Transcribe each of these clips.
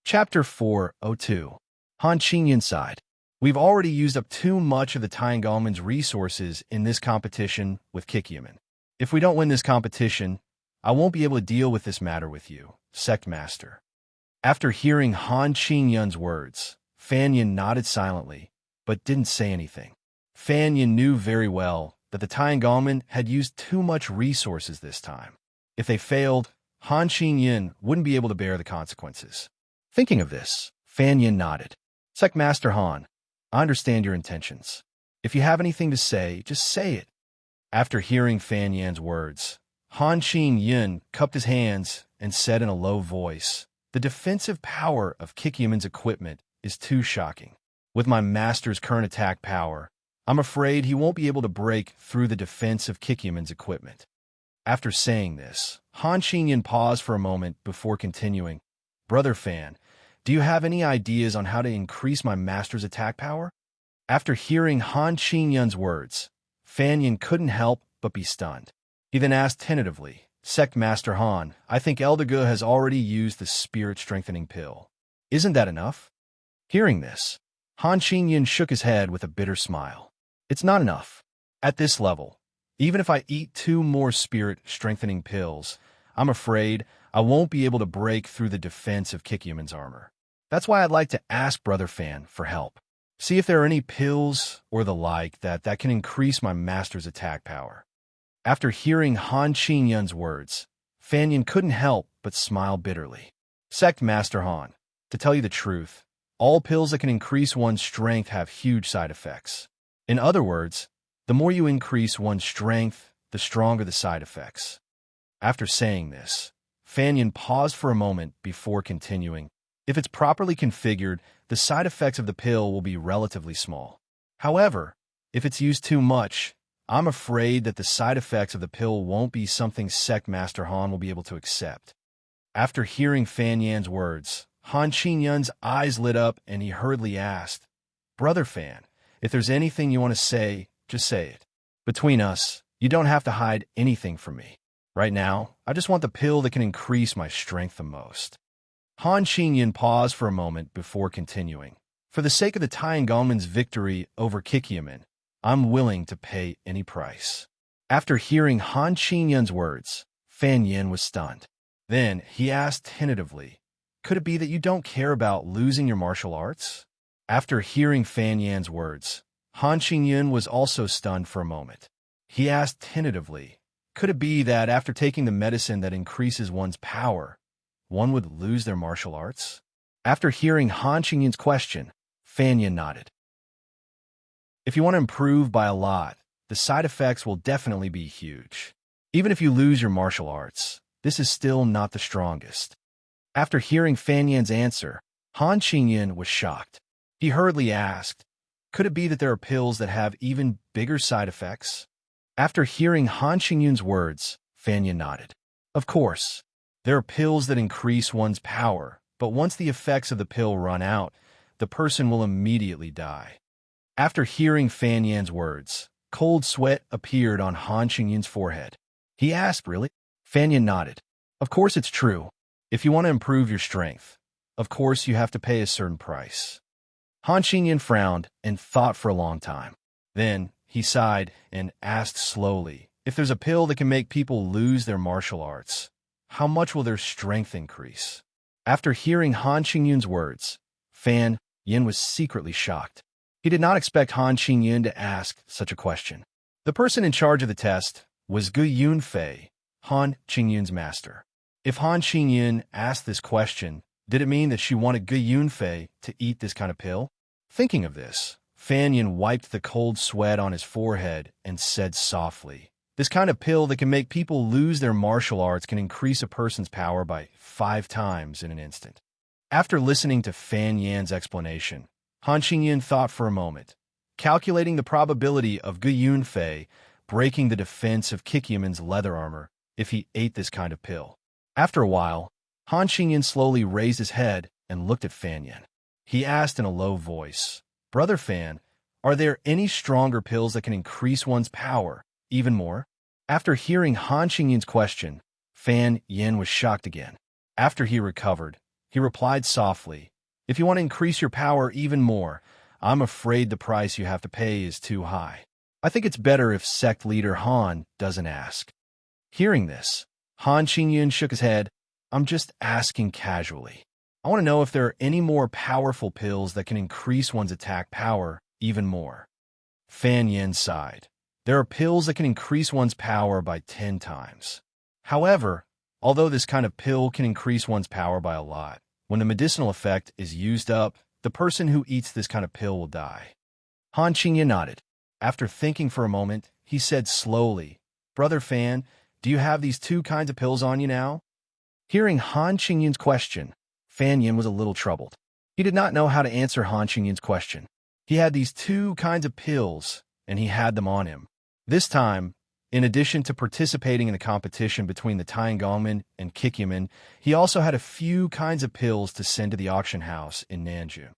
Chapter 402. Han Qingyan sighed. We've already used up too much of the Tiangongmen's resources in this competition with Kikyaman. If we don't win this competition, I won't be able to deal with this matter with you, Sect Master. After hearing Han Qingyan's words, Fan Yin nodded silently, but didn't say anything. Fan Yin knew very well that the Tiangongmen had used too much resources this time. If they failed, Han Qingyan wouldn't be able to bear the consequences. Thinking of this, Fan Yin nodded. Sect Master Han, I understand your intentions. If you have anything to say, just say it. After hearing Fan Yan's words, Han Qingyan cupped his hands and said in a low voice, the defensive power of Kikyaman's equipment is too shocking. With my master's current attack power, I'm afraid he won't be able to break through the defense of Kikyaman's equipment. After saying this, Han Qingyan paused for a moment before continuing, Brother Fan, do you have any ideas on how to increase my master's attack power? After hearing Han Qingyan's words, Fan Yin couldn't help but be stunned. He then asked tentatively, Sect Master Han, I think Elderga has already used the spirit-strengthening pill. Isn't that enough? Hearing this, Han Qingyan shook his head with a bitter smile. It's not enough. At this level, even if I eat 2 more spirit-strengthening pills, I'm afraid I won't be able to break through the defense of Kikyaman's armor. That's why I'd like to ask Brother Fan for help. See if there are any pills or the like that can increase my master's attack power. After hearing Han Qingyan's words, Fan Yin couldn't help but smile bitterly. Sect Master Han, to tell you the truth, all pills that can increase one's strength have huge side effects. In other words, the more you increase one's strength, the stronger the side effects. After saying this, Fan Yin paused for a moment before continuing. If it's properly configured, the side effects of the pill will be relatively small. However, if it's used too much, I'm afraid that the side effects of the pill won't be something Sect Master Han will be able to accept. After hearing Fan Yan's words, Han Qingyan's eyes lit up and he hurriedly asked, Brother Fan, if there's anything you want to say, just say it. Between us, you don't have to hide anything from me. Right now, I just want the pill that can increase my strength the most. Han Qingyan paused for a moment before continuing. For the sake of the Tiangongmen's victory over Kikyaman, I'm willing to pay any price. After hearing Han Qingyan's words, Fan Yin was stunned. Then he asked tentatively, could it be that you don't care about losing your martial arts? After hearing Fan Yan's words, Han Qingyan was also stunned for a moment. He asked tentatively, could it be that after taking the medicine that increases one's power, one would lose their martial arts? After hearing Han Qingyan's question, Fan Yin nodded. If you want to improve by a lot, the side effects will definitely be huge. Even if you lose your martial arts, this is still not the strongest. After hearing Fan Yan's answer, Han Qingyan was shocked. He hurriedly asked, could it be that there are pills that have even bigger side effects? After hearing Han Qingyan's words, Fan Yin nodded. Of course, there are pills that increase one's power, but once the effects of the pill run out, the person will immediately die. After hearing Fan Yan's words, cold sweat appeared on Han Qingyan's forehead. He asked, really? Fan Yin nodded. Of course it's true. If you want to improve your strength, of course you have to pay a certain price. Han Qingyan frowned and thought for a long time. Then he sighed and asked slowly, if there's a pill that can make people lose their martial arts, how much will their strength increase? After hearing Han Qingyan's words, Fan Yin was secretly shocked. He did not expect Han Qingyan to ask such a question. The person in charge of the test was Gu Yunfei, Han Qingyan's master. If Han Qingyan asked this question, did it mean that she wanted Gu Yunfei to eat this kind of pill? Thinking of this, Fan Yin wiped the cold sweat on his forehead and said softly, this kind of pill that can make people lose their martial arts can increase a person's power by 5 times in an instant. After listening to Fan Yan's explanation, Han Qingyan thought for a moment, calculating the probability of Gu Yunfei breaking the defense of Kikyaman's leather armor if he ate this kind of pill. After a while, Han Qingyan slowly raised his head and looked at Fan Yin. He asked in a low voice, Brother Fan, are there any stronger pills that can increase one's power even more? After hearing Han Qingyan's question, Fan Yin was shocked again. After he recovered, He replied softly, "If you want to increase your power even more, I'm afraid the price you have to pay is too high. I think it's better if sect leader Han doesn't ask." Hearing this, Han Qingyun shook his head. "I'm just asking casually. I want to know if there are any more powerful pills that can increase one's attack power even more." Fan Yin sighed. "There are pills that can increase one's power by 10 times. However, although this kind of pill can increase one's power by a lot, when the medicinal effect is used up, the person who eats this kind of pill will die." Han Qingyan nodded. After thinking for a moment, he said slowly, "Brother Fan, do you have these two kinds of pills on you now?" Hearing Han Qingyan's question, Fan Yin was a little troubled. He did not know how to answer Han Qingyan's question. He had these two kinds of pills, and he had them on him. This time, in addition to participating in the competition between the Tiangongmen and Kikyamen, he also had a few kinds of pills to send to the auction house in Nanju.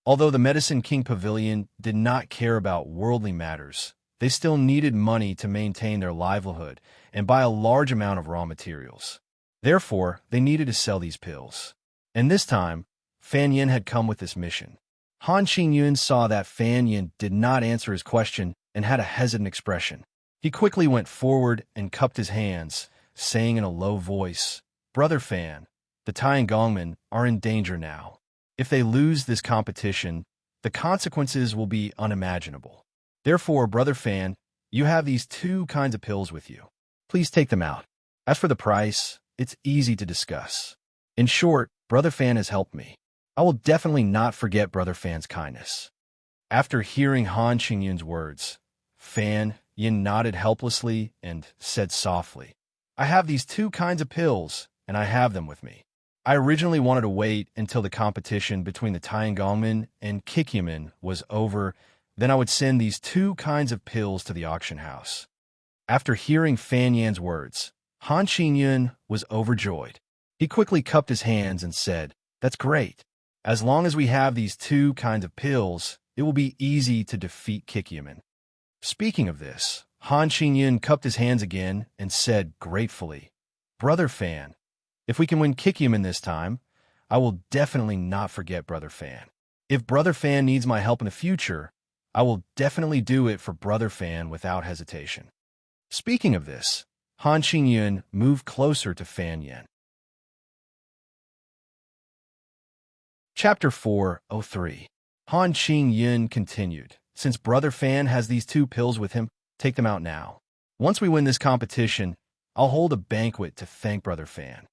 Although the Medicine King Pavilion did not care about worldly matters, they still needed money to maintain their livelihood and buy a large amount of raw materials. Therefore, they needed to sell these pills. And this time, Fan Yin had come with this mission. Han Qingyun saw that Fan Yin did not answer his question and had a hesitant expression. He quickly went forward and cupped his hands, saying in a low voice, "Brother Fan, the Tiangongmen are in danger now. If they lose this competition, the consequences will be unimaginable. Therefore, Brother Fan, you have these two kinds of pills with you. Please take them out. As for the price, it's easy to discuss. In short, Brother Fan has helped me. I will definitely not forget Brother Fan's kindness." After hearing Han Qingyun's words, Fan Yin nodded helplessly and said softly, "I have these two kinds of pills, and I have them with me. I originally wanted to wait until the competition between the Tiangongmen and Kikyamen was over, then I would send these two kinds of pills to the auction house." After hearing Fan Yan's words, Han Qingyun was overjoyed. He quickly cupped his hands and said, "That's great. As long as we have these two kinds of pills, it will be easy to defeat Kikyamen." Speaking of this, Han Qingyun cupped his hands again and said gratefully, "Brother Fan, if we can win Kikyamen this time, I will definitely not forget Brother Fan. If Brother Fan needs my help in the future, I will definitely do it for Brother Fan without hesitation." Speaking of this, Han Qingyun moved closer to Fan Yin. Chapter 403. Han Qingyun continued, "Since Brother Fan has these two pills with him, take them out now. Once we win this competition, I'll hold a banquet to thank Brother Fan."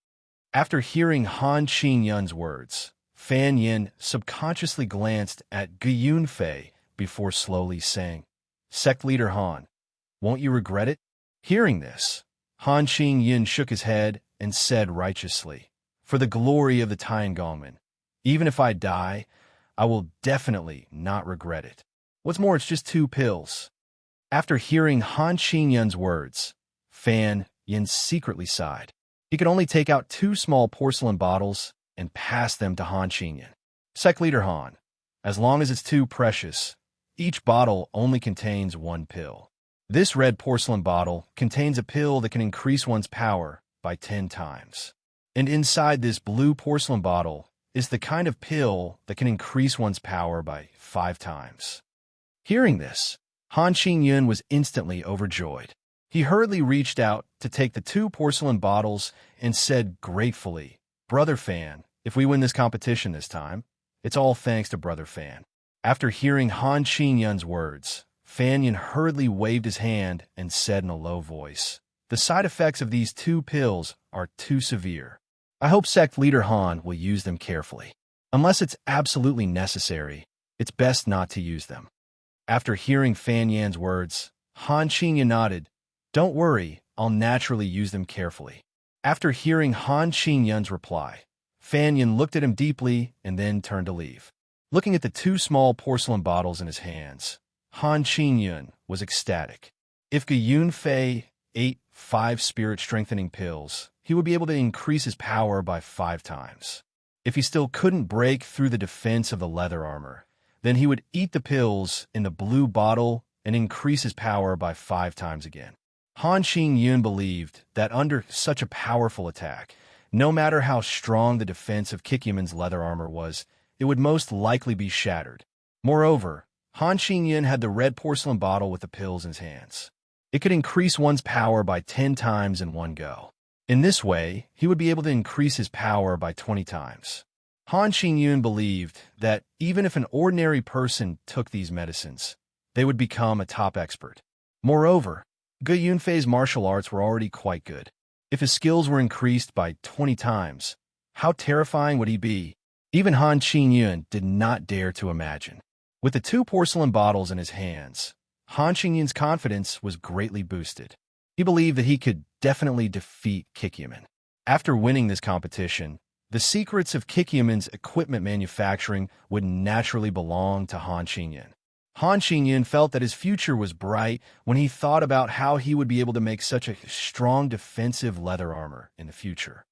After hearing Han Qingyun's words, Fan Yin subconsciously glanced at Gu Yunfei before slowly saying, "Sect Leader Han, won't you regret it?" Hearing this, Han Qingyun shook his head and said righteously, "For the glory of the Tiangongmen, even if I die, I will definitely not regret it. What's more, it's just two pills." After hearing Han Qingyun's words, Fan Yin secretly sighed. He could only take out two small porcelain bottles and pass them to Han Qingyun. "Sect Leader Han, as long as it's too precious, each bottle only contains one pill. This red porcelain bottle contains a pill that can increase one's power by 10 times. And inside this blue porcelain bottle is the kind of pill that can increase one's power by 5 times. Hearing this, Han Qingyun was instantly overjoyed. He hurriedly reached out to take the 2 porcelain bottles and said gratefully, "Brother Fan, if we win this competition this time, it's all thanks to Brother Fan." After hearing Han Qingyun's words, Fan Yin hurriedly waved his hand and said in a low voice, "The side effects of these 2 pills are too severe. I hope Sect Leader Han will use them carefully. Unless it's absolutely necessary, it's best not to use them." After hearing Fan Yan's words, Han Qingyun nodded, "Don't worry, I'll naturally use them carefully." After hearing Han Qingyun's reply, Fan Yin looked at him deeply and then turned to leave. Looking at the 2 small porcelain bottles in his hands, Han Qingyun was ecstatic. If Gu Yunfei ate 5 spirit-strengthening pills, he would be able to increase his power by 5 times. If he still couldn't break through the defense of the leather armor, then he would eat the pills in the blue bottle and increase his power by 5 times again. Han Qingyun believed that under such a powerful attack, No matter how strong the defense of Kikyaman's leather armor was, it would most likely be shattered. Moreover, Han Xingyan had the red porcelain bottle with the pills in his hands. It could increase one's power by 10 times in one go. In this way, he would be able to increase his power by 20 times. Han Xingyun believed that even if an ordinary person took these medicines, they would become a top expert. Moreover, Ge Yunfei's martial arts were already quite good. If his skills were increased by 20 times, how terrifying would he be? Even Han Xingyun did not dare to imagine. With the 2 porcelain bottles in his hands, Han Xingyun's confidence was greatly boosted. He believed that he could definitely defeat Kikyaman. After winning this competition, the secrets of Kikyaman's equipment manufacturing would naturally belong to Han Xingyun. Han Xingyun felt that his future was bright when he thought about how he would be able to make such a strong defensive leather armor in the future.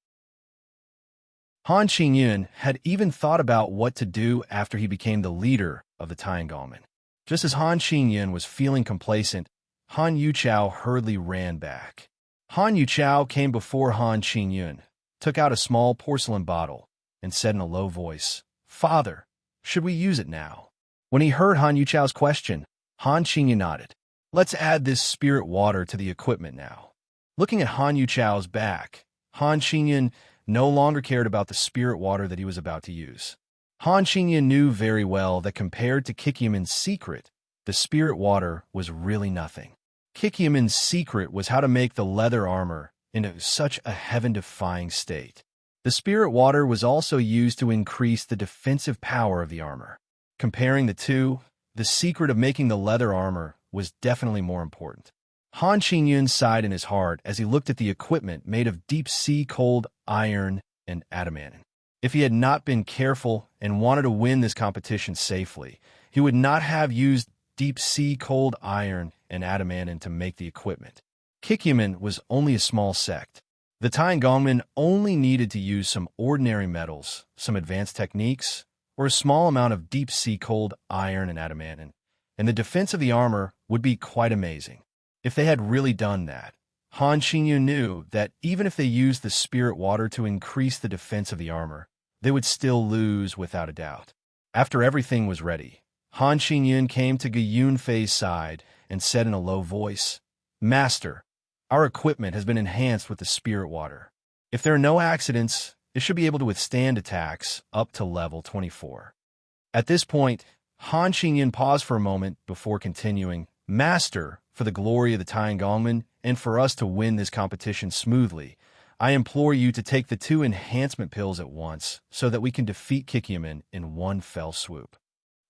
Han Xingyun had even thought about what to do after he became the leader of the Tiangongmen. Just as Han Xingyun was feeling complacent, Han Yuchao hurriedly ran back. Han Yuchao came before Han Xingyun, took out a small porcelain bottle, and said in a low voice, "Father, should we use it now?" When he heard Han Yuchao's question, Han Xingyun nodded. "Let's add this spirit water to the equipment now." Looking at Han Yuchao's back, Han Xingyun no longer cared about the spirit water that he was about to use. Han Xingyun knew very well that compared to Kikyaman's secret, the spirit water was really nothing. Kikyaman's secret was how to make the leather armor into such a heaven-defying state. The spirit water was also used to increase the defensive power of the armor. Comparing the two, the secret of making the leather armor was definitely more important. Han Xingyun sighed in his heart as he looked at the equipment made of deep-sea cold iron and adamantine. If he had not been careful and wanted to win this competition safely, he would not have used deep-sea cold iron and adamantine to make the equipment. Kikyaman was only a small sect. The Tiangongmen only needed to use some ordinary metals, some advanced techniques, or a small amount of deep-sea cold iron and adamantine, and the defense of the armor would be quite amazing. If they had really done that, Han Xingyun knew that even if they used the spirit water to increase the defense of the armor, they would still lose without a doubt. After everything was ready, Han Xingyun came to Ge Yunfei's side and said in a low voice, "Master, our equipment has been enhanced with the spirit water. If there are no accidents, it should be able to withstand attacks up to level 24. At this point, Han Xingyun paused for a moment before continuing, "Master, for the glory of the Tiangongmen and for us to win this competition smoothly, I implore you to take the 2 enhancement pills at once so that we can defeat Kikyaman in one fell swoop."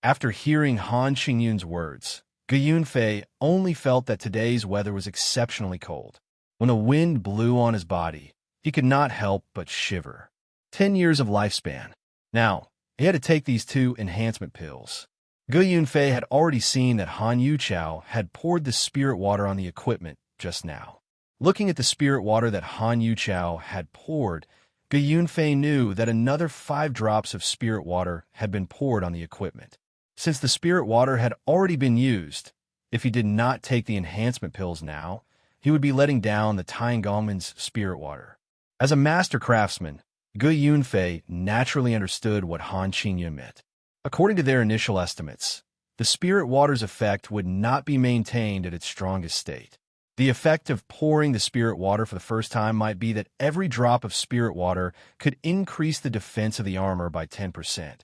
After hearing Han Xingyun's words, Ge Yunfei only felt that today's weather was exceptionally cold. When a wind blew on his body, he could not help but shiver. 10 years of lifespan. Now, he had to take these 2 enhancement pills. Ge Yunfei had already seen that Han Yuchao had poured the spirit water on the equipment just now. Looking at the spirit water that Han Yuchao had poured, Ge Yunfei knew that another 5 drops of spirit water had been poured on the equipment. Since the spirit water had already been used, if he did not take the enhancement pills now, he would be letting down the Tiangongmen's spirit water. As a master craftsman, Ge Yunfei naturally understood what Han Xingyun meant. According to their initial estimates, the spirit water's effect would not be maintained at its strongest state. The effect of pouring the spirit water for the first time might be that every drop of spirit water could increase the defense of the armor by 10%.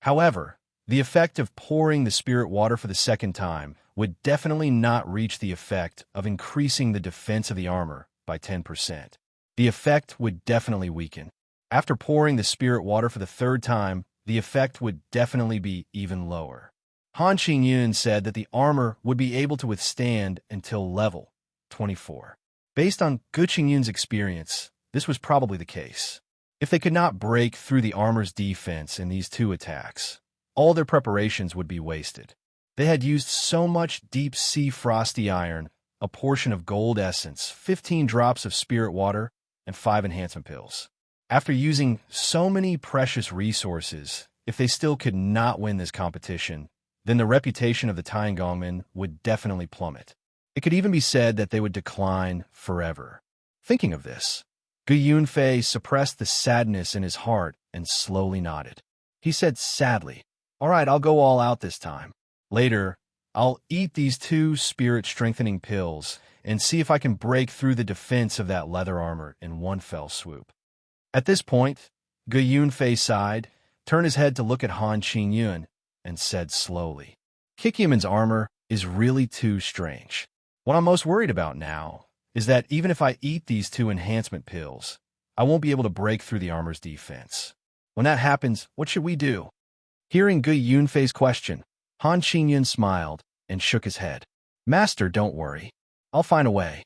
However, the effect of pouring the spirit water for the second time would definitely not reach the effect of increasing the defense of the armor by 10%. The effect would definitely weaken. After pouring the spirit water for the third time, the effect would definitely be even lower. Han Xingyun said that the armor would be able to withstand until level 24. Based on Ge Qingyun's experience, this was probably the case. If they could not break through the armor's defense in these 2 attacks, all their preparations would be wasted. They had used so much deep-sea frosty iron, a portion of gold essence, 15 drops of spirit water, and 5 enhancement pills. After using so many precious resources, if they still could not win this competition, then the reputation of the Tiangongmen would definitely plummet. It could even be said that they would decline forever. Thinking of this, Gu Yunfei suppressed the sadness in his heart and slowly nodded. He said sadly, "All right, I'll go all out this time. Later, I'll eat these 2 spirit-strengthening pills and see if I can break through the defense of that leather armor in one fell swoop." At this point, Gu Yunfei sighed, turned his head to look at Han Qingyun, and said slowly, "Kikyaman's armor is really too strange. What I'm most worried about now is that even if I eat these 2 enhancement pills, I won't be able to break through the armor's defense. When that happens, what should we do?" Hearing Gu Yunfei's question, Han Qingyun smiled and shook his head. "Master, don't worry. I'll find a way."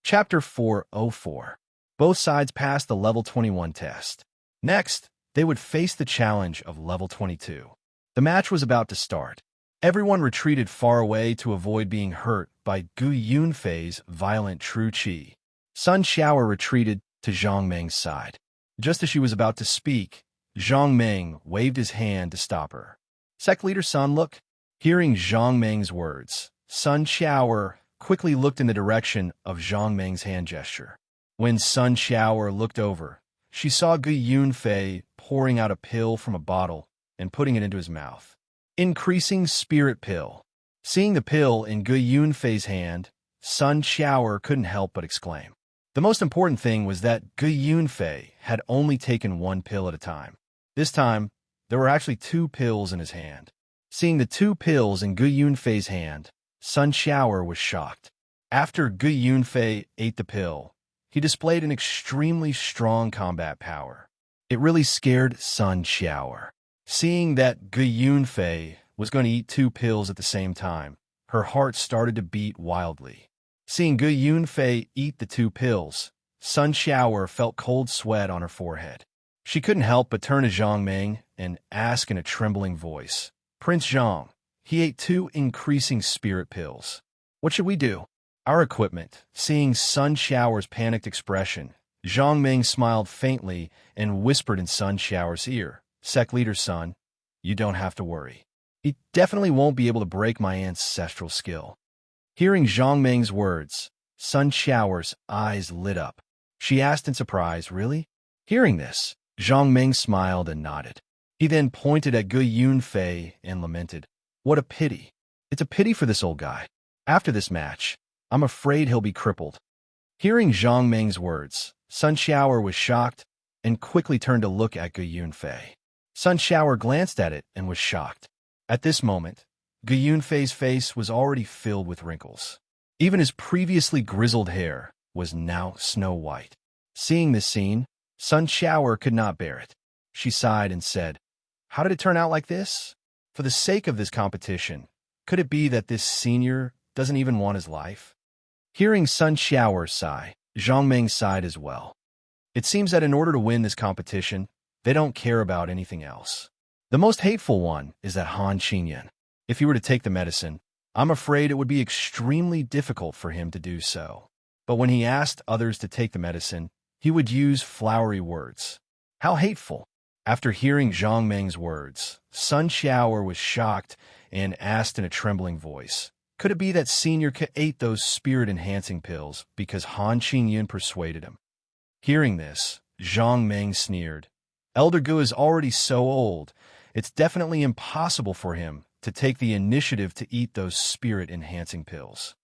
Chapter 404. Both sides passed the level 21 test. Next, they would face the challenge of level 22. The match was about to start. Everyone retreated far away to avoid being hurt by Gu Yunfei's violent true qi. Sun Xiao retreated to Zhang Meng's side. Just as she was about to speak, Zhang Meng waved his hand to stop her. "Sect Leader Sun, look." Hearing Zhang Meng's words, Sun Xiao quickly looked in the direction of Zhang Meng's hand gesture. When Sun Xiao looked over, she saw Gu Yunfei pouring out a pill from a bottle and putting it into his mouth. Increasing spirit pill. Seeing the pill in Gu Yunfei's hand, Sun Xiao couldn't help but exclaim. The most important thing was that Gu Yunfei had only taken 1 pill at a time. This time, there were actually 2 pills in his hand. Seeing the 2 pills in Gu Yunfei's hand, Sun Xiao was shocked. After Gu Yunfei ate the pill, he displayed an extremely strong combat power. It really scared Sun Xiao. Seeing that Gu Yunfei was going to eat 2 pills at the same time, her heart started to beat wildly. Seeing Gu Yunfei eat the 2 pills, Sun Xiao felt cold sweat on her forehead. She couldn't help but turn to Zhang Meng and ask in a trembling voice, "Prince Zhang, he ate 2 increasing spirit pills. What should we do?" "Our equipment." Seeing Sun Xiao's panicked expression, Zhang Meng smiled faintly and whispered in Sun Xiao's ear, "Sect Leader Sun, you don't have to worry. He definitely won't be able to break my ancestral skill." Hearing Zhang Meng's words, Sun Xiao's eyes lit up. She asked in surprise, "Really?" Hearing this, Zhang Meng smiled and nodded. He then pointed at Gu Yunfei and lamented, "What a pity. It's a pity for this old guy. After this match, I'm afraid he'll be crippled." Hearing Zhang Meng's words, Sun Xiao was shocked and quickly turned to look at Gu Yunfei. Sun Xiao glanced at it and was shocked. At this moment, Gu Yunfei's face was already filled with wrinkles. Even his previously grizzled hair was now snow white. Seeing this scene, Sun Xiao could not bear it. She sighed and said, "How did it turn out like this? For the sake of this competition, could it be that this senior doesn't even want his life?" Hearing Sun Xiao sigh, Zhang Meng sighed as well. It seems that in order to win this competition, they don't care about anything else. The most hateful one is that Han Qingyun. If he were to take the medicine, I'm afraid it would be extremely difficult for him to do so. But when he asked others to take the medicine, he would use flowery words. How hateful! After hearing Zhang Meng's words, Sun Xiao was shocked and asked in a trembling voice, "Could it be that Senior ate those spirit-enhancing pills because Han Qingyun persuaded him?" Hearing this, Zhang Meng sneered. "Elder Gu is already so old, it's definitely impossible for him to take the initiative to eat those spirit-enhancing pills."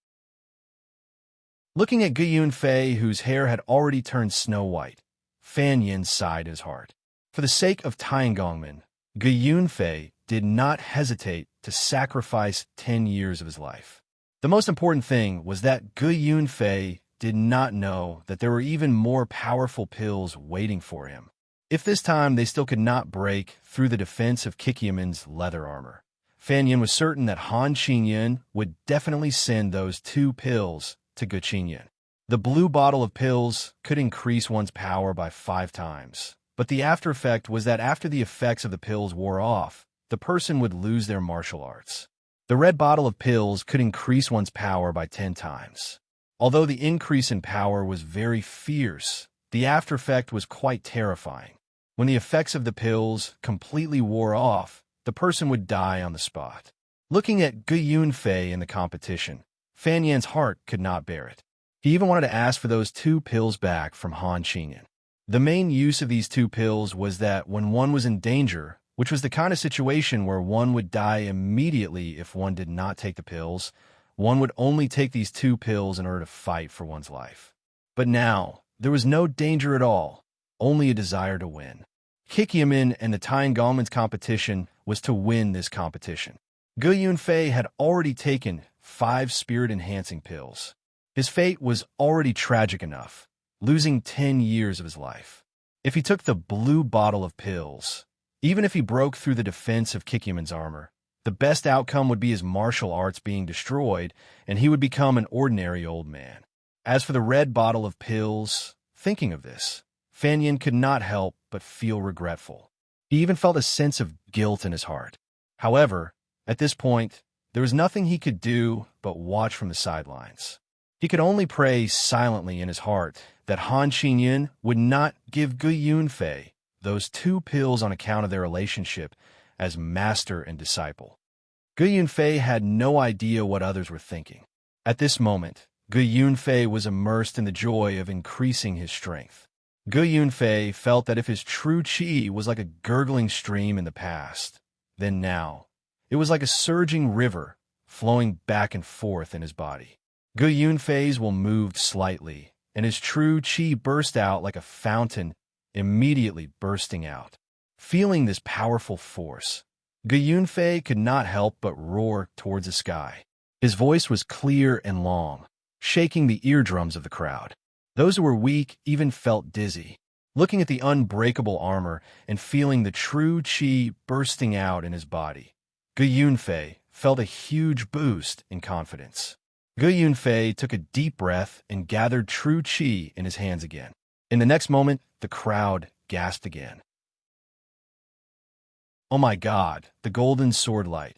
Looking at Gu Yunfei, whose hair had already turned snow white, Fan Yin sighed in his heart. For the sake of Tiangongmen, Gu Yunfei did not hesitate to sacrifice 10 years of his life. The most important thing was that Gu Yunfei did not know that there were even more powerful pills waiting for him. If this time they still could not break through the defense of Kikyaman's leather armor, Fan Yin was certain that Han Qingyun would definitely send those 2 pills to Gu Qingyun. The blue bottle of pills could increase one's power by 5 times, but the after effect was that after the effects of the pills wore off, the person would lose their martial arts. The red bottle of pills could increase one's power by 10 times. Although the increase in power was very fierce, the after effect was quite terrifying. When the effects of the pills completely wore off, the person would die on the spot. Looking at Gu Yunfei in the competition, Fan Yan's heart could not bear it. He even wanted to ask for those 2 pills back from Han Qingyan. The main use of these 2 pills was that when one was in danger, which was the kind of situation where one would die immediately if one did not take the pills, one would only take these 2 pills in order to fight for one's life. But now, there was no danger at all, only a desire to win. Kikyamin and the Tiangongmen's competition was to win this competition. Gu Yunfei had already taken 5 spirit-enhancing pills. His fate was already tragic enough, losing 10 years of his life. If he took the blue bottle of pills, even if he broke through the defense of Kikyamin's armor, the best outcome would be his martial arts being destroyed, and he would become an ordinary old man. As for the red bottle of pills, thinking of this, Fan Yin could not help but feel regretful. He even felt a sense of guilt in his heart. However, at this point, there was nothing he could do but watch from the sidelines. He could only pray silently in his heart that Han Qingyan would not give Gu Yunfei those 2 pills on account of their relationship as master and disciple. Gu Yunfei had no idea what others were thinking. At this moment, Gu Yunfei was immersed in the joy of increasing his strength. Gu Yunfei felt that if his true qi was like a gurgling stream in the past, then now, it was like a surging river flowing back and forth in his body. Gu Yunfei's will moved slightly, and his true qi burst out like a fountain, immediately bursting out. Feeling this powerful force, Gu Yunfei could not help but roar towards the sky. His voice was clear and long, shaking the eardrums of the crowd. Those who were weak even felt dizzy. Looking at the unbreakable armor and feeling the true qi bursting out in his body, Gu Yunfei felt a huge boost in confidence. Gu Yunfei took a deep breath and gathered true qi in his hands again. In the next moment, the crowd gasped again. Oh my God, the golden sword light.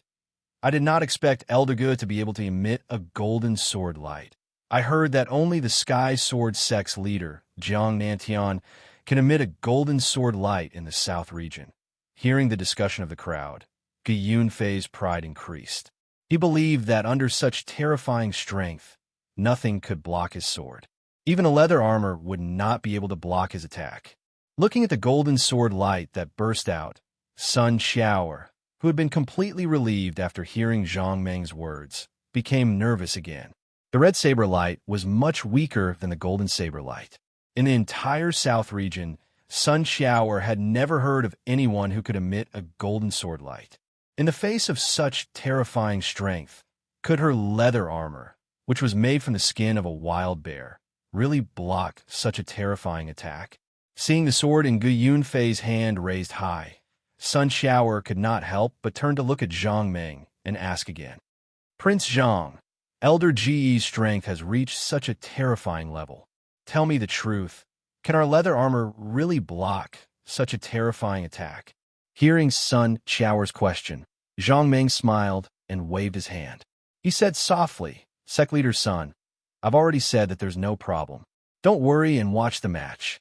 I did not expect Elder Gu to be able to emit a golden sword light. I heard that only the Sky Sword Sect's leader, Jiang Nantian, can emit a golden sword light in the South region. Hearing the discussion of the crowd, Gu Yunfei's pride increased. He believed that under such terrifying strength, nothing could block his sword. Even a leather armor would not be able to block his attack. Looking at the golden sword light that burst out, Sun Xiaoer, who had been completely relieved after hearing Zhang Meng's words, became nervous again. The red saber light was much weaker than the golden saber light. In the entire South region, Sun Xiaoer had never heard of anyone who could emit a golden sword light. In the face of such terrifying strength, could her leather armor, which was made from the skin of a wild bear, really block such a terrifying attack? Seeing the sword in Gu Yunfei's hand raised high, Sun Xiaoer could not help but turn to look at Zhang Meng and ask again. Prince Zhang, Elder Ji's strength has reached such a terrifying level. Tell me the truth. Can our leather armor really block such a terrifying attack? Hearing Sun Xiaoer's question, Zhang Meng smiled and waved his hand. He said softly, Sect Leader's son, I've already said that there's no problem. Don't worry and watch the match.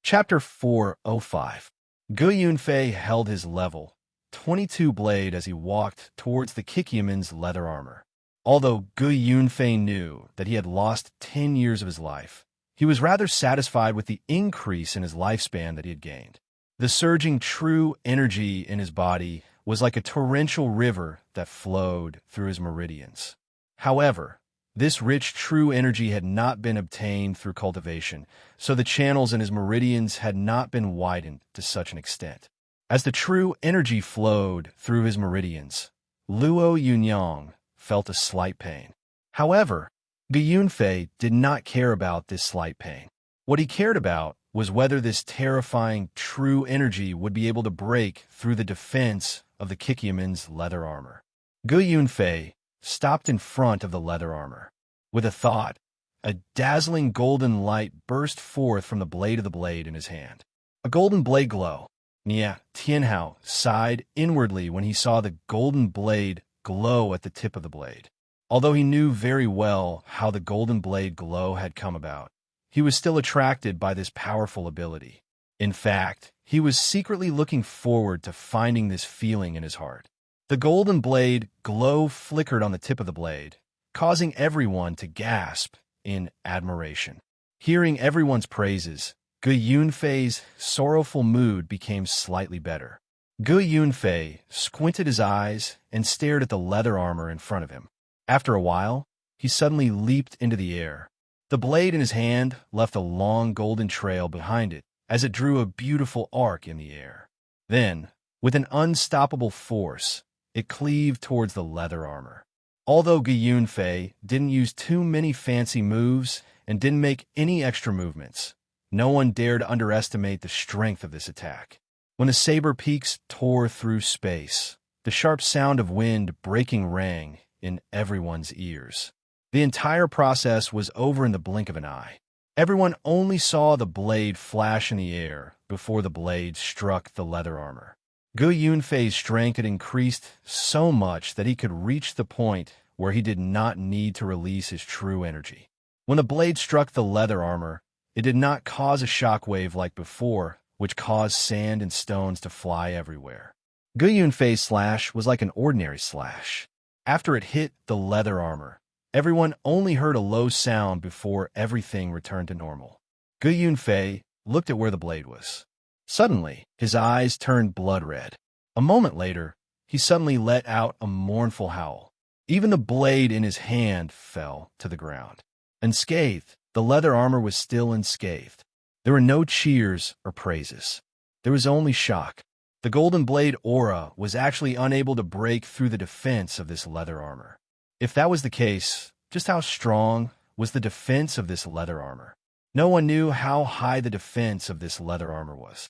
Chapter 405. Gu Yunfei held his level 22 blade as he walked towards the Kikyamin's leather armor. Although Gu Yunfei knew that he had lost 10 years of his life, he was rather satisfied with the increase in his lifespan that he had gained. The surging true energy in his body was like a torrential river that flowed through his meridians. However, this rich true energy had not been obtained through cultivation, so the channels in his meridians had not been widened to such an extent. As the true energy flowed through his meridians, Luo Yunyang felt a slight pain. However, Gu Yunfei did not care about this slight pain. What he cared about was whether this terrifying true energy would be able to break through the defense of the Kikyamin's leather armor. Gu Yunfei stopped in front of the leather armor. With a thought, a dazzling golden light burst forth from the blade of the blade in his hand. A golden blade glow. Nia Tianhao sighed inwardly when he saw the golden blade glow at the tip of the blade. Although he knew very well how the golden blade glow had come about, he was still attracted by this powerful ability. In fact, he was secretly looking forward to finding this feeling in his heart. The golden blade glow flickered on the tip of the blade, causing everyone to gasp in admiration. Hearing everyone's praises, Gu Yunfei's sorrowful mood became slightly better. Gu Yunfei squinted his eyes and stared at the leather armor in front of him. After a while, he suddenly leaped into the air. The blade in his hand left a long golden trail behind it as it drew a beautiful arc in the air. Then, with an unstoppable force, it cleaved towards the leather armor. Although Gu Yunfei didn't use too many fancy moves and didn't make any extra movements, no one dared underestimate the strength of this attack. When the saber peaks tore through space, the sharp sound of wind breaking rang in everyone's ears. The entire process was over in the blink of an eye. Everyone only saw the blade flash in the air before the blade struck the leather armor. Gu Yunfei's strength had increased so much that he could reach the point where he did not need to release his true energy. When the blade struck the leather armor, it did not cause a shockwave like before, which caused sand and stones to fly everywhere. Gu Yunfei's slash was like an ordinary slash. After it hit the leather armor, everyone only heard a low sound before everything returned to normal. Gu Yunfei looked at where the blade was. Suddenly, his eyes turned blood red. A moment later, he suddenly let out a mournful howl. Even the blade in his hand fell to the ground. Unscathed, the leather armor was still unscathed. There were no cheers or praises. There was only shock. The golden blade aura was actually unable to break through the defense of this leather armor. If that was the case, just how strong was the defense of this leather armor? No one knew how high the defense of this leather armor was.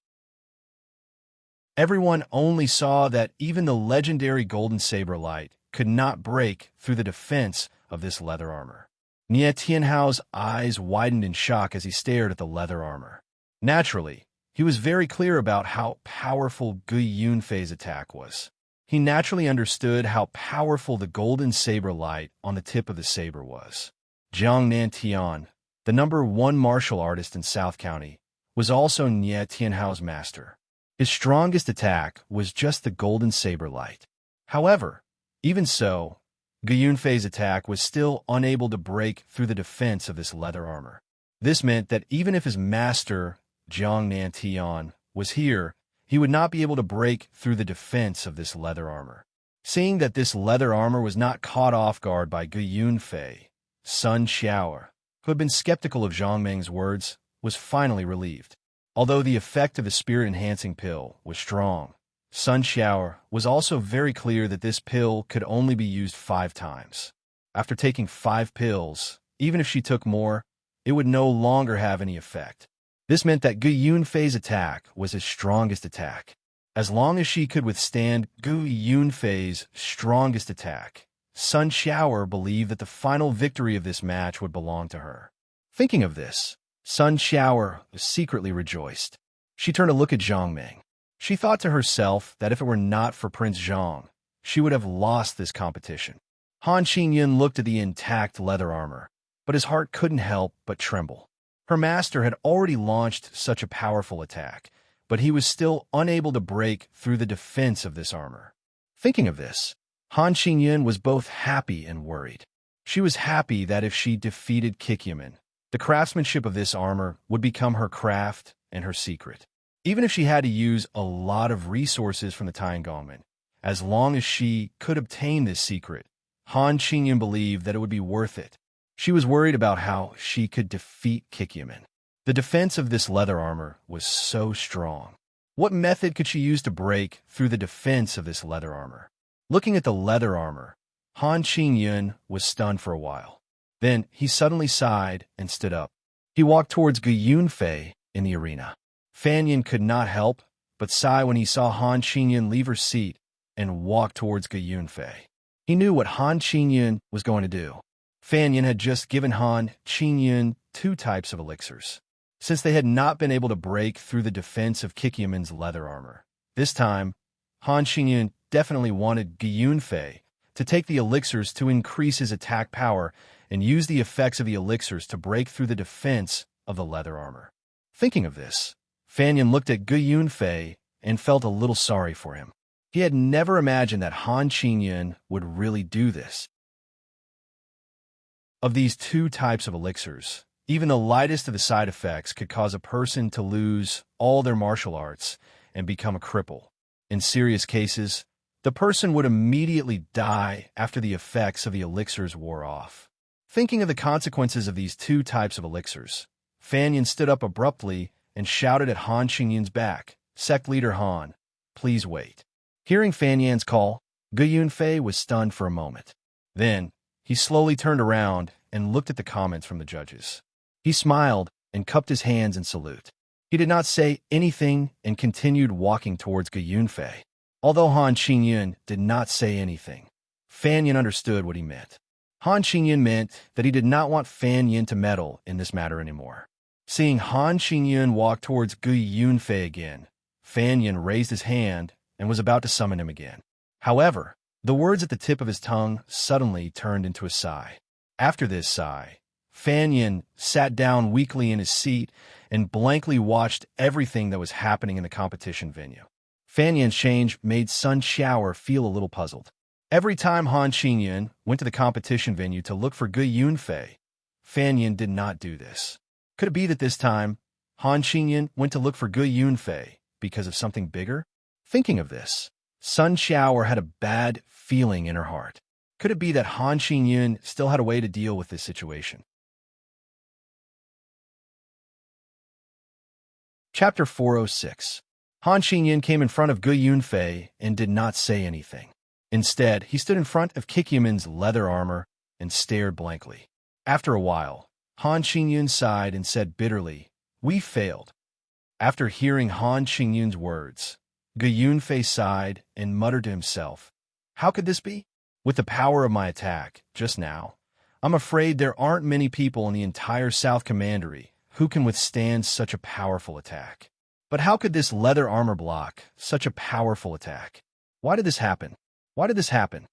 Everyone only saw that even the legendary golden saber light could not break through the defense of this leather armor. Nie Tianhao's eyes widened in shock as he stared at the leather armor. Naturally, he was very clear about how powerful Gu Yunfei's attack was. He naturally understood how powerful the golden saber light on the tip of the saber was. Zhang Nantian, the #1 martial artist in South County, was also Nie Tianhao's master. His strongest attack was just the golden saber light. However, even so, Gu Yunfei's attack was still unable to break through the defense of this leather armor. This meant that even if his master, Zhang Nantian, was here, he would not be able to break through the defense of this leather armor. Seeing that this leather armor was not caught off guard by Gu Yunfei, Sun Xiao, who had been skeptical of Zhang Meng's words, was finally relieved. Although the effect of the spirit-enhancing pill was strong, Sun Xiao was also very clear that this pill could only be used 5 times. After taking 5 pills, even if she took more, it would no longer have any effect. This meant that Gu Yunfei's attack was his strongest attack. As long as she could withstand Gu Yunfei's strongest attack, Sun Xiao believed that the final victory of this match would belong to her. Thinking of this, Sun Xiao secretly rejoiced. She turned to look at Zhang Meng. She thought to herself that if it were not for Prince Zhang, she would have lost this competition. Han Qingyun looked at the intact leather armor, but his heart couldn't help but tremble. Her master had already launched such a powerful attack, but he was still unable to break through the defense of this armor. Thinking of this, Han Qingyun was both happy and worried. She was happy that if she defeated Kikyaman, the craftsmanship of this armor would become her craft and her secret. Even if she had to use a lot of resources from the Tiangongmen, as long as she could obtain this secret, Han Qingyun believed that it would be worth it. She was worried about how she could defeat Kikyaman. The defense of this leather armor was so strong. What method could she use to break through the defense of this leather armor? Looking at the leather armor, Han Qingyun was stunned for a while. Then he suddenly sighed and stood up. He walked towards Gu Yunfei in the arena. Fan Yin could not help but sigh when he saw Han Qingyun leave her seat and walk towards Gu Yunfei. He knew what Han Qingyun was going to do. Fan Yin had just given Han Qingyun 2 types of elixirs. Since they had not been able to break through the defense of Kikyaman's leather armor, this time, Han Qingyun definitely wanted Gu Yunfei to take the elixirs to increase his attack power and use the effects of the elixirs to break through the defense of the leather armor. Thinking of this, Fan Yin looked at Gu Yunfei and felt a little sorry for him. He had never imagined that Han Qingyun would really do this. Of these two types of elixirs, even the lightest of the side effects could cause a person to lose all their martial arts and become a cripple. In serious cases, the person would immediately die after the effects of the elixirs wore off. Thinking of the consequences of these two types of elixirs, Fan Yin stood up abruptly and shouted at Han Qingyun's back, "Sect leader Han, please wait." Hearing Fan Yan's call, Gu Yunfei was stunned for a moment. Then, he slowly turned around and looked at the comments from the judges. He smiled and cupped his hands in salute. He did not say anything and continued walking towards Gu Yunfei. Although Han Qingyun did not say anything, Fan Yin understood what he meant. Han Qingyun meant that he did not want Fan Yin to meddle in this matter anymore. Seeing Han Qingyun walk towards Gu Yunfei again, Fan Yin raised his hand and was about to summon him again. However, the words at the tip of his tongue suddenly turned into a sigh. After this sigh, Fan Yin sat down weakly in his seat and blankly watched everything that was happening in the competition venue. Fan Yin's change made Sun Xiaoer feel a little puzzled. Every time Han Qingyun went to the competition venue to look for Gu Yunfei, Fan Yin did not do this. Could it be that this time, Han Qingyun went to look for Gu Yunfei because of something bigger? Thinking of this, Sun Xiaoer had a bad feeling in her heart. Could it be that Han Qingyun still had a way to deal with this situation? Chapter 406. Han Qingyun came in front of Gu Yunfei and did not say anything. Instead, he stood in front of Kikyamin's leather armor and stared blankly. After a while, Han Qingyun sighed and said bitterly, "We failed." After hearing Han Qingyun's words, Gu Yunfei sighed and muttered to himself, "How could this be? With the power of my attack, just now, I'm afraid there aren't many people in the entire South Commandery who can withstand such a powerful attack. But how could this leather armor block such a powerful attack? Why did this happen? Why did this happen?"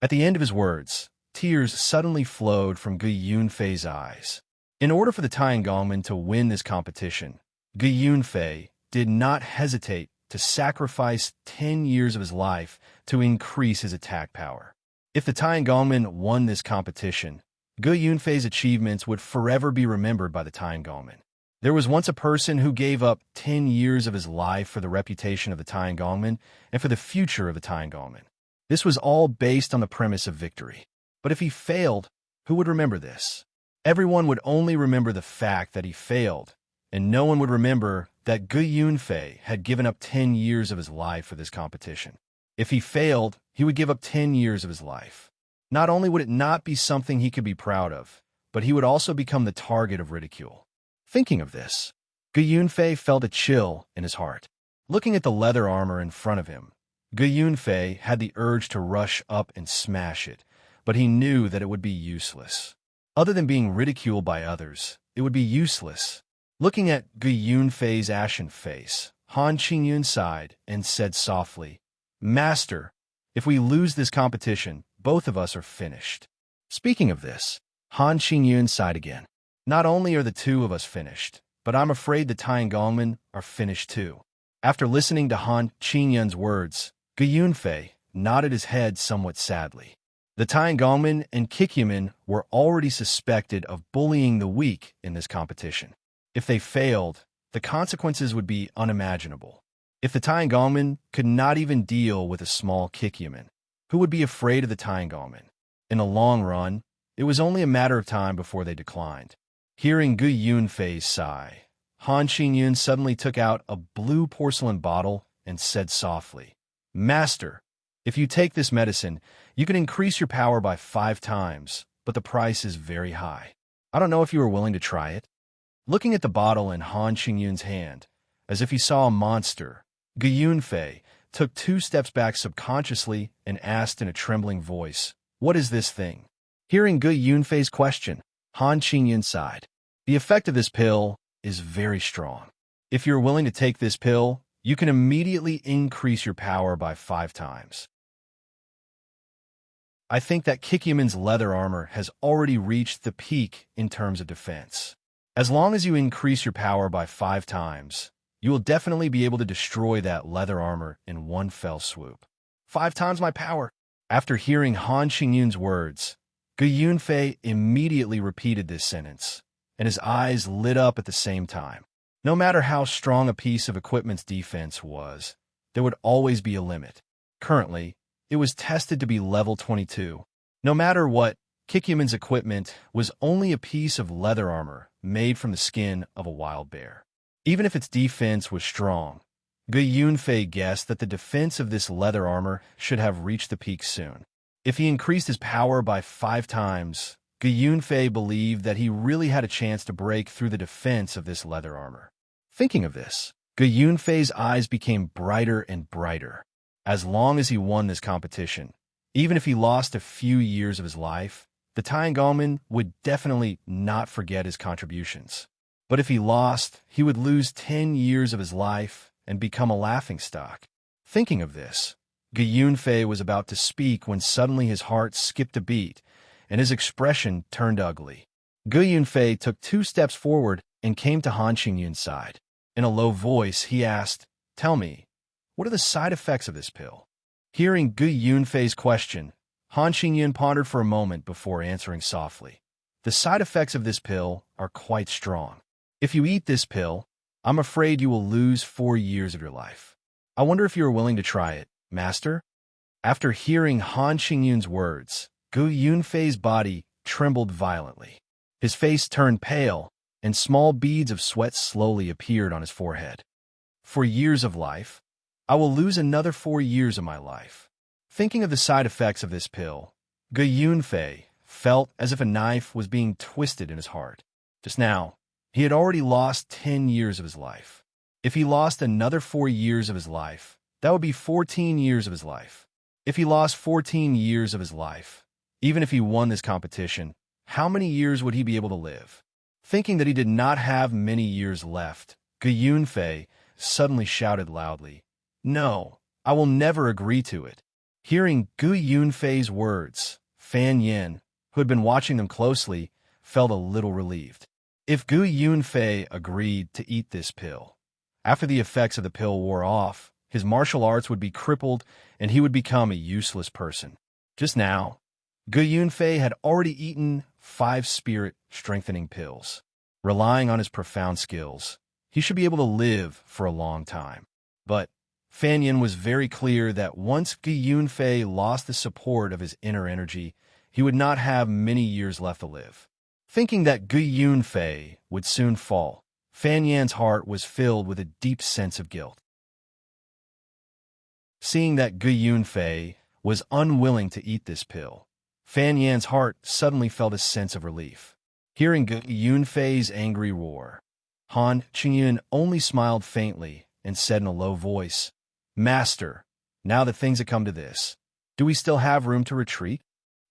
At the end of his words, tears suddenly flowed from Gu Yunfei's eyes. In order for the Tiangongmen to win this competition, Gu Yunfei did not hesitate to sacrifice 10 years of his life to increase his attack power. If the Tiangongmen won this competition, Gu Yunfei's achievements would forever be remembered by the Tiangongmen. There was once a person who gave up 10 years of his life for the reputation of the Tiangongmen and for the future of the Tiangongmen. This was all based on the premise of victory. But if he failed, who would remember this? Everyone would only remember the fact that he failed, and no one would remember that Gu Yunfei had given up 10 years of his life for this competition. If he failed, he would give up 10 years of his life. Not only would it not be something he could be proud of, but he would also become the target of ridicule. Thinking of this, Gu Yunfei felt a chill in his heart. Looking at the leather armor in front of him, Gu Yunfei had the urge to rush up and smash it, but he knew that it would be useless. Other than being ridiculed by others, it would be useless. Looking at Gu Yunfei's ashen face, Han Qingyun sighed and said softly, "Master, if we lose this competition, both of us are finished." Speaking of this, Han Qingyun sighed again. "Not only are the two of us finished, but I'm afraid the Tiangongmen are finished too." After listening to Han Qingyun's words, Gu Yunfei nodded his head somewhat sadly. The Tiangongmen and Kikyamin were already suspected of bullying the weak in this competition. If they failed, the consequences would be unimaginable. If the Tiangongmen could not even deal with a small Kikyamin, who would be afraid of the Tiangongmen? In the long run, it was only a matter of time before they declined. Hearing Gu Yunfei's sigh, Han Qingyun suddenly took out a blue porcelain bottle and said softly, "Master, if you take this medicine, you can increase your power by 5 times, but the price is very high. I don't know if you are willing to try it." Looking at the bottle in Han Qingyun's hand, as if he saw a monster, Gu Yunfei took 2 steps back subconsciously and asked in a trembling voice, "What is this thing?" Hearing Gu Yunfei's question, Han Qingyun sighed. "The effect of this pill is very strong. If you're willing to take this pill, you can immediately increase your power by 5 times. I think that Kikyamin's leather armor has already reached the peak in terms of defense. As long as you increase your power by 5 times, you will definitely be able to destroy that leather armor in one fell swoop." 5 times my power. After hearing Han Qingyun's words, Gu Yunfei immediately repeated this sentence, and his eyes lit up at the same time. No matter how strong a piece of equipment's defense was, there would always be a limit. Currently, it was tested to be level 22. No matter what, Kikyaman's equipment was only a piece of leather armor made from the skin of a wild bear. Even if its defense was strong, Gu Yunfei guessed that the defense of this leather armor should have reached the peak soon. If he increased his power by 5 times, Gu Yunfei believed that he really had a chance to break through the defense of this leather armor. Thinking of this, Gu Yunfei's eyes became brighter and brighter. As long as he won this competition, even if he lost a few years of his life, the Taiangongmen would definitely not forget his contributions. But if he lost, he would lose 10 years of his life and become a laughingstock. Thinking of this, Gu Yunfei was about to speak when suddenly his heart skipped a beat, and his expression turned ugly. Gu Yunfei took 2 steps forward and came to Han Qingyun's side. In a low voice, he asked, "Tell me, what are the side effects of this pill?" Hearing Gu Yunfei's question, Han Qingyun pondered for a moment before answering softly. "The side effects of this pill are quite strong. If you eat this pill, I'm afraid you will lose 4 years of your life. I wonder if you are willing to try it, Master?" After hearing Han Qingyun's words, Gu Yunfei's body trembled violently. His face turned pale, and small beads of sweat slowly appeared on his forehead. "For years of life? I will lose another 4 years of my life." Thinking of the side effects of this pill, Gu Yunfei felt as if a knife was being twisted in his heart. Just now, he had already lost 10 years of his life. If he lost another 4 years of his life, that would be 14 years of his life. If he lost 14 years of his life, even if he won this competition, how many years would he be able to live? Thinking that he did not have many years left, Gu Yunfei suddenly shouted loudly, "No, I will never agree to it." Hearing Gu Yunfei's words, Fan Yin, who had been watching them closely, felt a little relieved. If Gu Yunfei agreed to eat this pill, after the effects of the pill wore off, his martial arts would be crippled and he would become a useless person. Just now, Gu Yunfei had already eaten 5 spirit-strengthening pills. Relying on his profound skills, he should be able to live for a long time. But Fan Yin was very clear that once Gu Yunfei lost the support of his inner energy, he would not have many years left to live. Thinking that Gu Yunfei would soon fall, Fan Yan's heart was filled with a deep sense of guilt. Seeing that Gu Yunfei was unwilling to eat this pill, Fan Yan's heart suddenly felt a sense of relief. Hearing Gu Yunfei's angry roar, Han Qingyun only smiled faintly and said in a low voice, "Master, now that things have come to this, do we still have room to retreat?"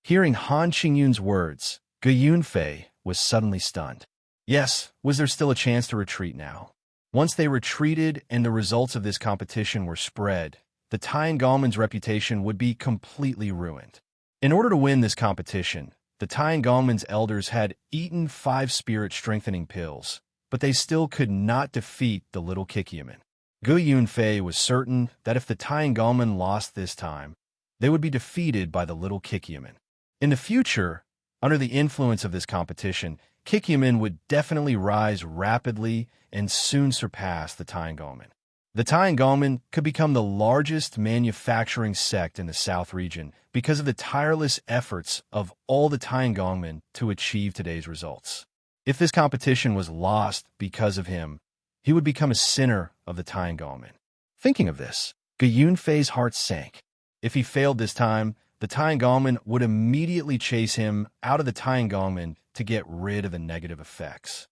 Hearing Han Qingyun's words, Gu Yunfei was suddenly stunned. Yes, was there still a chance to retreat now? Once they retreated and the results of this competition were spread, the Taiangongmen's reputation would be completely ruined. In order to win this competition, the Taiangongmen's elders had eaten 5 spirit-strengthening pills, but they still could not defeat the little Kikyaman. Gu Yunfei was certain that if the Taiangongmen lost this time, they would be defeated by the little Kikyaman. In the future, under the influence of this competition, Kikyaman would definitely rise rapidly and soon surpass the Taiangongmen. The Taiangongmen could become the largest manufacturing sect in the South region because of the tireless efforts of all the Taiangongmen to achieve today's results. If this competition was lost because of him, he would become a sinner of the Taiangongmen. Thinking of this, Gu Yunfei's heart sank. If he failed this time, the Taiangongmen would immediately chase him out of the Taiangongmen to get rid of the negative effects.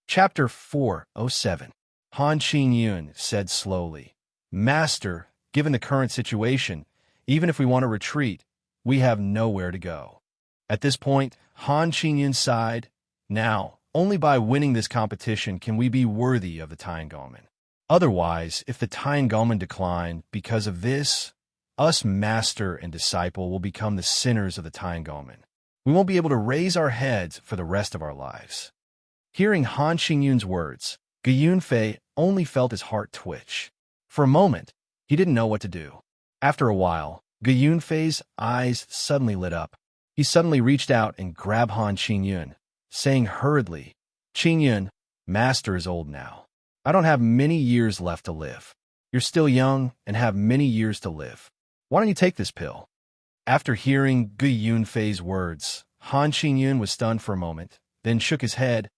Chapter 407. Han Qingyun said slowly, "Master, given the current situation, even if we want to retreat, we have nowhere to go." At this point, Han Qingyun sighed, "Now, only by winning this competition can we be worthy of the Taiangongmen. Otherwise, if the Taiangongmen decline because of this, us master and disciple will become the sinners of the Taiangongmen. We won't be able to raise our heads for the rest of our lives." Hearing Han Qingyun's words, Gu Yunfei only felt his heart twitch. For a moment, he didn't know what to do. After a while, Gu Yunfei's eyes suddenly lit up. He suddenly reached out and grabbed Han Qingyun, saying hurriedly, "Qingyun, Master is old now. I don't have many years left to live. You're still young and have many years to live. Why don't you take this pill?" After hearing Gu Yunfei's words, Han Qingyun was stunned for a moment, then shook his head.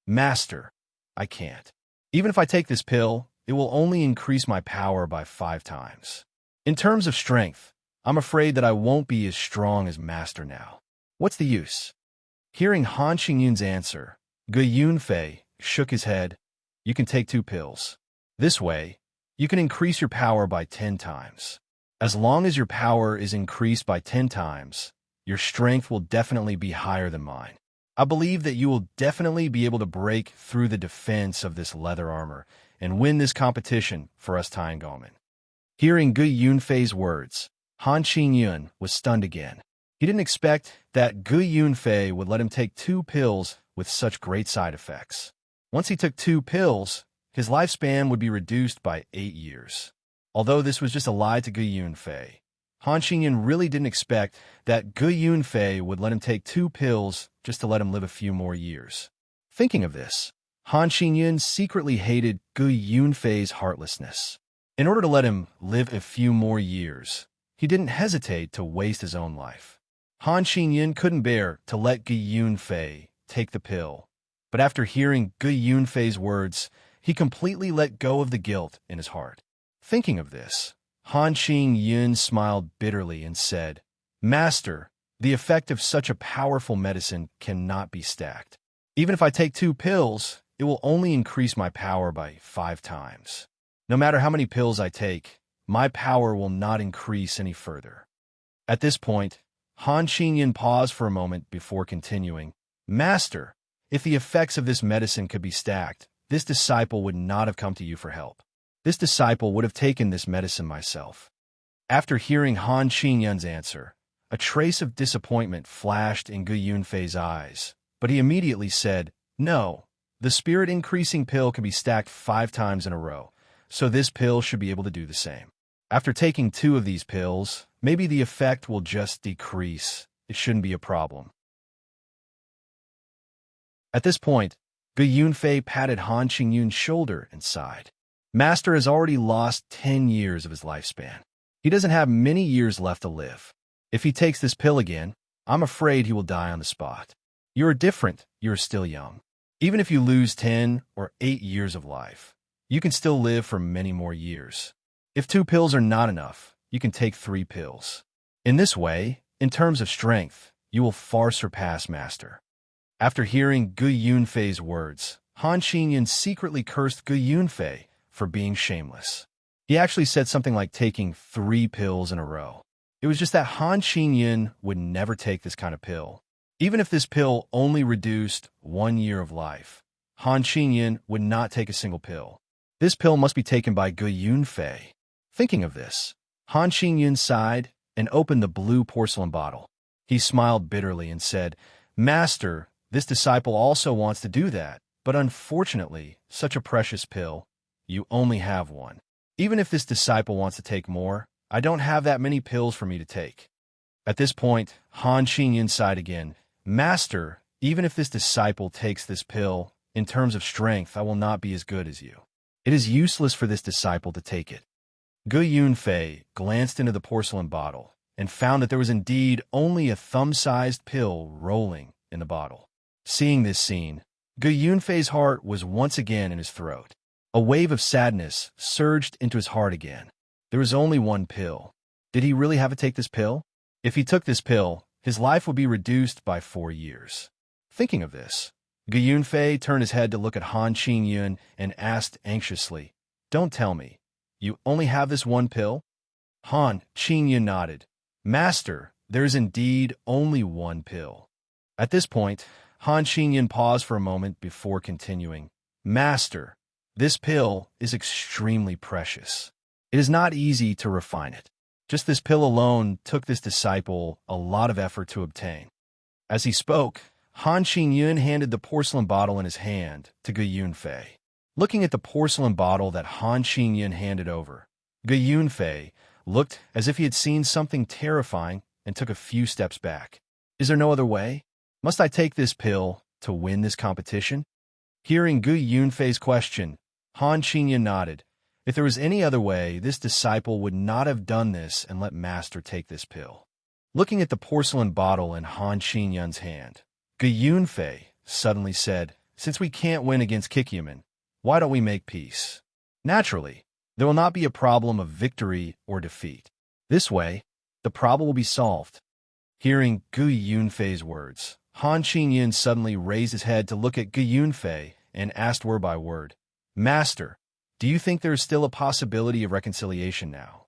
"Master, I can't. Even if I take this pill, it will only increase my power by 5 times. In terms of strength, I'm afraid that I won't be as strong as Master now. What's the use?" Hearing Han Qingyun's answer, Gu Yunfei shook his head. "You can take 2 pills. This way, you can increase your power by 10 times. As long as your power is increased by 10 times, your strength will definitely be higher than mine. I believe that you will definitely be able to break through the defense of this leather armor and win this competition for us Taiangolmen." Hearing Gu Yunfei's words, Han Qingyun was stunned again. He didn't expect that Gu Yunfei would let him take 2 pills with such great side effects. Once he took 2 pills, his lifespan would be reduced by 8 years. Although this was just a lie to Gu Yunfei, Han Qingyun really didn't expect that Gu Yunfei would let him take 2 pills just to let him live a few more years. Thinking of this, Han Qingyun secretly hated Gu Yunfei's heartlessness. In order to let him live a few more years, he didn't hesitate to waste his own life. Han Qingyun couldn't bear to let Gu Yunfei take the pill, but after hearing Gu Yunfei's words, he completely let go of the guilt in his heart. Thinking of this, Han Qingyun smiled bitterly and said, "Master, the effect of such a powerful medicine cannot be stacked. Even if I take 2 pills, it will only increase my power by 5 times. No matter how many pills I take, my power will not increase any further." At this point, Han Qingyun paused for a moment before continuing, "Master, if the effects of this medicine could be stacked, this disciple would not have come to you for help. This disciple would have taken this medicine myself." After hearing Han Qingyun's answer, a trace of disappointment flashed in Gu Yunfei's eyes, but he immediately said, "No, the spirit-increasing pill can be stacked 5 times in a row, so this pill should be able to do the same. After taking 2 of these pills, maybe the effect will just decrease. It shouldn't be a problem." At this point, Gu Yunfei patted Han Qingyun's shoulder and sighed. Master has already lost 10 years of his lifespan. He doesn't have many years left to live. If he takes this pill again, I'm afraid he will die on the spot. You're different. You're still young. Even if you lose 10 or 8 years of life, you can still live for many more years. If 2 pills are not enough, you can take 3 pills. In this way, in terms of strength, you will far surpass Master." After hearing Gu Yunfei's words, Han Qingyun secretly cursed Gu Yunfei for being shameless. He actually said something like taking 3 pills in a row. It was just that Han Qingyun would never take this kind of pill. Even if this pill only reduced 1 year of life, Han Qingyun would not take a single pill. This pill must be taken by Gu Yunfei. Thinking of this, Han Qingyun sighed and opened the blue porcelain bottle. He smiled bitterly and said, "Master, this disciple also wants to do that, but unfortunately, such a precious pill, you only have 1. Even if this disciple wants to take more, I don't have that many pills for me to take." At this point, Han Qingyun sighed again. "Master, even if this disciple takes this pill, in terms of strength, I will not be as good as you. It is useless for this disciple to take it." Gu Yunfei glanced into the porcelain bottle and found that there was indeed only a thumb-sized pill rolling in the bottle. Seeing this scene, Gu Yunfei's heart was once again in his throat. A wave of sadness surged into his heart again. There was only 1 pill. Did he really have to take this pill? If he took this pill, his life would be reduced by 4 years. Thinking of this, Gu Yunfei turned his head to look at Han Qingyun and asked anxiously, "Don't tell me, you only have this 1 pill?" Han Qingyun nodded. "Master, there is indeed only 1 pill." At this point, Han Qingyun paused for a moment before continuing, "Master, this pill is extremely precious. It is not easy to refine it. Just this pill alone took this disciple a lot of effort to obtain." As he spoke, Han Qingyun handed the porcelain bottle in his hand to Gu Yunfei. Looking at the porcelain bottle that Han Qingyan handed over, Gu Yunfei looked as if he had seen something terrifying and took a few steps back. Is there no other way? Must I take this pill to win this competition? Hearing Gu Yunfei's question, Han Qingyan nodded. If there was any other way, this disciple would not have done this and let Master take this pill. Looking at the porcelain bottle in Han Qingyan's hand, Gu Yunfei suddenly said, since we can't win against Kikyaman, why don't we make peace? Naturally, there will not be a problem of victory or defeat. This way, the problem will be solved. Hearing Gu Yunfei's words, Han Qingyan suddenly raised his head to look at Gu Yunfei and asked word by word, Master, do you think there is still a possibility of reconciliation now?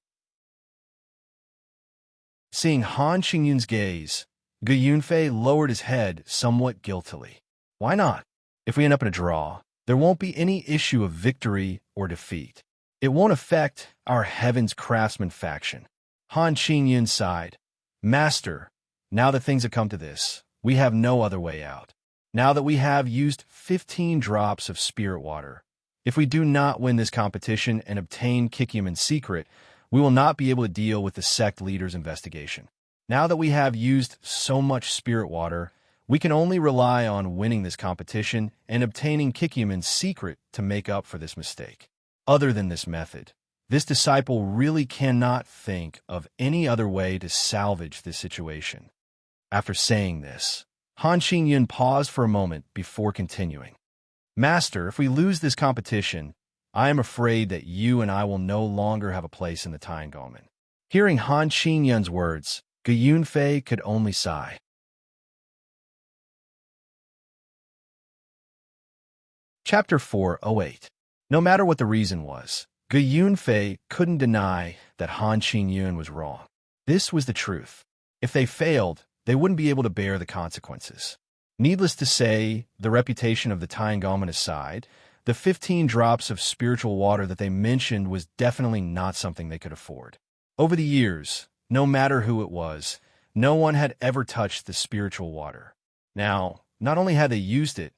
Seeing Han Qingyan's gaze, Gu Yunfei lowered his head somewhat guiltily. Why not? If we end up in a draw, there won't be any issue of victory or defeat. It won't affect our Heaven's Craftsman faction. Han Qingyan sighed. Master, now that things have come to this, we have no other way out. Now that we have used 15 drops of spirit water, if we do not win this competition and obtain Kikyaman's secret, we will not be able to deal with the sect leader's investigation. Now that we have used so much spirit water, we can only rely on winning this competition and obtaining Kikyaman's secret to make up for this mistake. Other than this method, this disciple really cannot think of any other way to salvage this situation. After saying this, Han Qingyan paused for a moment before continuing. Master, if we lose this competition, I am afraid that you and I will no longer have a place in the Taiyangolman. Hearing Han Qingyan's words, Gu Yunfei could only sigh. Chapter 408. No matter what the reason was, Gu Yunfei couldn't deny that Han Qingyan was wrong. This was the truth. If they failed, they wouldn't be able to bear the consequences. Needless to say, the reputation of the Taiyangolman aside, the 15 drops of spiritual water that they mentioned was definitely not something they could afford. Over the years, no matter who it was, no one had ever touched the spiritual water. Now, not only had they used it,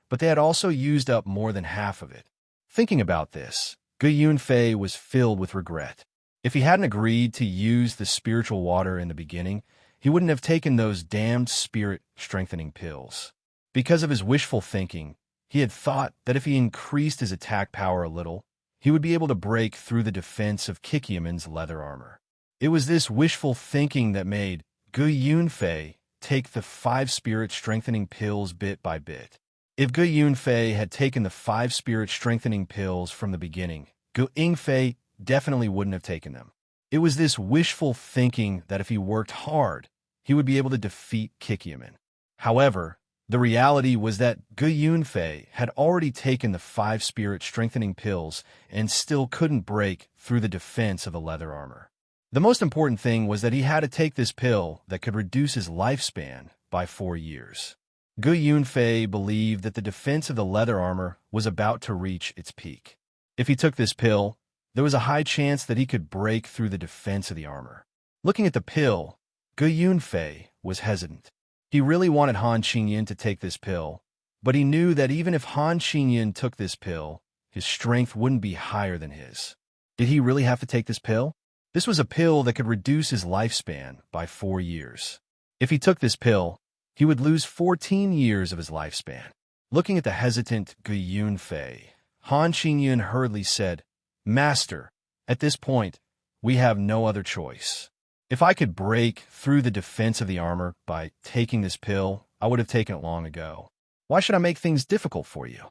but they had also used up more than half of it. Thinking about this, Gu Yunfei was filled with regret. If he hadn't agreed to use the spiritual water in the beginning, he wouldn't have taken those damned spirit-strengthening pills. Because of his wishful thinking, he had thought that if he increased his attack power a little, he would be able to break through the defense of Kikyaman's leather armor. It was this wishful thinking that made Gu Yunfei take the 5 spirit-strengthening pills bit by bit. If Gu Yunfei had taken the 5 spirit-strengthening pills from the beginning, Gu Yunfei definitely wouldn't have taken them. It was this wishful thinking that if he worked hard, he would be able to defeat Kikyaman. However, the reality was that Gu Yunfei had already taken the 5 spirit-strengthening pills and still couldn't break through the defense of the leather armor. The most important thing was that he had to take this pill that could reduce his lifespan by 4 years. Gu Yunfei believed that the defense of the leather armor was about to reach its peak. If he took this pill, there was a high chance that he could break through the defense of the armor. Looking at the pill, Gu Yunfei was hesitant. He really wanted Han Qingyan to take this pill, but he knew that even if Han Qingyan took this pill, his strength wouldn't be higher than his. Did he really have to take this pill? This was a pill that could reduce his lifespan by 4 years. If he took this pill, he would lose 14 years of his lifespan. Looking at the hesitant Gu Yunfei, Han Qingyan hurriedly said, Master, at this point, we have no other choice. If I could break through the defense of the armor by taking this pill, I would have taken it long ago. Why should I make things difficult for you?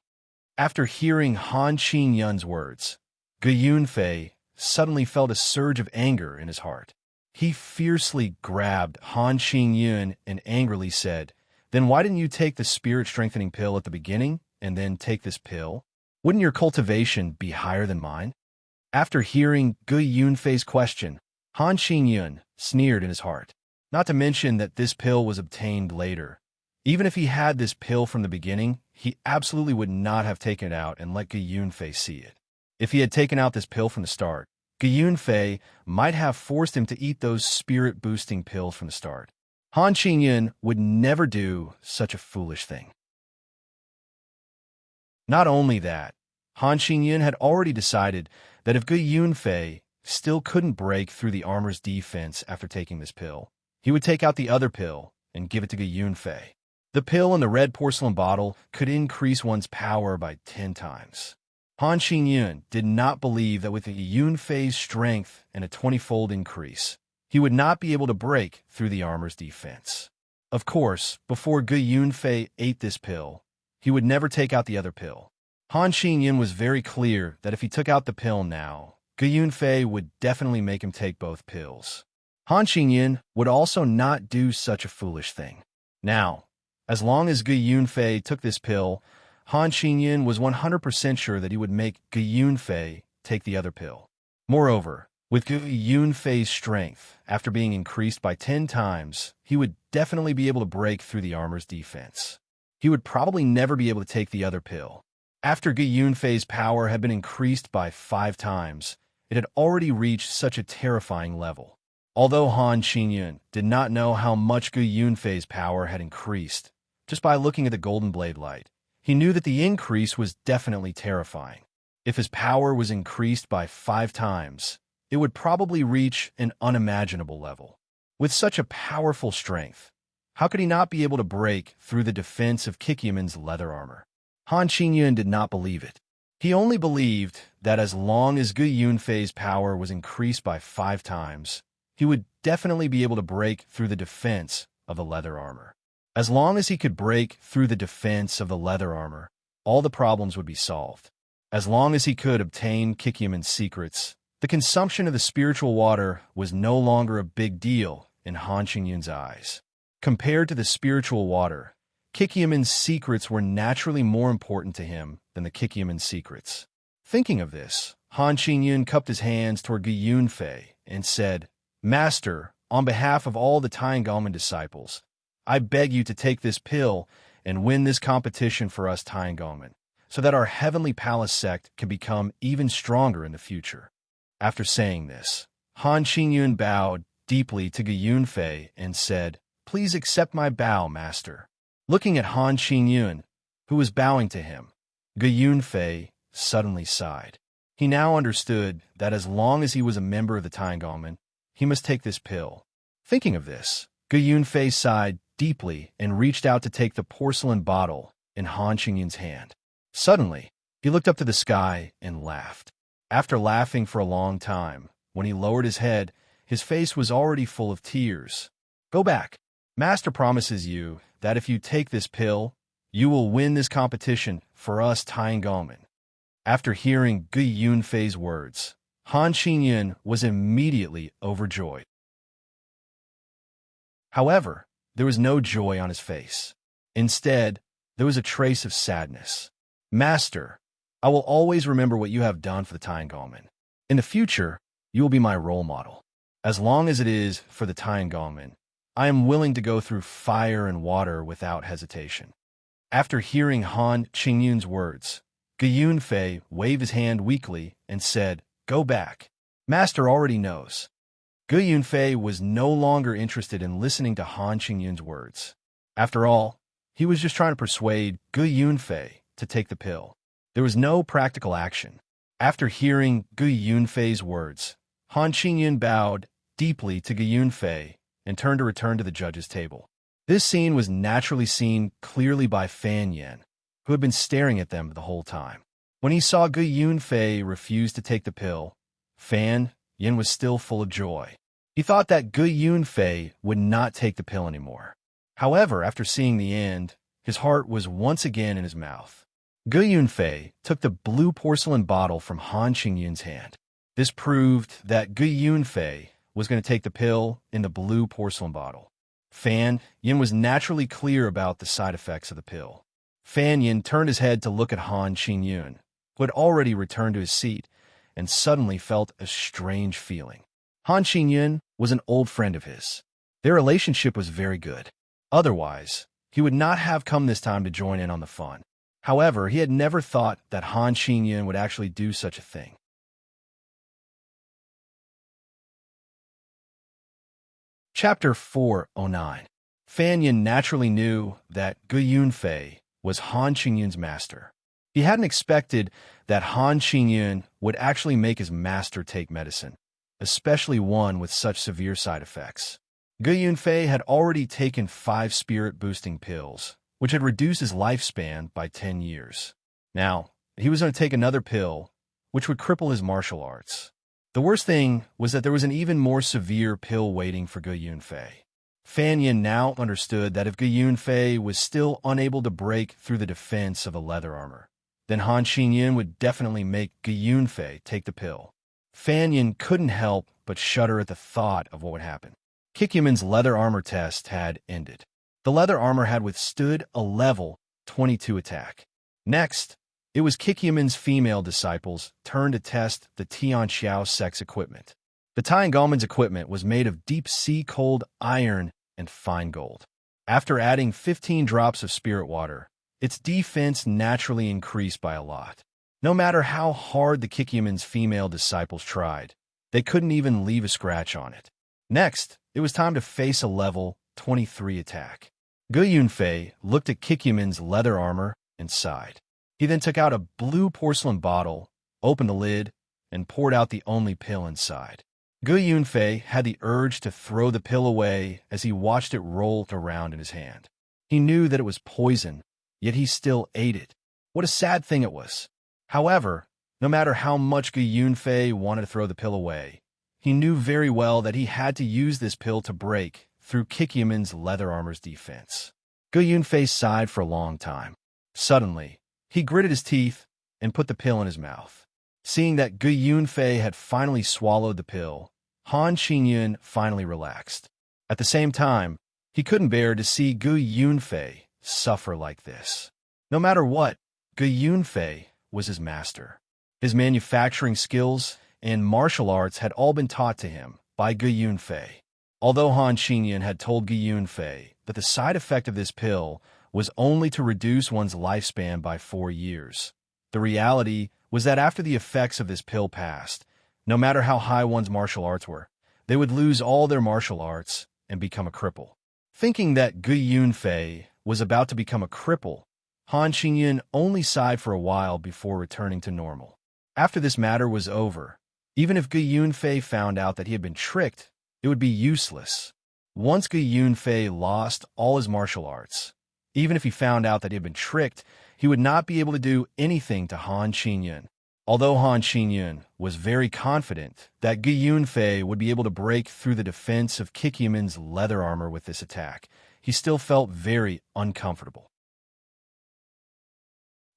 After hearing Han Qingyan's words, Gu Yunfei suddenly felt a surge of anger in his heart. He fiercely grabbed Han Qingyan and angrily said, Then why didn't you take the spirit-strengthening pill at the beginning and then take this pill? Wouldn't your cultivation be higher than mine? After hearing Gu Yunfei's question, Han Qingyan sneered in his heart. Not to mention that this pill was obtained later. Even if he had this pill from the beginning, he absolutely would not have taken it out and let Gu Yunfei see it. If he had taken out this pill from the start, Gu Yunfei might have forced him to eat those spirit-boosting pills from the start. Han Qingyan would never do such a foolish thing. Not only that, Han Qingyun had already decided that if Gu Yunfei still couldn't break through the armor's defense after taking this pill, he would take out the other pill and give it to Gu Yunfei. The pill in the red porcelain bottle could increase one's power by 10 times. Han Qingyun did not believe that with Gu Yunfei's strength and a 20-fold increase, he would not be able to break through the armor's defense. Of course, before Gu Yunfei ate this pill, he would never take out the other pill. Han Qingyun was very clear that if he took out the pill now, Gu Yunfei would definitely make him take both pills. Han Qingyun would also not do such a foolish thing. Now, as long as Gu Yunfei took this pill, Han Qingyun was 100% sure that he would make Gu Yunfei take the other pill. Moreover, with Gu Yunfei's strength, after being increased by 10 times, he would definitely be able to break through the armor's defense. He would probably never be able to take the other pill. After Gu Yunfei's power had been increased by 5 times, it had already reached such a terrifying level. Although Han Qingyun did not know how much Gu Yunfei's power had increased, just by looking at the golden blade light, he knew that the increase was definitely terrifying. If his power was increased by 5 times, it would probably reach an unimaginable level. With such a powerful strength, how could he not be able to break through the defense of Kikyaman's leather armor? Han Qingyun did not believe it. He only believed that as long as Gu Yunfei's power was increased by 5 times, he would definitely be able to break through the defense of the leather armor. As long as he could break through the defense of the leather armor, all the problems would be solved. As long as he could obtain Kikyaman's secrets, the consumption of the spiritual water was no longer a big deal in Han Qingyun's eyes. Compared to the spiritual water, Kikyaman's secrets were naturally more important to him than the Kikyaman's secrets. Thinking of this, Han Qingyun cupped his hands toward Gu Yunfei and said, "Master, on behalf of all the Taiyangalman disciples, I beg you to take this pill and win this competition for us Taiyangalman, so that our Heavenly Palace sect can become even stronger in the future." After saying this, Han Qingyun bowed deeply to Gu Yunfei and said, "Please accept my bow, Master." Looking at Han Qingyun, who was bowing to him, Gu Yunfei suddenly sighed. He now understood that as long as he was a member of the Taiyangalman, he must take this pill. Thinking of this, Gu Yunfei sighed deeply and reached out to take the porcelain bottle in Han Qingyun's hand. Suddenly, he looked up to the sky and laughed. After laughing for a long time, when he lowered his head, his face was already full of tears. "Go back. Master promises you that if you take this pill, you will win this competition for us Taiyangalman." After hearing Gu Yunfei's words, Han Qingyun was immediately overjoyed. However, there was no joy on his face. Instead, there was a trace of sadness. "Master, I will always remember what you have done for the Taiyangalman. In the future, you will be my role model. As long as it is for the Taiyangalman, I am willing to go through fire and water without hesitation." After hearing Han Qingyun's words, Gu Yunfei waved his hand weakly and said, "Go back. Master already knows." Gu Yunfei was no longer interested in listening to Han Qingyun's words. After all, he was just trying to persuade Gu Yunfei to take the pill. There was no practical action. After hearing Gu Yunfei's words, Han Qingyun bowed deeply to Gu Yunfei and turned to return to the judge's table. This scene was naturally seen clearly by Fan Yin, who had been staring at them the whole time. When he saw Gu Yunfei refuse to take the pill, Fan Yin was still full of joy. He thought that Gu Yunfei would not take the pill anymore. However, after seeing the end, his heart was once again in his mouth. Gu Yunfei took the blue porcelain bottle from Han Qingyun's hand. This proved that Gu Yunfei was going to take the pill in the blue porcelain bottle. Fan Yin was naturally clear about the side effects of the pill. Fan Yin turned his head to look at Han Qingyun, who had already returned to his seat, and suddenly felt a strange feeling. Han Qingyun was an old friend of his. Their relationship was very good. Otherwise, he would not have come this time to join in on the fun. However, he had never thought that Han Qingyun would actually do such a thing. Chapter 409. Fan Yin naturally knew that Gu Yunfei was Han Qingyun's master. He hadn't expected that Han Qingyun would actually make his master take medicine, especially one with such severe side effects. Gu Yunfei had already taken 5 spirit-boosting pills, which had reduced his lifespan by 10 years. Now, he was going to take another pill, which would cripple his martial arts. The worst thing was that there was an even more severe pill waiting for Gu Yunfei. Fan Yin now understood that if Gu Yunfei was still unable to break through the defense of a leather armor, then Han Qingyun would definitely make Gu Yunfei take the pill. Fan Yin couldn't help but shudder at the thought of what would happen. Kikyaman's leather armor test had ended. The leather armor had withstood a level 22 attack. Next, it was Kikyaman's female disciples' turn to test the Tianxiao sex equipment. The Tiangolman's equipment was made of deep-sea cold iron and fine gold. After adding 15 drops of spirit water, its defense naturally increased by a lot. No matter how hard the Kikyaman's female disciples tried, they couldn't even leave a scratch on it. Next, it was time to face a level 23 attack. Gu Yunfei looked at Kikyaman's leather armor and sighed. He then took out a blue porcelain bottle, opened the lid, and poured out the only pill inside. Gu Yunfei had the urge to throw the pill away as he watched it roll around in his hand. He knew that it was poison, yet he still ate it. What a sad thing it was. However, no matter how much Gu Yunfei wanted to throw the pill away, he knew very well that he had to use this pill to break through Kikyaman's leather armor's defense. Gu Yunfei sighed for a long time. Suddenly, he gritted his teeth and put the pill in his mouth. Seeing that Gu Yunfei had finally swallowed the pill, Han Qingyun finally relaxed. At the same time, he couldn't bear to see Gu Yunfei suffer like this. No matter what, Gu Yunfei was his master. His manufacturing skills and martial arts had all been taught to him by Gu Yunfei. Although Han Qingyun had told Gu Yunfei that the side effect of this pill was only to reduce one's lifespan by 4 years, the reality was that after the effects of this pill passed, no matter how high one's martial arts were, they would lose all their martial arts and become a cripple. Thinking that Gu Yunfei was about to become a cripple, Han Qingyun only sighed for a while before returning to normal. After this matter was over, even if Gu Yunfei found out that he had been tricked, it would be useless. Once Gu Yunfei lost all his martial arts, even if he found out that he had been tricked, he would not be able to do anything to Han Qingyun. Although Han Qingyun was very confident that Gu Yunfei would be able to break through the defense of Kikyaman's leather armor with this attack, he still felt very uncomfortable.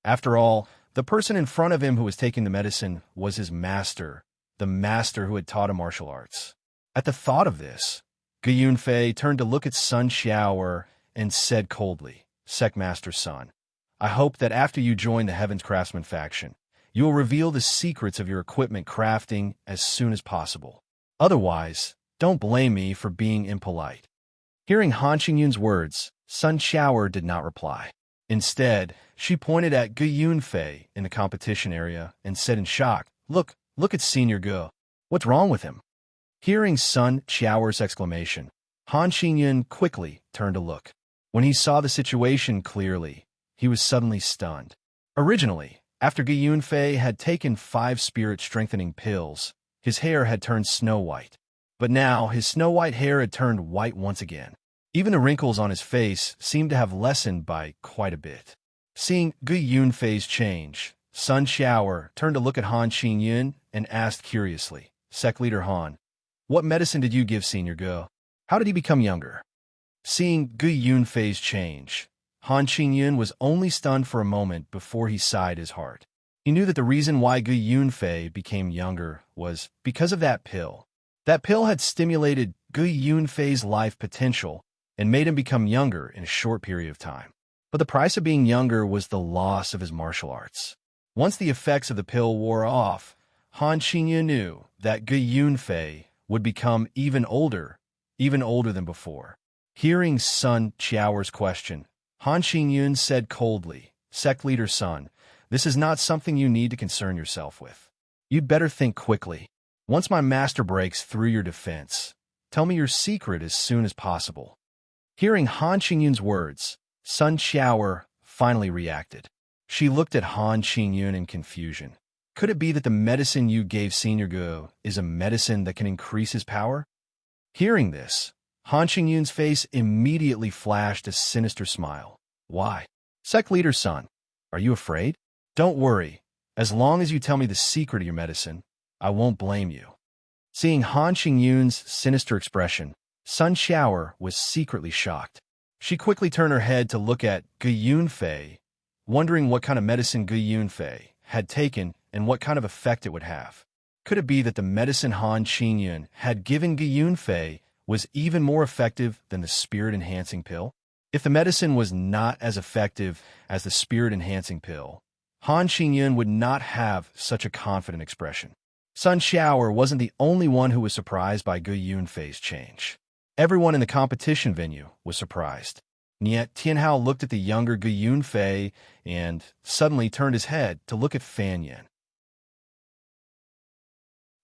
After all, the person in front of him who was taking the medicine was his master, the master who had taught him martial arts. At the thought of this, Gu Yunfei turned to look at Sun Xiaoer and said coldly, "Secmaster Sun, I hope that after you join the Heaven's Craftsman faction, you will reveal the secrets of your equipment crafting as soon as possible. Otherwise, don't blame me for being impolite." Hearing Han Qingyun's words, Sun Xiaoer did not reply. Instead, she pointed at Gu Yunfei in the competition area and said in shock, Look at Senior Gu. What's wrong with him?" Hearing Sun Xiaoer's exclamation, Han Qingyun quickly turned to look. When he saw the situation clearly, he was suddenly stunned. Originally, after Gu Yunfei had taken 5 spirit-strengthening pills, his hair had turned snow-white. But now his snow-white hair had turned white once again. Even the wrinkles on his face seemed to have lessened by quite a bit. Seeing Gu Yunfei's change, Sun Xiaoer turned to look at Han Qingyun and asked curiously, "Sec Leader Han, what medicine did you give Senior Gu? How did he become younger?" Seeing Gu Yunfei's change, Han Qingyun was only stunned for a moment before he sighed his heart. He knew that the reason why Gu Yunfei became younger was because of that pill. That pill had stimulated Gu Yunfei's life potential and made him become younger in a short period of time. But the price of being younger was the loss of his martial arts. Once the effects of the pill wore off, Han Qingyun knew that Gu Yunfei would become even older than before. Hearing Sun Xiaoer's question, Han Qingyun said coldly, "Sect Leader Sun, this is not something you need to concern yourself with. You'd better think quickly. Once my master breaks through your defense, tell me your secret as soon as possible." Hearing Han Qingyun's words, Sun Xiaoer finally reacted. She looked at Han Qingyun in confusion. Could it be that the medicine you gave Senior Gu is a medicine that can increase his power? Hearing this, Han Qingyun's face immediately flashed a sinister smile. Why? Sect Leader's son, are you afraid? Don't worry. As long as you tell me the secret of your medicine, I won't blame you. Seeing Han Qingyun's sinister expression, Sun Xiaoer was secretly shocked. She quickly turned her head to look at Gu Yunfei, wondering what kind of medicine Gu Yunfei had taken and what kind of effect it would have. Could it be that the medicine Han Qingyun had given Gu Yunfei was even more effective than the spirit-enhancing pill? If the medicine was not as effective as the spirit-enhancing pill, Han Qingyun would not have such a confident expression. Sun Xiaoer wasn't the only one who was surprised by Gu Yunfei's change. Everyone in the competition venue was surprised. Yet Tianhao looked at the younger Gu Yunfei and suddenly turned his head to look at Fan Yin.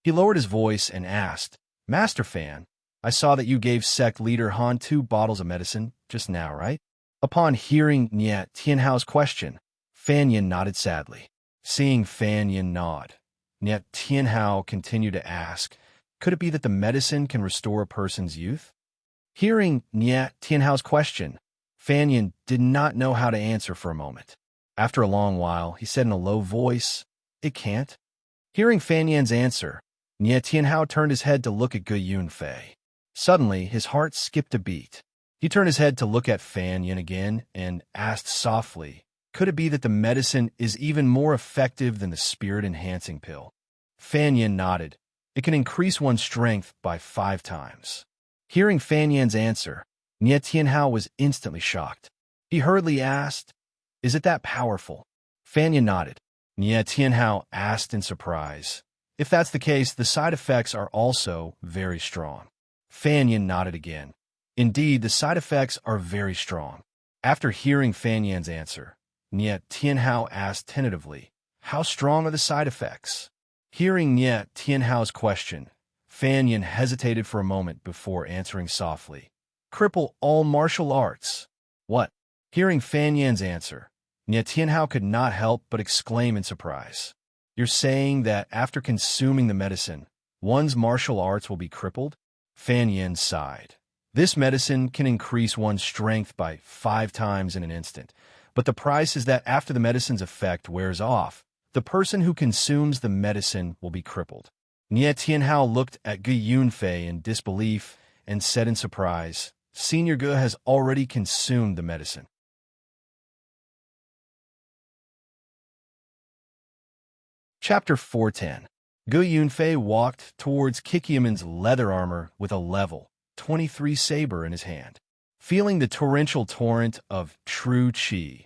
He lowered his voice and asked, Master Fan, I saw that you gave sect leader Han 2 bottles of medicine just now, right? Upon hearing Niet Tianhao's question, Fan Yin nodded sadly. Seeing Fan Yin nod, Niet Tianhao continued to ask, could it be that the medicine can restore a person's youth? Hearing Niet Tianhao's question, Fan Yin did not know how to answer for a moment. After a long while, he said in a low voice, It can't. Hearing Fan Yin's answer, Niet Tianhao turned his head to look at Gu Yunfei. Suddenly, his heart skipped a beat. He turned his head to look at Fan Yin again and asked softly, could it be that the medicine is even more effective than the spirit-enhancing pill? Fan Yin nodded. It can increase one's strength by 5 times. Hearing Fan Yin's answer, Niet Tianhao was instantly shocked. He hurriedly asked, Is it that powerful? Fan Yin nodded. Niet Tianhao asked in surprise, If that's the case, the side effects are also very strong. Fan Yin nodded again. Indeed, the side effects are very strong. After hearing Fan Yin's answer, Niet Tianhao asked tentatively, How strong are the side effects? Hearing Niet Tianhao's question, Fan Yin hesitated for a moment before answering softly, Cripple all martial arts. What? Hearing Fan Yin's answer, Niet Tianhao could not help but exclaim in surprise. You're saying that after consuming the medicine, one's martial arts will be crippled? Fan Yin sighed. This medicine can increase one's strength by 5 times in an instant, but the price is that after the medicine's effect wears off, the person who consumes the medicine will be crippled. Niet Tianhao looked at Gu Yunfei in disbelief and said in surprise, Senior Gu has already consumed the medicine. Chapter 410. Gu Yunfei walked towards Kikyaman's leather armor with a level 23 saber in his hand. Feeling the torrential torrent of true qi,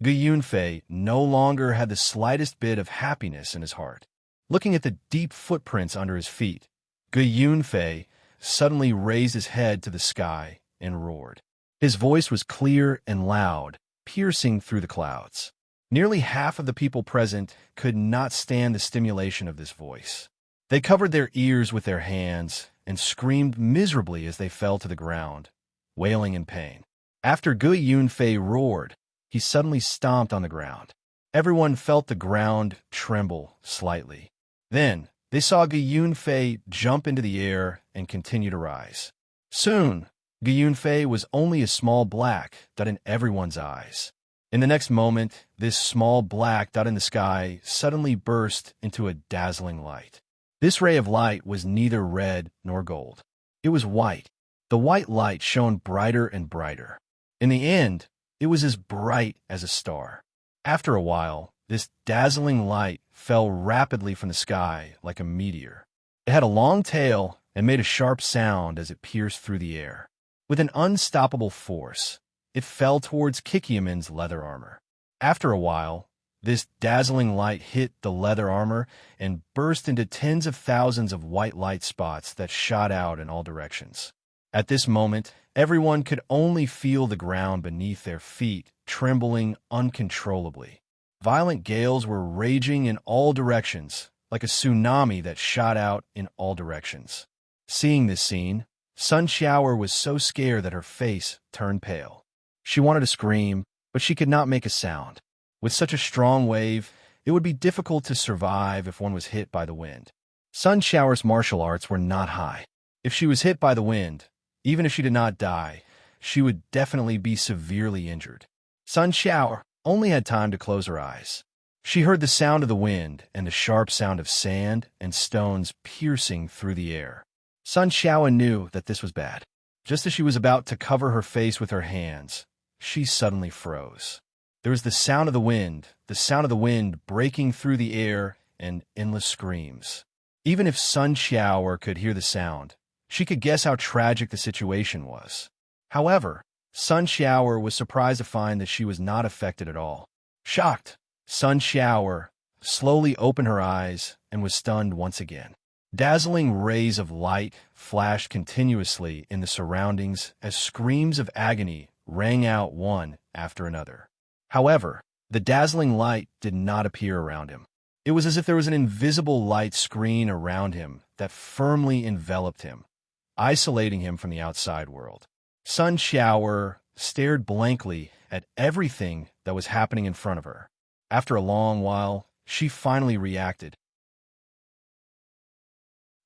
Gu Yunfei no longer had the slightest bit of happiness in his heart. Looking at the deep footprints under his feet, Gu Yunfei suddenly raised his head to the sky and roared. His voice was clear and loud, piercing through the clouds. Nearly half of the people present could not stand the stimulation of this voice. They covered their ears with their hands and screamed miserably as they fell to the ground, wailing in pain. After Gu Yunfei roared, he suddenly stomped on the ground. Everyone felt the ground tremble slightly. Then, they saw Gu Yunfei jump into the air and continue to rise. Soon, Gu Yunfei was only a small black dot in everyone's eyes. In the next moment, this small black dot in the sky suddenly burst into a dazzling light. This ray of light was neither red nor gold. It was white. The white light shone brighter and brighter. In the end, it was as bright as a star. After a while, this dazzling light fell rapidly from the sky like a meteor. It had a long tail and made a sharp sound as it pierced through the air. With an unstoppable force, it fell towards Kikyaman's leather armor. After a while, this dazzling light hit the leather armor and burst into tens of thousands of white light spots that shot out in all directions. At this moment, everyone could only feel the ground beneath their feet trembling uncontrollably. Violent gales were raging in all directions, like a tsunami that shot out in all directions. Seeing this scene, Sun Xiaoer was so scared that her face turned pale. She wanted to scream, but she could not make a sound. With such a strong wave, it would be difficult to survive if one was hit by the wind. Sun Shower's martial arts were not high. If she was hit by the wind, even if she did not die, she would definitely be severely injured. Sun Shower only had time to close her eyes. She heard the sound of the wind and the sharp sound of sand and stones piercing through the air. Sun Shower knew that this was bad. Just as she was about to cover her face with her hands, she suddenly froze. There was the sound of the wind breaking through the air and endless screams. Even if Sun Shower could hear the sound, she could guess how tragic the situation was. However, Sun Shower was surprised to find that she was not affected at all. Shocked, Sun Shower slowly opened her eyes and was stunned once again. Dazzling rays of light flashed continuously in the surroundings as screams of agony rang out one after another. However, the dazzling light did not appear around him. It was as if there was an invisible light screen around him that firmly enveloped him, isolating him from the outside world. Sun Shower stared blankly at everything that was happening in front of her. After a long while, she finally reacted.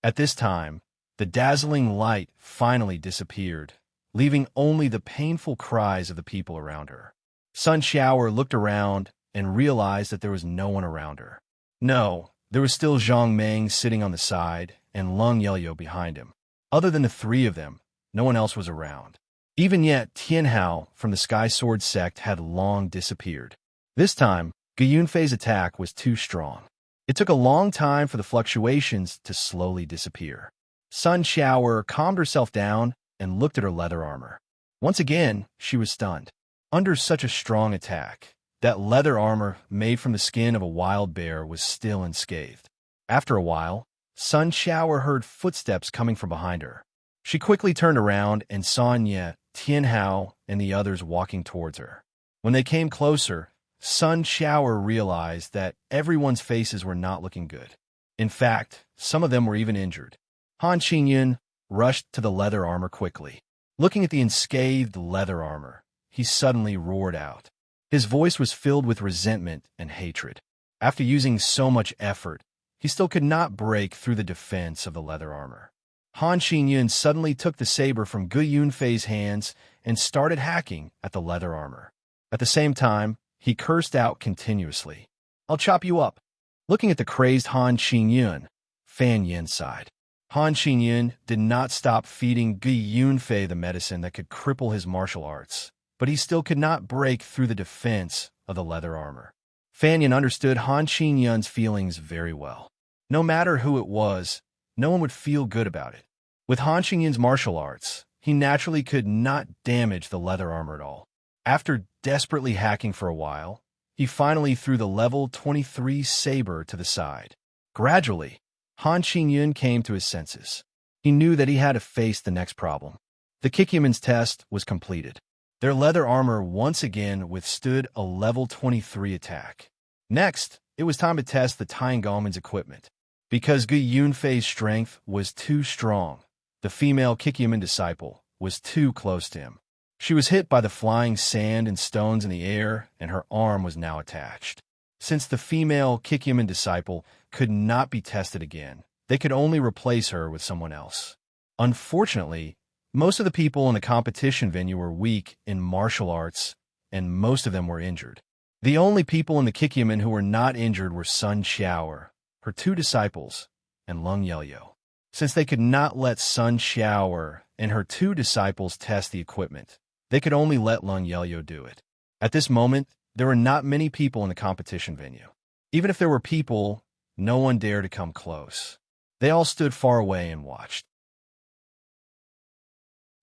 At this time, the dazzling light finally disappeared, leaving only the painful cries of the people around her. Sun Shower looked around and realized that there was no one around her. No, there was still Zhang Meng sitting on the side and Lung Yelyo behind him. Other than the three of them, no one else was around. Even yet, Tianhao from the Sky Sword sect had long disappeared. This time, Gu Yunfei's attack was too strong. It took a long time for the fluctuations to slowly disappear. Sun Shower calmed herself down and looked at her leather armor. Once again, she was stunned. Under such a strong attack, that leather armor made from the skin of a wild bear was still unscathed. After a while, Sun Shower heard footsteps coming from behind her. She quickly turned around and saw Nye, Tianhao, and the others walking towards her. When they came closer, Sun Shower realized that everyone's faces were not looking good. In fact, some of them were even injured. Han Qingyun rushed to the leather armor quickly. Looking at the unscathed leather armor, he suddenly roared out. His voice was filled with resentment and hatred. After using so much effort, he still could not break through the defense of the leather armor. Han Qingyun suddenly took the saber from Gu Yunfei's hands and started hacking at the leather armor. At the same time, he cursed out continuously. "I'll chop you up." Looking at the crazed Han Qingyun, Fan Yin sighed. Han Qingyun did not stop feeding Gu Yunfei the medicine that could cripple his martial arts, but he still could not break through the defense of the leather armor. Fan Yin understood Han Qingyun's feelings very well. No matter who it was, no one would feel good about it. With Han Qingyun's martial arts, he naturally could not damage the leather armor at all. After desperately hacking for a while, he finally threw the level 23 saber to the side. Gradually, Han Qingyun came to his senses. He knew that he had to face the next problem. The Kikyaman's test was completed. Their leather armor once again withstood a level 23 attack. Next, it was time to test the Tiangalman's equipment. Because Gu Yunfei's strength was too strong, the female Kikyaman disciple was too close to him. She was hit by the flying sand and stones in the air, and her arm was now attached. Since the female Kikyaman disciple could not be tested again, they could only replace her with someone else. Unfortunately, most of the people in the competition venue were weak in martial arts, and most of them were injured. The only people in the Kikyaman who were not injured were Sun Shower, her two disciples, and Lung Yelyo. Since they could not let Sun Shower and her two disciples test the equipment, they could only let Lung Yelyo do it. At this moment, there were not many people in the competition venue. Even if there were people, no one dared to come close. They all stood far away and watched.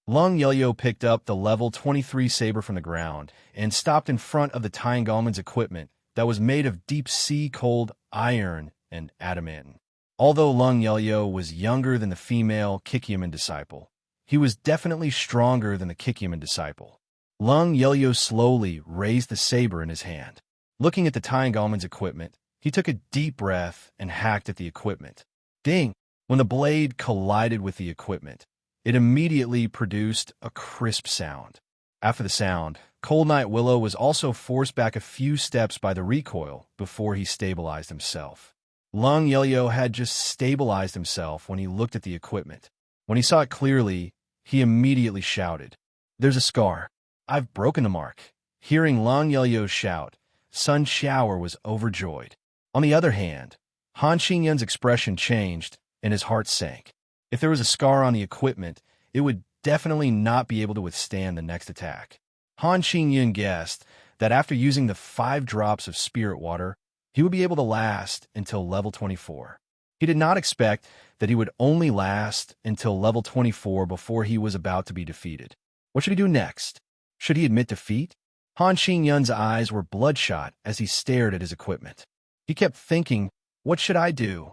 Lung Yelyo picked up the level 23 saber from the ground and stopped in front of the Tiangalman's equipment that was made of deep-sea cold iron and adamant. Although Lung Yelyo was younger than the female Kikyaman disciple, he was definitely stronger than the Kikyaman disciple. Lung Yelyo slowly raised the saber in his hand. Looking at the Tiangalman's equipment, he took a deep breath and hacked at the equipment. Ding! When the blade collided with the equipment, it immediately produced a crisp sound. After the sound, Cold Night Willow was also forced back a few steps by the recoil before he stabilized himself. Lung Yelyo had just stabilized himself when he looked at the equipment. When he saw it clearly, he immediately shouted, "There's a scar. I've broken the mark." Hearing Lung Yelyo's shout, Sun Shower was overjoyed. On the other hand, Han Qingyun's expression changed and his heart sank. If there was a scar on the equipment, it would definitely not be able to withstand the next attack. Han Qingyun guessed that after using the 5 drops of spirit water, he would be able to last until level 24. He did not expect that he would only last until level 24 before he was about to be defeated. What should he do next? Should he admit defeat? Han Qingyun's eyes were bloodshot as he stared at his equipment. He kept thinking, what should I do?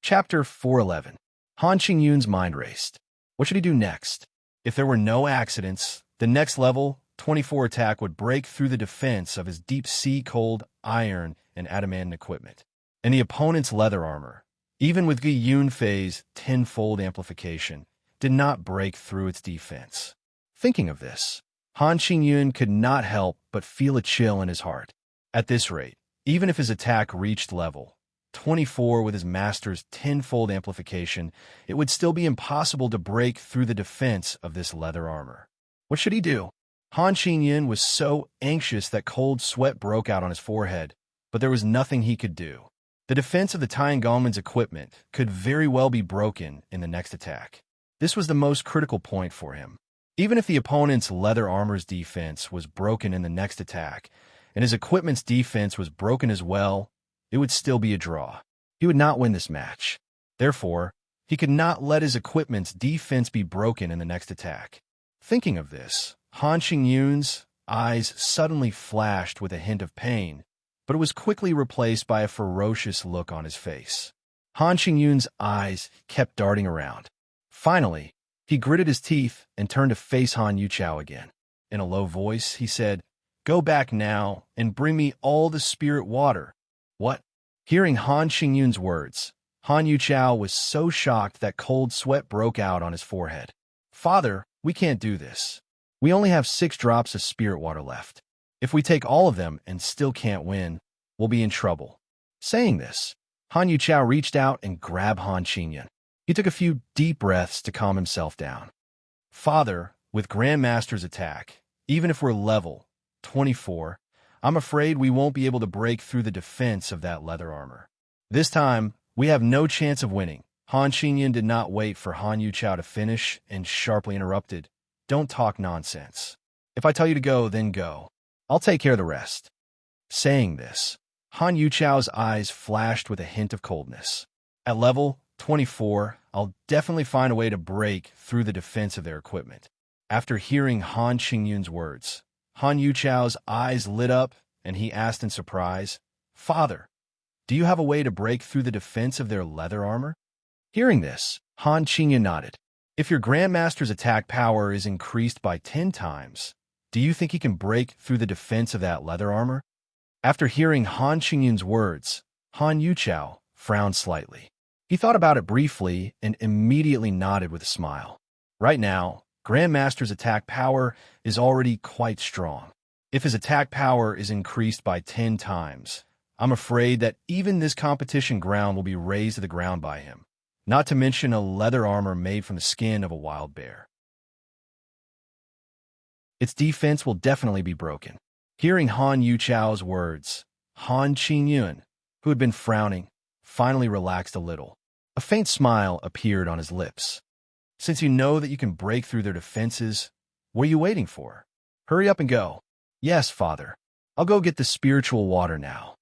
Chapter 411. Han Qingyun's mind raced. What should he do next? If there were no accidents, the next level 24 attack would break through the defense of his deep-sea cold iron and adamant equipment. And the opponent's leather armor, even with Gu Yunfei's tenfold amplification, did not break through its defense. Thinking of this, Han Qingyun could not help but feel a chill in his heart. At this rate, even if his attack reached level 24 with his master's tenfold amplification, it would still be impossible to break through the defense of this leather armor. What should he do? Han Qingyun was so anxious that cold sweat broke out on his forehead, but there was nothing he could do. The defense of the Tiangongmen's equipment could very well be broken in the next attack. This was the most critical point for him. Even if the opponent's leather armor's defense was broken in the next attack, and his equipment's defense was broken as well, it would still be a draw. He would not win this match. Therefore, he could not let his equipment's defense be broken in the next attack. Thinking of this, Han Qingyun's eyes suddenly flashed with a hint of pain, but it was quickly replaced by a ferocious look on his face. Han Qingyun's eyes kept darting around. Finally, he gritted his teeth and turned to face Han Yuchao again. In a low voice, he said, "Go back now and bring me all the spirit water." What? Hearing Han Qingyun's words, Han Yuchao was so shocked that cold sweat broke out on his forehead. "Father, we can't do this. We only have 6 drops of spirit water left. If we take all of them and still can't win, we'll be in trouble." Saying this, Han Yuchao reached out and grabbed Han Qingyun. He took a few deep breaths to calm himself down. "Father, with Grandmaster's attack, even if we're level 24, I'm afraid we won't be able to break through the defense of that leather armor. This time, we have no chance of winning." Han Qingyun did not wait for Han Yuchao to finish and sharply interrupted, "Don't talk nonsense. If I tell you to go, then go. I'll take care of the rest." Saying this, Han Yuchao's eyes flashed with a hint of coldness. "At level 24, I'll definitely find a way to break through the defense of their equipment." After hearing Han Qingyun's words, Han Yuchao's eyes lit up and he asked in surprise, "Father, do you have a way to break through the defense of their leather armor?" Hearing this, Han Qingyun nodded. "If your Grandmaster's attack power is increased by 10 times, do you think he can break through the defense of that leather armor?" After hearing Han Qingyun's words, Han Yuchao frowned slightly. He thought about it briefly and immediately nodded with a smile. Right now, Grandmaster's attack power is already quite strong. If his attack power is increased by 10 times, I'm afraid that even this competition ground will be razed to the ground by him, not to mention a leather armor made from the skin of a wild bear. Its defense will definitely be broken. Hearing Han Yuchao's words, Han Qingyun, who had been frowning, finally relaxed a little. A faint smile appeared on his lips. "Since you know that you can break through their defenses, what are you waiting for? Hurry up and go." "Yes, father. I'll go get the spiritual water now."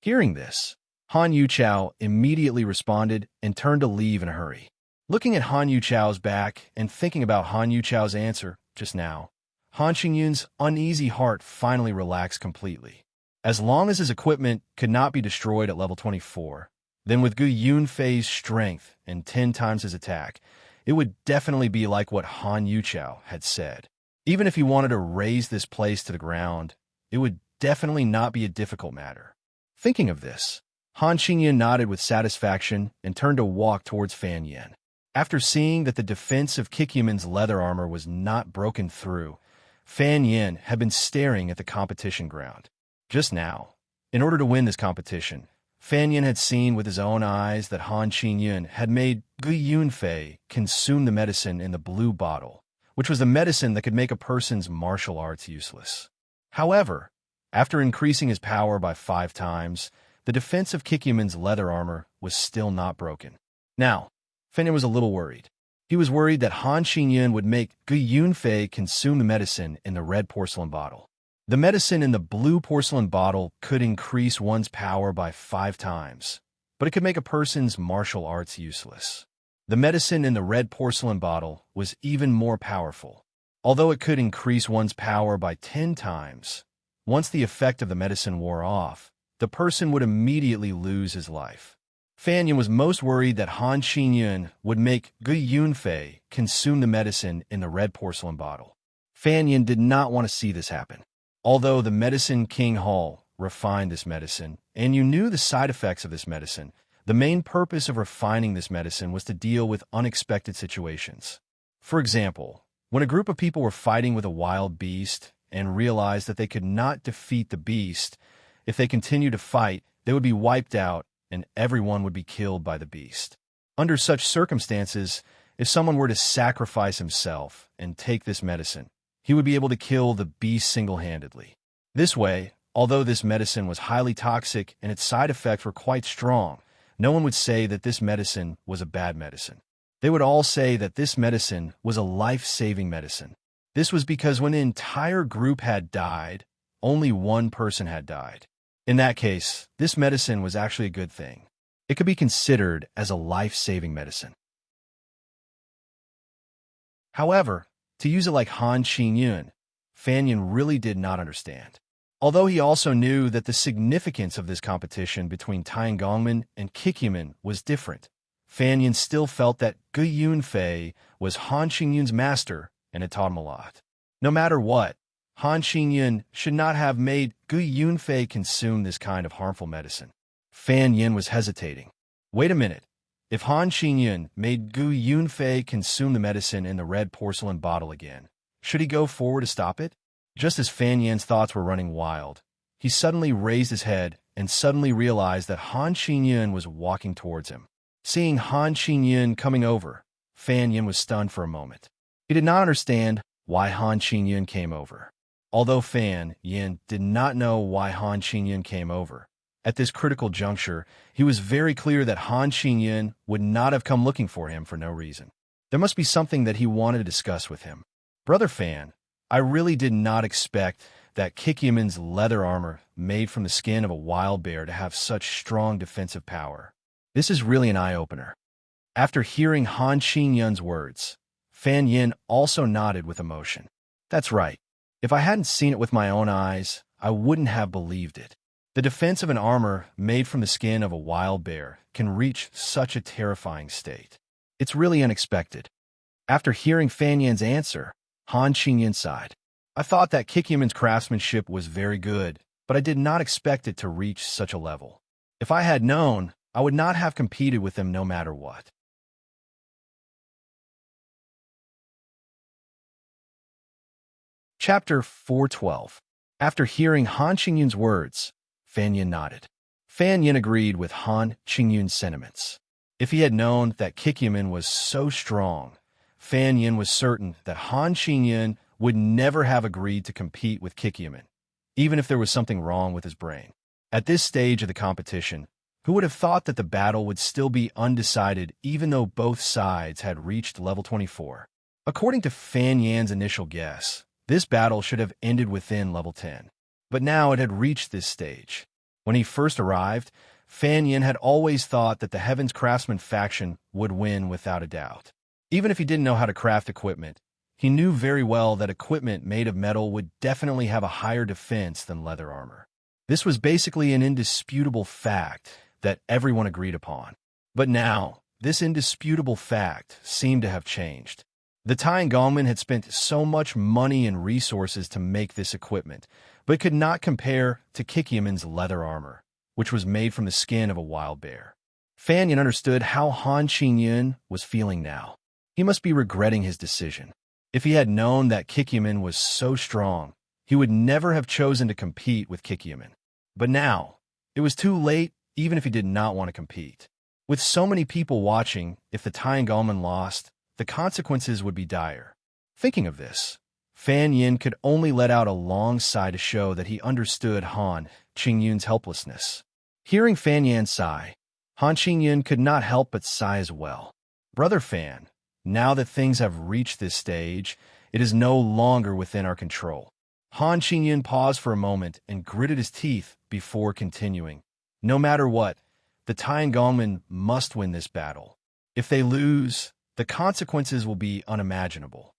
Hearing this, Han Yuchao immediately responded and turned to leave in a hurry. Looking at Han Yuchao's back and thinking about Han Yuchao's answer just now, Han Qingyun's uneasy heart finally relaxed completely. As long as his equipment could not be destroyed at level 24, then with Gu Yunfei's strength and 10 times his attack, it would definitely be like what Han Yuchao had said. Even if he wanted to raze this place to the ground, it would definitely not be a difficult matter. Thinking of this, Han Qingyun nodded with satisfaction and turned to walk towards Fan Yen. After seeing that the defense of Kikyomin's leather armor was not broken through, Fan Yin had been staring at the competition ground. Just now, in order to win this competition, Fan Yin had seen with his own eyes that Han Qingyun had made Gu Yunfei consume the medicine in the blue bottle, which was the medicine that could make a person's martial arts useless. However, after increasing his power by 5 times, the defense of Kikyomin's leather armor was still not broken. Now, Fan Yin was a little worried. He was worried that Han Qingyun would make Gu Yunfei consume the medicine in the red porcelain bottle. The medicine in the blue porcelain bottle could increase one's power by 5 times, but it could make a person's martial arts useless. The medicine in the red porcelain bottle was even more powerful. Although it could increase one's power by 10 times, once the effect of the medicine wore off, the person would immediately lose his life. Fan Yin was most worried that Han Qingyun would make Gu Yunfei consume the medicine in the red porcelain bottle. Fan Yin did not want to see this happen. Although the Medicine King Hall refined this medicine, and you knew the side effects of this medicine, the main purpose of refining this medicine was to deal with unexpected situations. For example, when a group of people were fighting with a wild beast and realized that they could not defeat the beast, if they continued to fight, they would be wiped out and everyone would be killed by the beast. Under such circumstances, if someone were to sacrifice himself and take this medicine, he would be able to kill the beast single-handedly. This way, although this medicine was highly toxic and its side effects were quite strong, no one would say that this medicine was a bad medicine. They would all say that this medicine was a life-saving medicine. This was because when the entire group had died, only one person had died. In that case, this medicine was actually a good thing. It could be considered as a life-saving medicine. However, to use it like Han Qingyun, Fan Yin really did not understand. Although he also knew that the significance of this competition between Tiangongmen and Kikyomin was different, Fan Yin still felt that Gu Yunfei was Han Qingyun's master and had taught him a lot. No matter what, Han Qingyun should not have made Gu Yunfei consume this kind of harmful medicine. Fan Yin was hesitating. Wait a minute. If Han Qingyun made Gu Yunfei consume the medicine in the red porcelain bottle again, should he go forward to stop it? Just as Fan Yin's thoughts were running wild, he suddenly raised his head and suddenly realized that Han Qingyun was walking towards him. Seeing Han Qingyun coming over, Fan Yin was stunned for a moment. He did not understand why Han Qingyun came over. Although Fan Yin did not know why Han Qingyun came over, at this critical juncture, he was very clear that Han Qingyun would not have come looking for him for no reason. There must be something that he wanted to discuss with him. Brother Fan, I really did not expect that Kikyomin's leather armor made from the skin of a wild bear to have such strong defensive power. This is really an eye-opener. After hearing Han Qingyun's words, Fan Yin also nodded with emotion. That's right. If I hadn't seen it with my own eyes, I wouldn't have believed it. The defense of an armor made from the skin of a wild bear can reach such a terrifying state. It's really unexpected. After hearing Fan Yin's answer, Han Qingyun sighed. I thought that Kikyomin's craftsmanship was very good, but I did not expect it to reach such a level. If I had known, I would not have competed with him no matter what. Chapter 412. After hearing Han Qingyun's words, Fan Yin nodded. Fan Yin agreed with Han Qingyun's sentiments. If he had known that Kikyomin was so strong, Fan Yin was certain that Han Qingyun would never have agreed to compete with Kikyomin, even if there was something wrong with his brain. At this stage of the competition, who would have thought that the battle would still be undecided even though both sides had reached level 24? According to Fan Yin's initial guess, this battle should have ended within level 10. But now it had reached this stage. When he first arrived, Fan Yin had always thought that the Heaven's Craftsman faction would win without a doubt. Even if he didn't know how to craft equipment, he knew very well that equipment made of metal would definitely have a higher defense than leather armor. This was basically an indisputable fact that everyone agreed upon. But now, this indisputable fact seemed to have changed. The Tiangongmen had spent so much money and resources to make this equipment, but it could not compare to Kikyomin's leather armor, which was made from the skin of a wild bear. Fan Yin understood how Han Qingyun was feeling now. He must be regretting his decision. If he had known that Kikyaman was so strong, he would never have chosen to compete with Kikyaman. But now, it was too late, even if he did not want to compete. With so many people watching, if the Tyangalman lost, the consequences would be dire. Thinking of this, Fan Yin could only let out a long sigh to show that he understood Han Qingyun's helplessness. Hearing Fan Yin sigh, Han Qingyun could not help but sigh as well. Brother Fan, now that things have reached this stage, it is no longer within our control. Han Qingyun paused for a moment and gritted his teeth before continuing. No matter what, the Tyangalman must win this battle. If they lose, the consequences will be unimaginable.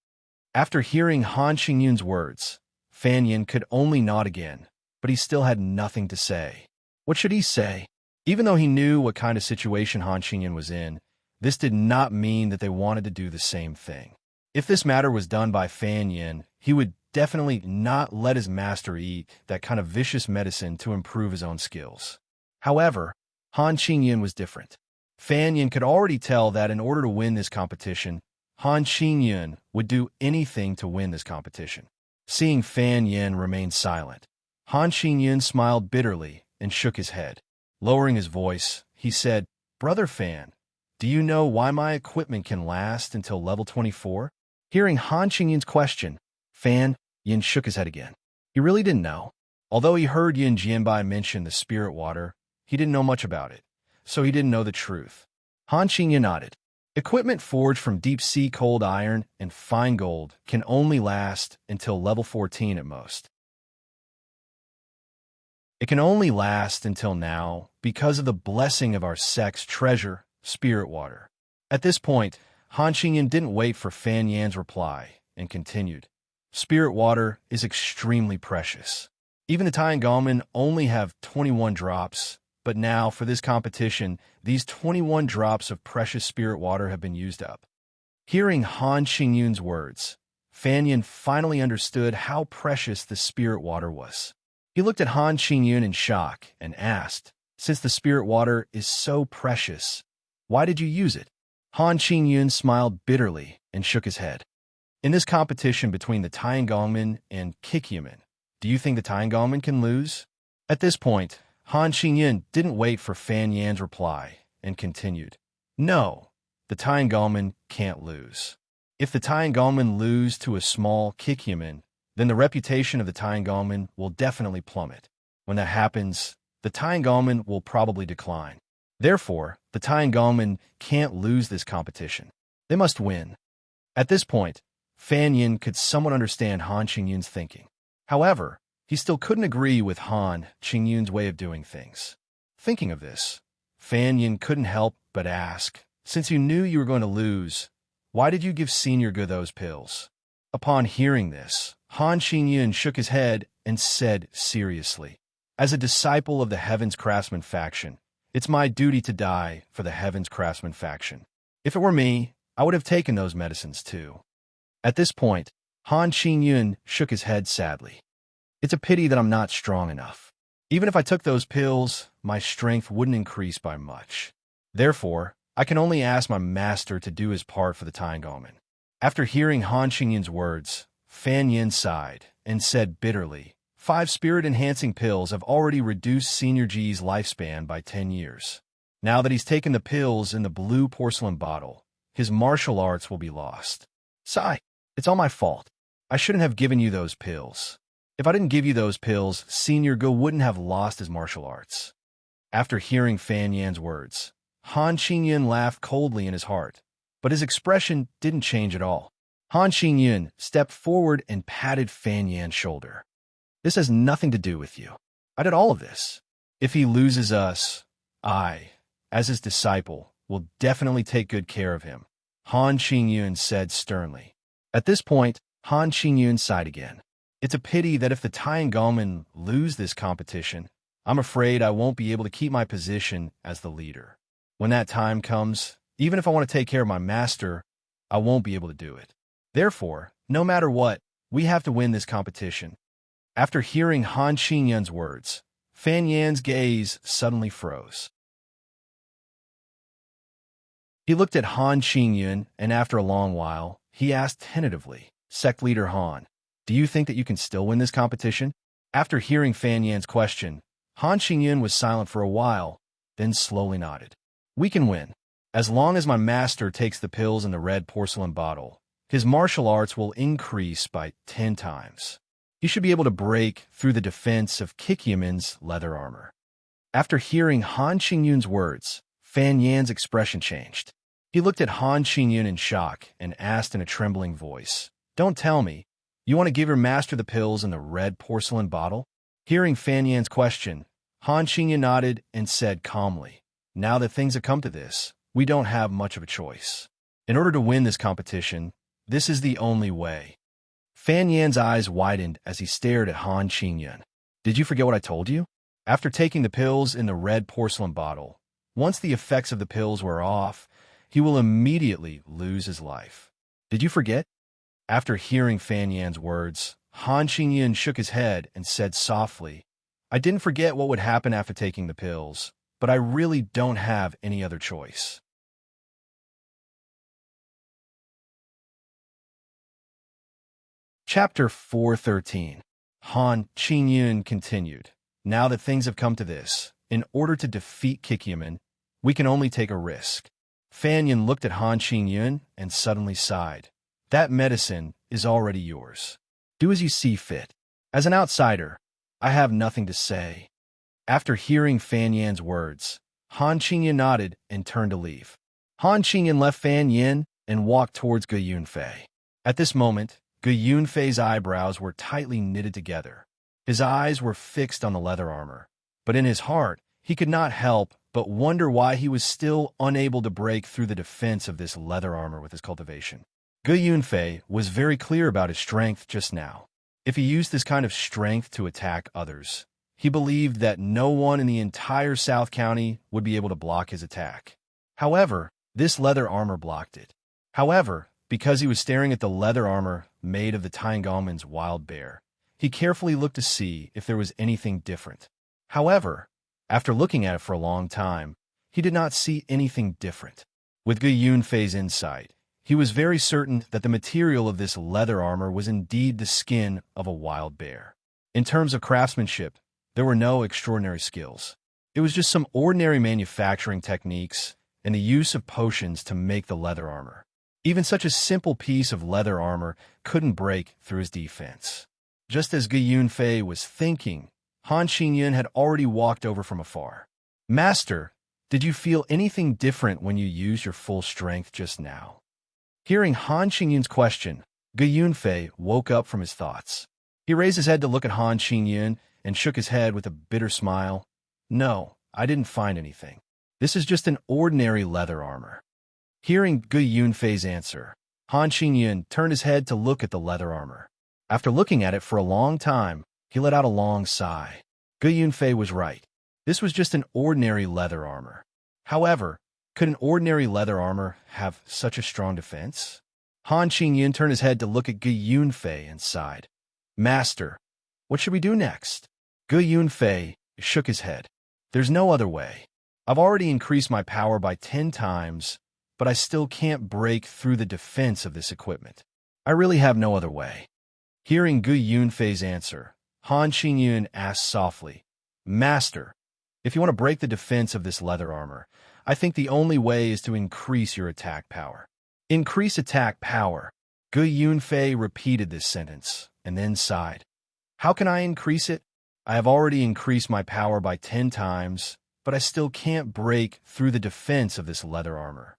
After hearing Han Qingyun's words, Fan Yin could only nod again, but he still had nothing to say. What should he say? Even though he knew what kind of situation Han Qingyun was in, this did not mean that they wanted to do the same thing. If this matter was done by Fan Yin, he would definitely not let his master eat that kind of vicious medicine to improve his own skills. However, Han Qingyun was different. Fan Yin could already tell that in order to win this competition, Han Qingyun would do anything to win this competition. Seeing Fan Yin remain silent, Han Qingyun smiled bitterly and shook his head. Lowering his voice, he said, "Brother Fan, do you know why my equipment can last until level 24? Hearing Han Qingyun's question, Fan Yin shook his head again. He really didn't know. Although he heard Yin Jianbai mention the spirit water, he didn't know much about it, so he didn't know the truth. Han Qingyun nodded. Equipment forged from deep-sea cold iron and fine gold can only last until level 14 at most. It can only last until now because of the blessing of our sect's treasure, spirit water. At this point, Han Qingyun didn't wait for Fan Yan's reply and continued. Spirit water is extremely precious. Even the Tyangalman only have 21 drops, but now for this competition, these 21 drops of precious spirit water have been used up. Hearing Han Qingyun's words, Fan Yin finally understood how precious the spirit water was. He looked at Han Qingyun in shock and asked, "Since the spirit water is so precious, why did you use it?" Han Qingyun smiled bitterly and shook his head. In this competition between the Tyangalman and Kikyaman, do you think the Tyangalman can lose? At this point, Han Qingyun didn't wait for Fan Yan's reply and continued. No, the Tyangalman can't lose. If the Tyangalman lose to a small Kikyaman, then the reputation of the Tyangalman will definitely plummet. When that happens, the Tyangalman will probably decline. Therefore, the Tyangalman can't lose this competition. They must win. At this point, Fan Yin could somewhat understand Han Qingyun's thinking. However, he still couldn't agree with Han Qingyun's way of doing things. Thinking of this, Fan Yin couldn't help but ask, "Since you knew you were going to lose, why did you give Senior Ge those pills?" Upon hearing this, Han Qingyun shook his head and said seriously, "As a disciple of the Heaven's Craftsman faction, it's my duty to die for the Heaven's Craftsman faction. If it were me, I would have taken those medicines too." At this point, Han Qingyun shook his head sadly. "It's a pity that I'm not strong enough. Even if I took those pills, my strength wouldn't increase by much. Therefore, I can only ask my master to do his part for the Tyangalman." After hearing Han Qingyun's words, Fan Yin sighed and said bitterly, 5 spirit-enhancing pills have already reduced Senior G's lifespan by 10 years. Now that he's taken the pills in the blue porcelain bottle, his martial arts will be lost. Sigh, it's all my fault. I shouldn't have given you those pills. If I didn't give you those pills, Senior Ge wouldn't have lost his martial arts. After hearing Fan Yan's words, Han Qingyun laughed coldly in his heart, but his expression didn't change at all. Han Qingyun stepped forward and patted Fan Yan's shoulder. "This has nothing to do with you. I did all of this. If he loses us, I, as his disciple, will definitely take good care of him," Han Qingyun said sternly. At this point, Han Qingyun sighed again. "It's a pity that if the Tyangalman lose this competition, I'm afraid I won't be able to keep my position as the leader. When that time comes, even if I want to take care of my master, I won't be able to do it. Therefore, no matter what, we have to win this competition." After hearing Han Qingyun's words, Fan Yan's gaze suddenly froze. He looked at Han Qingyun, and after a long while, he asked tentatively, Sect Leader Han, do you think that you can still win this competition? After hearing Fan Yan's question, Han Qingyun was silent for a while, then slowly nodded. We can win. As long as my master takes the pills in the red porcelain bottle, his martial arts will increase by 10 times. He should be able to break through the defense of Kikyamin's leather armor. After hearing Han Qingyun's words, Fan Yan's expression changed. He looked at Han Qingyun in shock and asked in a trembling voice, Don't tell me, you want to give your master the pills in the red porcelain bottle? Hearing Fan Yan's question, Han Qingyun nodded and said calmly, Now that things have come to this, we don't have much of a choice. In order to win this competition, this is the only way. Fan Yan's eyes widened as he stared at Han Qingyun. Did you forget what I told you? After taking the pills in the red porcelain bottle, once the effects of the pills wear off, he will immediately lose his life. Did you forget? After hearing Fan Yan's words, Han Qingyun shook his head and said softly, I didn't forget what would happen after taking the pills, but I really don't have any other choice. Chapter 413. Han Qingyun continued. Now that things have come to this, in order to defeat Kikyamin, we can only take a risk. Fan Yan looked at Han Qingyun and suddenly sighed. That medicine is already yours. Do as you see fit. As an outsider, I have nothing to say. After hearing Fan Yan's words, Han Qingyun nodded and turned to leave. Han Qingyun left Fan Yan and walked towards Gu Yunfei. At this moment, Gu Yunfei's eyebrows were tightly knitted together. His eyes were fixed on the leather armor, but in his heart, he could not help but wonder why he was still unable to break through the defense of this leather armor with his cultivation. Gu Yunfei was very clear about his strength just now. If he used this kind of strength to attack others, he believed that no one in the entire South County would be able to block his attack. However, this leather armor blocked it. However, because he was staring at the leather armor made of the Taingaomen's wild bear, he carefully looked to see if there was anything different. However, after looking at it for a long time, he did not see anything different. With Gu Yunfei's insight, he was very certain that the material of this leather armor was indeed the skin of a wild bear. In terms of craftsmanship, there were no extraordinary skills. It was just some ordinary manufacturing techniques and the use of potions to make the leather armor. Even such a simple piece of leather armor couldn't break through his defense. Just as Gu Yunfei was thinking, Han Qingyun had already walked over from afar. Master, did you feel anything different when you used your full strength just now? Hearing Han Qingyun's question, Gu Yunfei woke up from his thoughts. He raised his head to look at Han Qingyun and shook his head with a bitter smile. No, I didn't find anything. This is just an ordinary leather armor. Hearing Gu Yunfei's answer, Han Qingyun turned his head to look at the leather armor. After looking at it for a long time, he let out a long sigh. Gu Yunfei was right. This was just an ordinary leather armor. However, could an ordinary leather armor have such a strong defense? Han Qingyun turned his head to look at Gu Yunfei and sighed. Master, what should we do next? Gu Yunfei shook his head. There's no other way. I've already increased my power by 10 times, but I still can't break through the defense of this equipment. I really have no other way. Hearing Gu Yunfei's answer, Han Qingyun asked softly, Master, if you want to break the defense of this leather armor, I think the only way is to increase your attack power. Increase attack power. Gu Yunfei repeated this sentence, and then sighed. How can I increase it? I have already increased my power by 10 times, but I still can't break through the defense of this leather armor.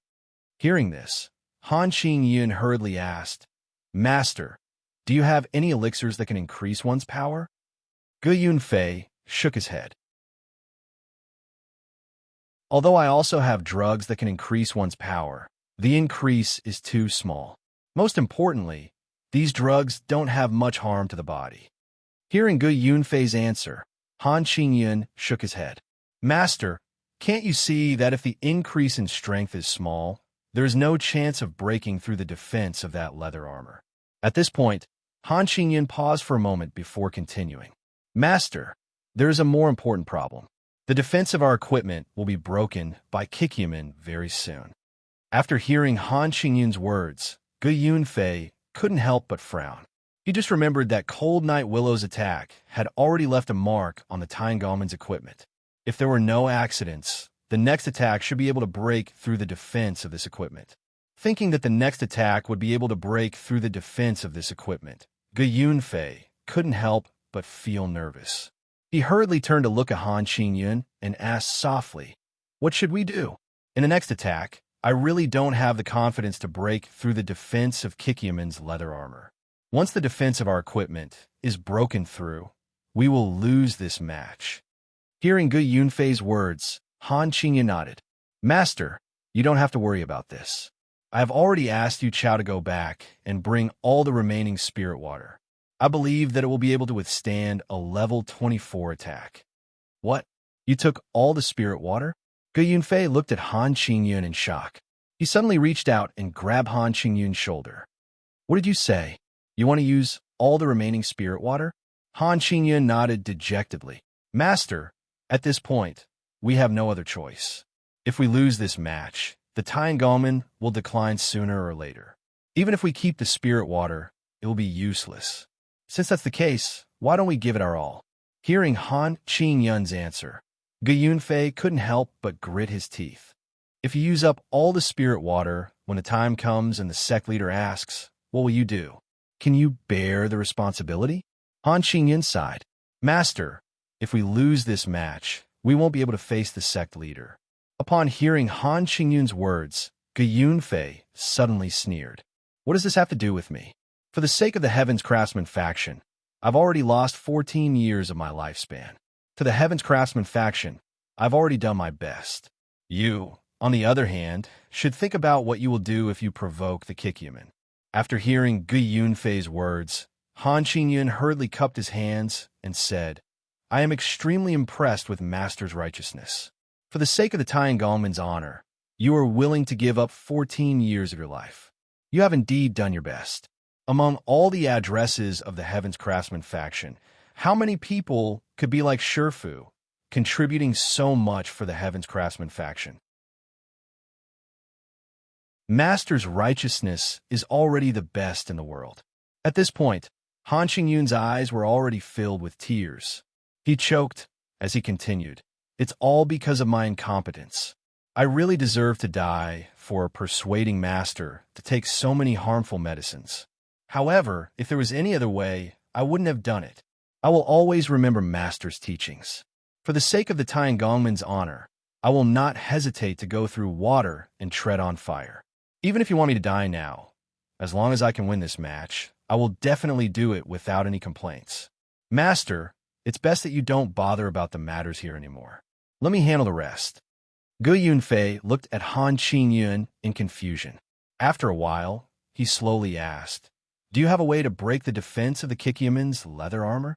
Hearing this, Han Qingyun hurriedly asked, Master, do you have any elixirs that can increase one's power? Gu Yunfei shook his head. Although I also have drugs that can increase one's power, the increase is too small. Most importantly, these drugs don't have much harm to the body. Hearing Gu Yunfei's answer, Han Qingyun shook his head. Master, can't you see that if the increase in strength is small, there is no chance of breaking through the defense of that leather armor? At this point, Han Qingyun paused for a moment before continuing. Master, there is a more important problem. The defense of our equipment will be broken by Kikyamin very soon. After hearing Han Qingyun's words, Gu Yunfei couldn't help but frown. He just remembered that Cold Night Willow's attack had already left a mark on the Tyngalman's equipment. If there were no accidents, the next attack should be able to break through the defense of this equipment. Thinking that the next attack would be able to break through the defense of this equipment, Gu Yunfei couldn't help but feel nervous. He hurriedly turned to look at Han Qingyun and asked softly, "What should we do? In the next attack, I really don't have the confidence to break through the defense of Kikyaman's leather armor. Once the defense of our equipment is broken through, we will lose this match." Hearing Gu Yunfei's words, Han Qingyun nodded. "Master, you don't have to worry about this. I have already asked Yu Chao to go back and bring all the remaining spirit water. I believe that it will be able to withstand a level 24 attack." "What? You took all the spirit water?" Gu Yunfei looked at Han Qingyun in shock. He suddenly reached out and grabbed Han Qingyun's shoulder. "What did you say? You want to use all the remaining spirit water?" Han Qingyun nodded dejectedly. "Master, at this point, we have no other choice. If we lose this match, the Tyngalman will decline sooner or later. Even if we keep the spirit water, it will be useless. Since that's the case, why don't we give it our all?" Hearing Han Qingyun's answer, Gu Yunfei couldn't help but grit his teeth. If you use up all the spirit water, when the time comes and the sect leader asks, "What will you do? Can you bear the responsibility?" Han Qingyun sighed. "Master, if we lose this match, we won't be able to face the sect leader." Upon hearing Han Qingyun's words, Gu Yunfei suddenly sneered. "What does this have to do with me? For the sake of the Heaven's Craftsman faction, I've already lost 14 years of my lifespan. To the Heaven's Craftsman faction, I've already done my best. You, on the other hand, should think about what you will do if you provoke the Kikyaman." After hearing Gu Yunfei's words, Han Qingyun hurriedly cupped his hands and said, "I am extremely impressed with Master's righteousness. For the sake of the Tyngalman's honor, you are willing to give up 14 years of your life. You have indeed done your best. Among all the addresses of the Heaven's Craftsman faction, how many people could be like Shifu, contributing so much for the Heaven's Craftsman faction? Master's righteousness is already the best in the world." At this point, Han Qingyun's eyes were already filled with tears. He choked as he continued, "It's all because of my incompetence. I really deserve to die for persuading Master to take so many harmful medicines. However, if there was any other way, I wouldn't have done it. I will always remember Master's teachings. For the sake of the Tyngalman's honor, I will not hesitate to go through water and tread on fire. Even if you want me to die now, as long as I can win this match, I will definitely do it without any complaints. Master, it's best that you don't bother about the matters here anymore. Let me handle the rest." Gu Yunfei looked at Han Qingyun in confusion. After a while, he slowly asked, "Do you have a way to break the defense of the Kikyaman's leather armor?"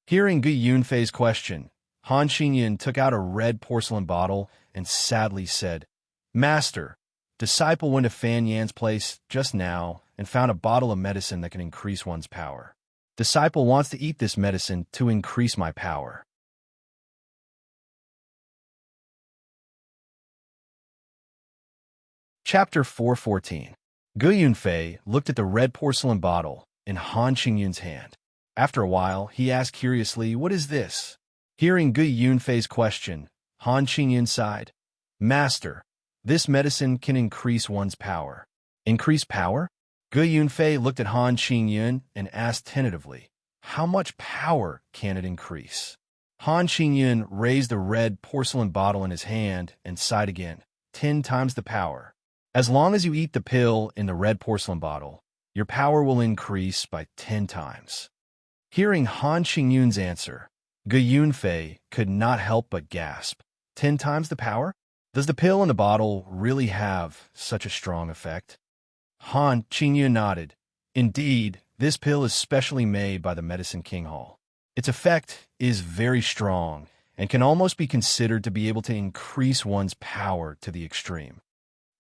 Hearing Gu Yunfei's question, Han Qingyun took out a red porcelain bottle and sadly said, "Master, Disciple went to Fan Yan's place just now and found a bottle of medicine that can increase one's power. Disciple wants to eat this medicine to increase my power." Chapter 414. Gu Yunfei looked at the red porcelain bottle in Han Qingyun's hand. After a while, he asked curiously, "What is this?" Hearing Gu Yunfei's question, Han Qingyun sighed. "Master, this medicine can increase one's power." "Increase power?" Gu Yunfei looked at Han Qingyun and asked tentatively, "How much power can it increase?" Han Qingyun raised the red porcelain bottle in his hand and sighed again. 10 times the power. As long as you eat the pill in the red porcelain bottle, your power will increase by 10 times. Hearing Han Qingyun's answer, Gu Yunfei could not help but gasp. 10 times the power? Does the pill in the bottle really have such a strong effect? Han Qingyun nodded. Indeed, this pill is specially made by the Medicine King Hall. Its effect is very strong and can almost be considered to be able to increase one's power to the extreme.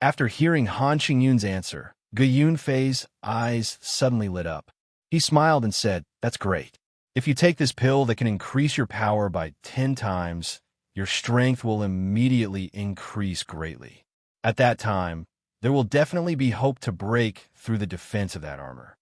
After hearing Han Qingyun's answer, Gu Yunfei's eyes suddenly lit up. He smiled and said, "That's great. If you take this pill that can increase your power by 10 times, your strength will immediately increase greatly. At that time, there will definitely be hope to break through the defense of that armor.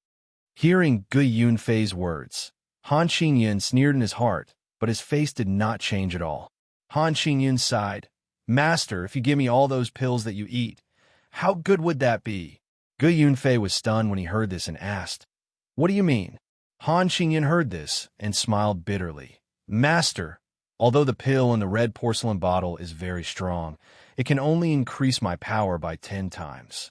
Hearing Gu Yunfei's words, Han Qingyun sneered in his heart, but his face did not change at all. Han Qingyun sighed. Master, if you give me all those pills that you eat, how good would that be? Gu Yunfei was stunned when he heard this and asked, What do you mean? Han Qingyun heard this and smiled bitterly. Master, although the pill in the red porcelain bottle is very strong, it can only increase my power by 10 times.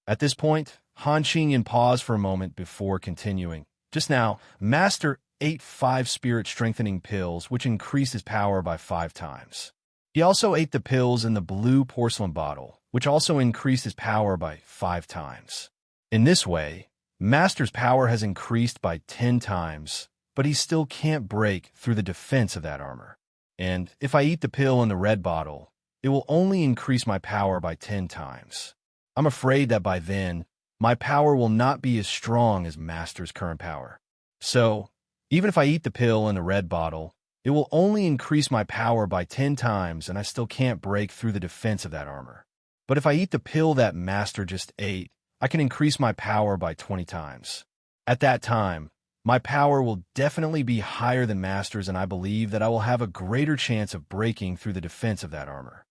At this point, Han Qingyun paused for a moment before continuing. Just now, Master ate 5 spirit-strengthening pills, which increased his power by 5 times. He also ate the pills in the blue porcelain bottle, which also increased his power by 5 times. In this way, Master's power has increased by 10 times, but he still can't break through the defense of that armor. And if I eat the pill in the red bottle, it will only increase my power by 10 times. I'm afraid that by then, my power will not be as strong as Master's current power. So, even if I eat the pill in the red bottle, it will only increase my power by 10 times and I still can't break through the defense of that armor. But if I eat the pill that Master just ate, I can increase my power by 20 times. At that time, my power will definitely be higher than Master's and I believe that I will have a greater chance of breaking through the defense of that armor.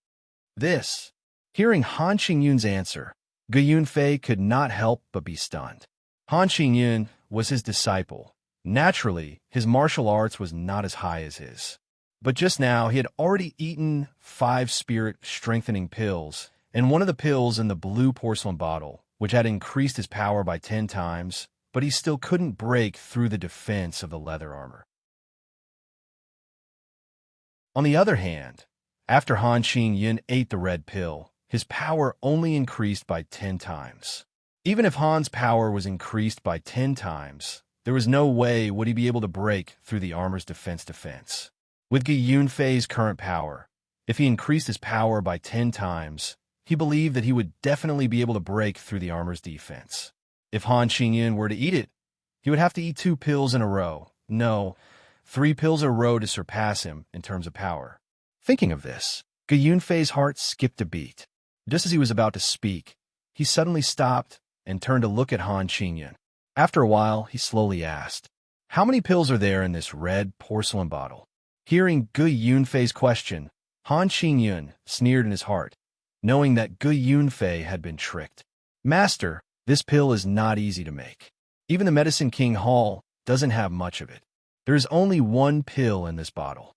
Hearing Han Qingyun's answer, Gu Yunfei could not help but be stunned. Han Qingyun was his disciple. Naturally, his martial arts was not as high as his. But just now, he had already eaten 5 spirit-strengthening pills, and one of the pills in the blue porcelain bottle, which had increased his power by 10 times, but he still couldn't break through the defense of the leather armor. On the other hand, after Han Qingyun ate the red pill, his power only increased by 10 times. Even if Han's power was increased by 10 times, there was no way would he be able to break through the armor's defense. With Gu Yunfei's current power, if he increased his power by 10 times, he believed that he would definitely be able to break through the armor's defense. If Han Qingyun were to eat it, he would have to eat 2 pills in a row. No, 3 pills in a row to surpass him in terms of power. Thinking of this, Gu Yunfei's heart skipped a beat. Just as he was about to speak, he suddenly stopped and turned to look at Han Qingyun. After a while, he slowly asked, How many pills are there in this red porcelain bottle? Hearing Gu Yunfei's question, Han Qingyun sneered in his heart, knowing that Gu Yunfei had been tricked. Master, this pill is not easy to make. Even the Medicine King Hall doesn't have much of it. There is only 1 pill in this bottle.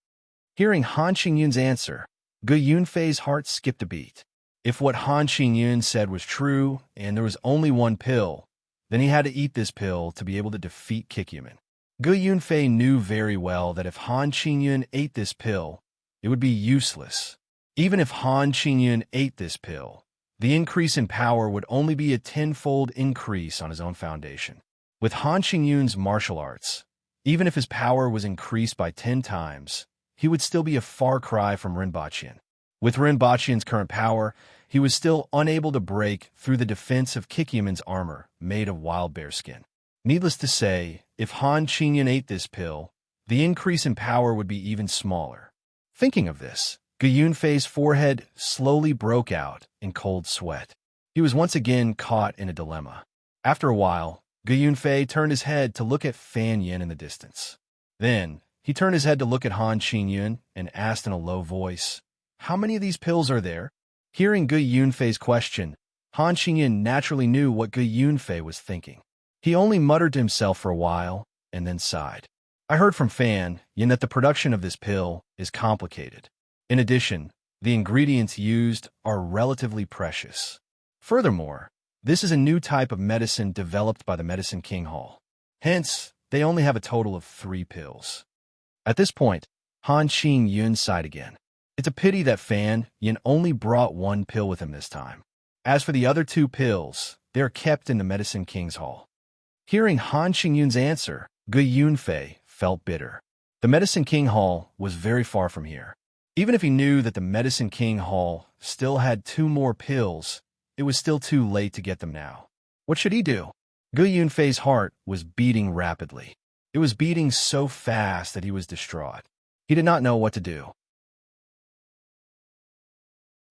Hearing Han Qingyun's answer, Gu Yunfei's heart skipped a beat. If what Han Qingyun said was true, and there was only 1 pill, then he had to eat this pill to be able to defeat Kikyaman. Gu Yunfei knew very well that if Han Qingyun ate this pill, it would be useless. Even if Han Qingyun ate this pill, the increase in power would only be a 10-fold increase on his own foundation. With Han Qingyun's martial arts, even if his power was increased by 10 times, he would still be a far cry from Rinpochian. With Rinpochian's current power, he was still unable to break through the defense of Kikyaman's armor made of wild bear skin. Needless to say, if Han Qingyun ate this pill, the increase in power would be even smaller. Thinking of this, Gu Yunfei's forehead slowly broke out in cold sweat. He was once again caught in a dilemma. After a while, Gu Yunfei turned his head to look at Fan Yin in the distance. Then, he turned his head to look at Han Qingyun and asked in a low voice, How many of these pills are there? Hearing Gu Yunfei's question, Han Qingyun naturally knew what Gu Yunfei was thinking. He only muttered to himself for a while and then sighed. I heard from Fan Yin that the production of this pill is complicated. In addition, the ingredients used are relatively precious. Furthermore, this is a new type of medicine developed by the Medicine King Hall. Hence, they only have a total of 3 pills. At this point, Han Qingyun sighed again. It's a pity that Fan Yin only brought 1 pill with him this time. As for the other 2 pills, they are kept in the Medicine King's Hall. Hearing Han Qingyun's answer, Gu Yunfei felt bitter. The Medicine King Hall was very far from here. Even if he knew that the Medicine King Hall still had 2 more pills, it was still too late to get them now. What should he do? Gu Yunfei's heart was beating rapidly. It was beating so fast that he was distraught. He did not know what to do.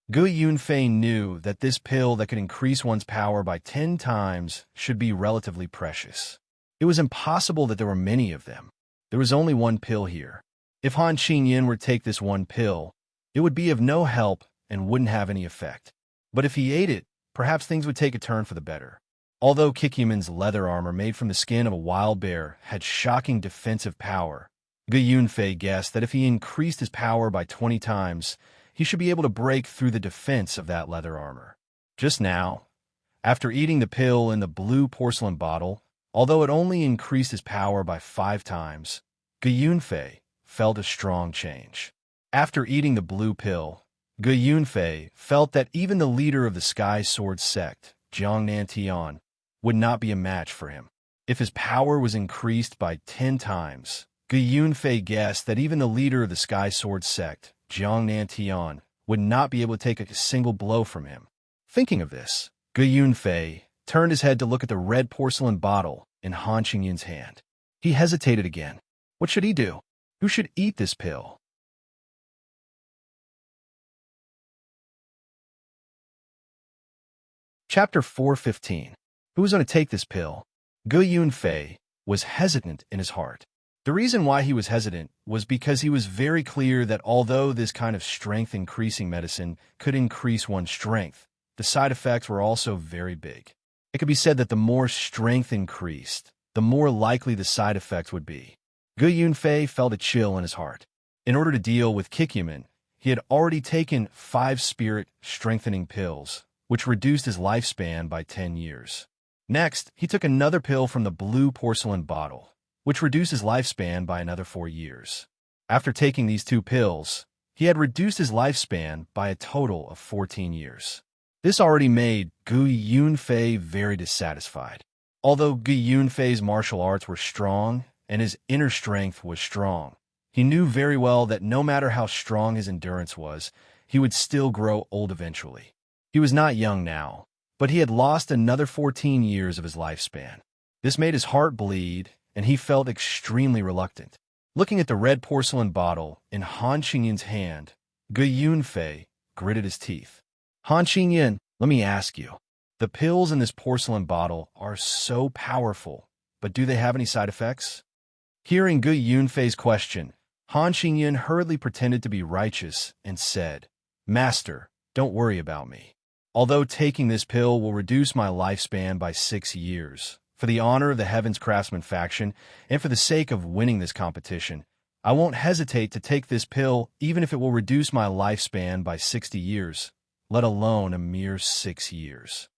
Gu Yunfei knew that this pill that could increase one's power by 10 times should be relatively precious. It was impossible that there were many of them. There was only one pill here. If Han Qingyan were to take this one pill, it would be of no help and wouldn't have any effect. But if he ate it, perhaps things would take a turn for the better. Although Kikyaman's leather armor made from the skin of a wild bear had shocking defensive power, Gu Yunfei guessed that if he increased his power by 20 times, he should be able to break through the defense of that leather armor. Just now, after eating the pill in the blue porcelain bottle, although it only increased his power by 5 times, Gu Yunfei felt a strong change. After eating the blue pill, Gu Yunfei felt that even the leader of the Sky Sword sect, Jiangnan Tian, would not be a match for him. If his power was increased by 10 times, Gu Yunfei guessed that even the leader of the Sky Sword sect, Jiangnan Tian, would not be able to take a single blow from him. Thinking of this, Gu Yunfei turned his head to look at the red porcelain bottle in Han Qingyan's hand. He hesitated again. What should he do? Who should eat this pill? Chapter 4:15. Who was going to take this pill? Gu Yunfei was hesitant in his heart. The reason why he was hesitant was because he was very clear that although this kind of strength-increasing medicine could increase one's strength, the side effects were also very big. It could be said that the more strength increased, the more likely the side effects would be. Gu Yunfei felt a chill in his heart. In order to deal with Kikyaman, he had already taken 5 spirit-strengthening pills, which reduced his lifespan by 10 years. Next, he took another pill from the blue porcelain bottle, which reduced his lifespan by another 4 years. After taking these 2 pills, he had reduced his lifespan by a total of 14 years. This already made Gu Yunfei very dissatisfied. Although Gu Yunfei's martial arts were strong and his inner strength was strong, he knew very well that no matter how strong his endurance was, he would still grow old eventually. He was not young now, but he had lost another 14 years of his lifespan. This made his heart bleed, and he felt extremely reluctant. Looking at the red porcelain bottle in Han Qingyan's hand, Gu Yunfei gritted his teeth. Han Qingyan, let me ask you. The pills in this porcelain bottle are so powerful, but do they have any side effects? Hearing Gu Yunfei's question, Han Qingyan hurriedly pretended to be righteous and said, Master, don't worry about me. Although taking this pill will reduce my lifespan by 6 years, for the honor of the Heaven's Craftsman faction, and for the sake of winning this competition, I won't hesitate to take this pill even if it will reduce my lifespan by 60 years, let alone a mere 6 years.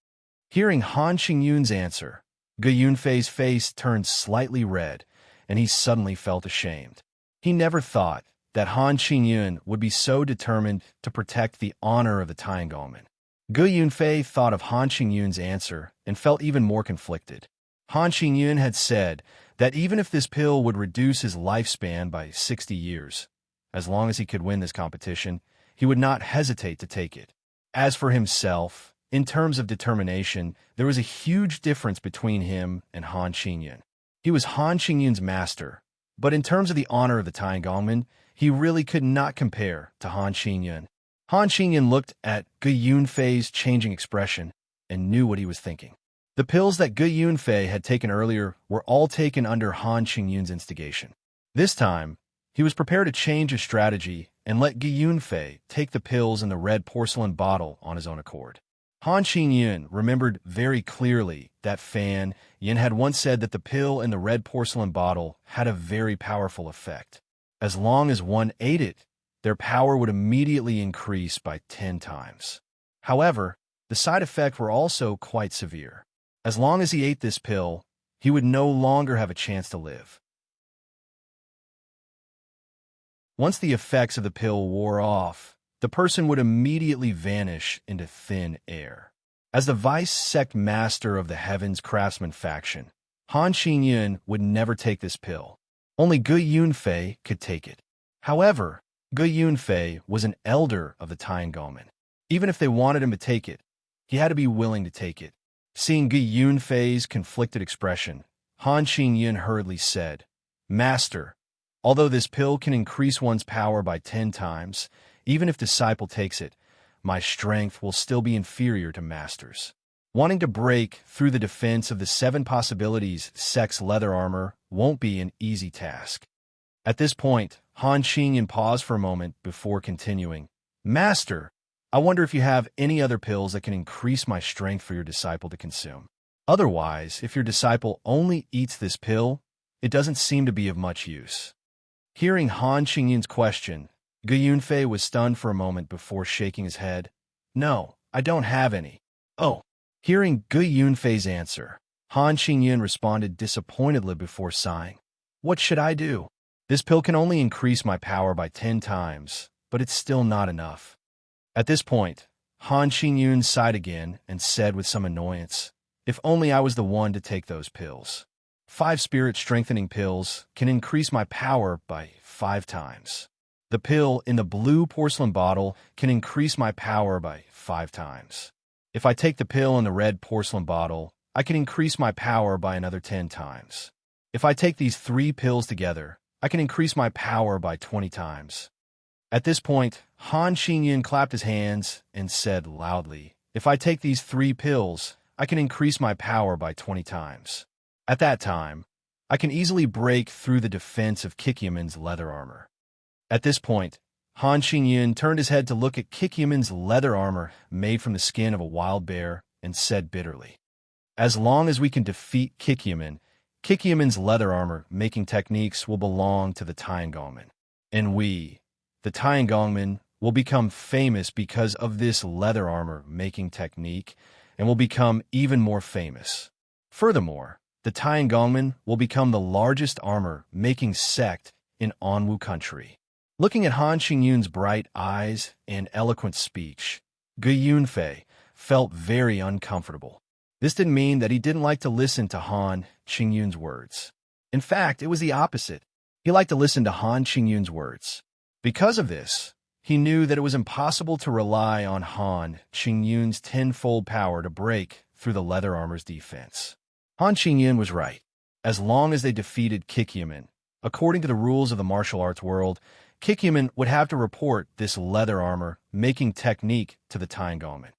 Hearing Han Qingyan's answer, Gu Yunfei's face turned slightly red, and he suddenly felt ashamed. He never thought that Han Qingyan would be so determined to protect the honor of the Tiangolman. Gu Yunfei thought of Han Qingyan's answer and felt even more conflicted. Han Qingyan had said that even if this pill would reduce his lifespan by 60 years, as long as he could win this competition, he would not hesitate to take it. As for himself, in terms of determination, there was a huge difference between him and Han Qingyan. He was Han Qingyan's master, but in terms of the honor of the Tiangolman, he really could not compare to Han Qingyan. Han Qingyan looked at Gu Yunfei's changing expression and knew what he was thinking. The pills that Gu Yunfei had taken earlier were all taken under Han Qingyan's instigation. This time, he was prepared to change his strategy and let Gu Yunfei take the pills in the red porcelain bottle on his own accord. Han Qingyan remembered very clearly that Fan Yin had once said that the pill in the red porcelain bottle had a very powerful effect. As long as one ate it, their power would immediately increase by 10 times. However, the side effects were also quite severe. As long as he ate this pill, he would no longer have a chance to live. Once the effects of the pill wore off, the person would immediately vanish into thin air. As the vice sect master of the Heaven's Craftsman faction, Han Qingyan would never take this pill. Only Gu Yunfei could take it. However, Gu Yunfei was an elder of the Tiangolman. Even if they wanted him to take it, he had to be willing to take it. Seeing Gu Yunfei's conflicted expression, Han Qingyan hurriedly said, Master, although this pill can increase one's power by 10 times, even if disciple takes it, my strength will still be inferior to Master's. Wanting to break through the defense of the 7 possibilities sex leather armor won't be an easy task. At this point, Han Qingyan paused for a moment before continuing. Master, I wonder if you have any other pills that can increase my strength for your disciple to consume. Otherwise, if your disciple only eats this pill, it doesn't seem to be of much use. Hearing Han Qingyan's question, Gu Yunfei was stunned for a moment before shaking his head. No, I don't have any. Oh. Hearing Gu Yunfei's answer, Han Qingyan responded disappointedly before sighing. What should I do? This pill can only increase my power by 10 times, but it's still not enough. At this point, Han Qingyan sighed again and said with some annoyance, if only I was the one to take those pills. 5 spirit-strengthening pills can increase my power by 5 times. The pill in the blue porcelain bottle can increase my power by 5 times. If I take the pill in the red porcelain bottle, I can increase my power by another 10 times. If I take these 3 pills together, I can increase my power by 20 times. At this point, Han Qingyan clapped his hands and said loudly, if I take these 3 pills, I can increase my power by 20 times. At that time, I can easily break through the defense of Kikyaman's leather armor. At this point, Han Qingyan turned his head to look at Kikyaman's leather armor made from the skin of a wild bear and said bitterly, as long as we can defeat Kikyaman's leather armor making techniques will belong to the Tiangongmen. And we, the Tiangongmen, will become famous because of this leather armor making technique and will become even more famous. Furthermore, the Tiangongmen will become the largest armor-making sect in Anwu country. Looking at Han Qingyan's bright eyes and eloquent speech, Gu Yunfei felt very uncomfortable. This didn't mean that he didn't like to listen to Han Qingyan's words. In fact, it was the opposite. He liked to listen to Han Qingyan's words. Because of this, he knew that it was impossible to rely on Han Qingyan's tenfold power to break through the leather armor's defense. Han Qingyan was right. As long as they defeated Kikyaman, according to the rules of the martial arts world, Kikyaman would have to report this leather armor making technique to the Tiangongmen.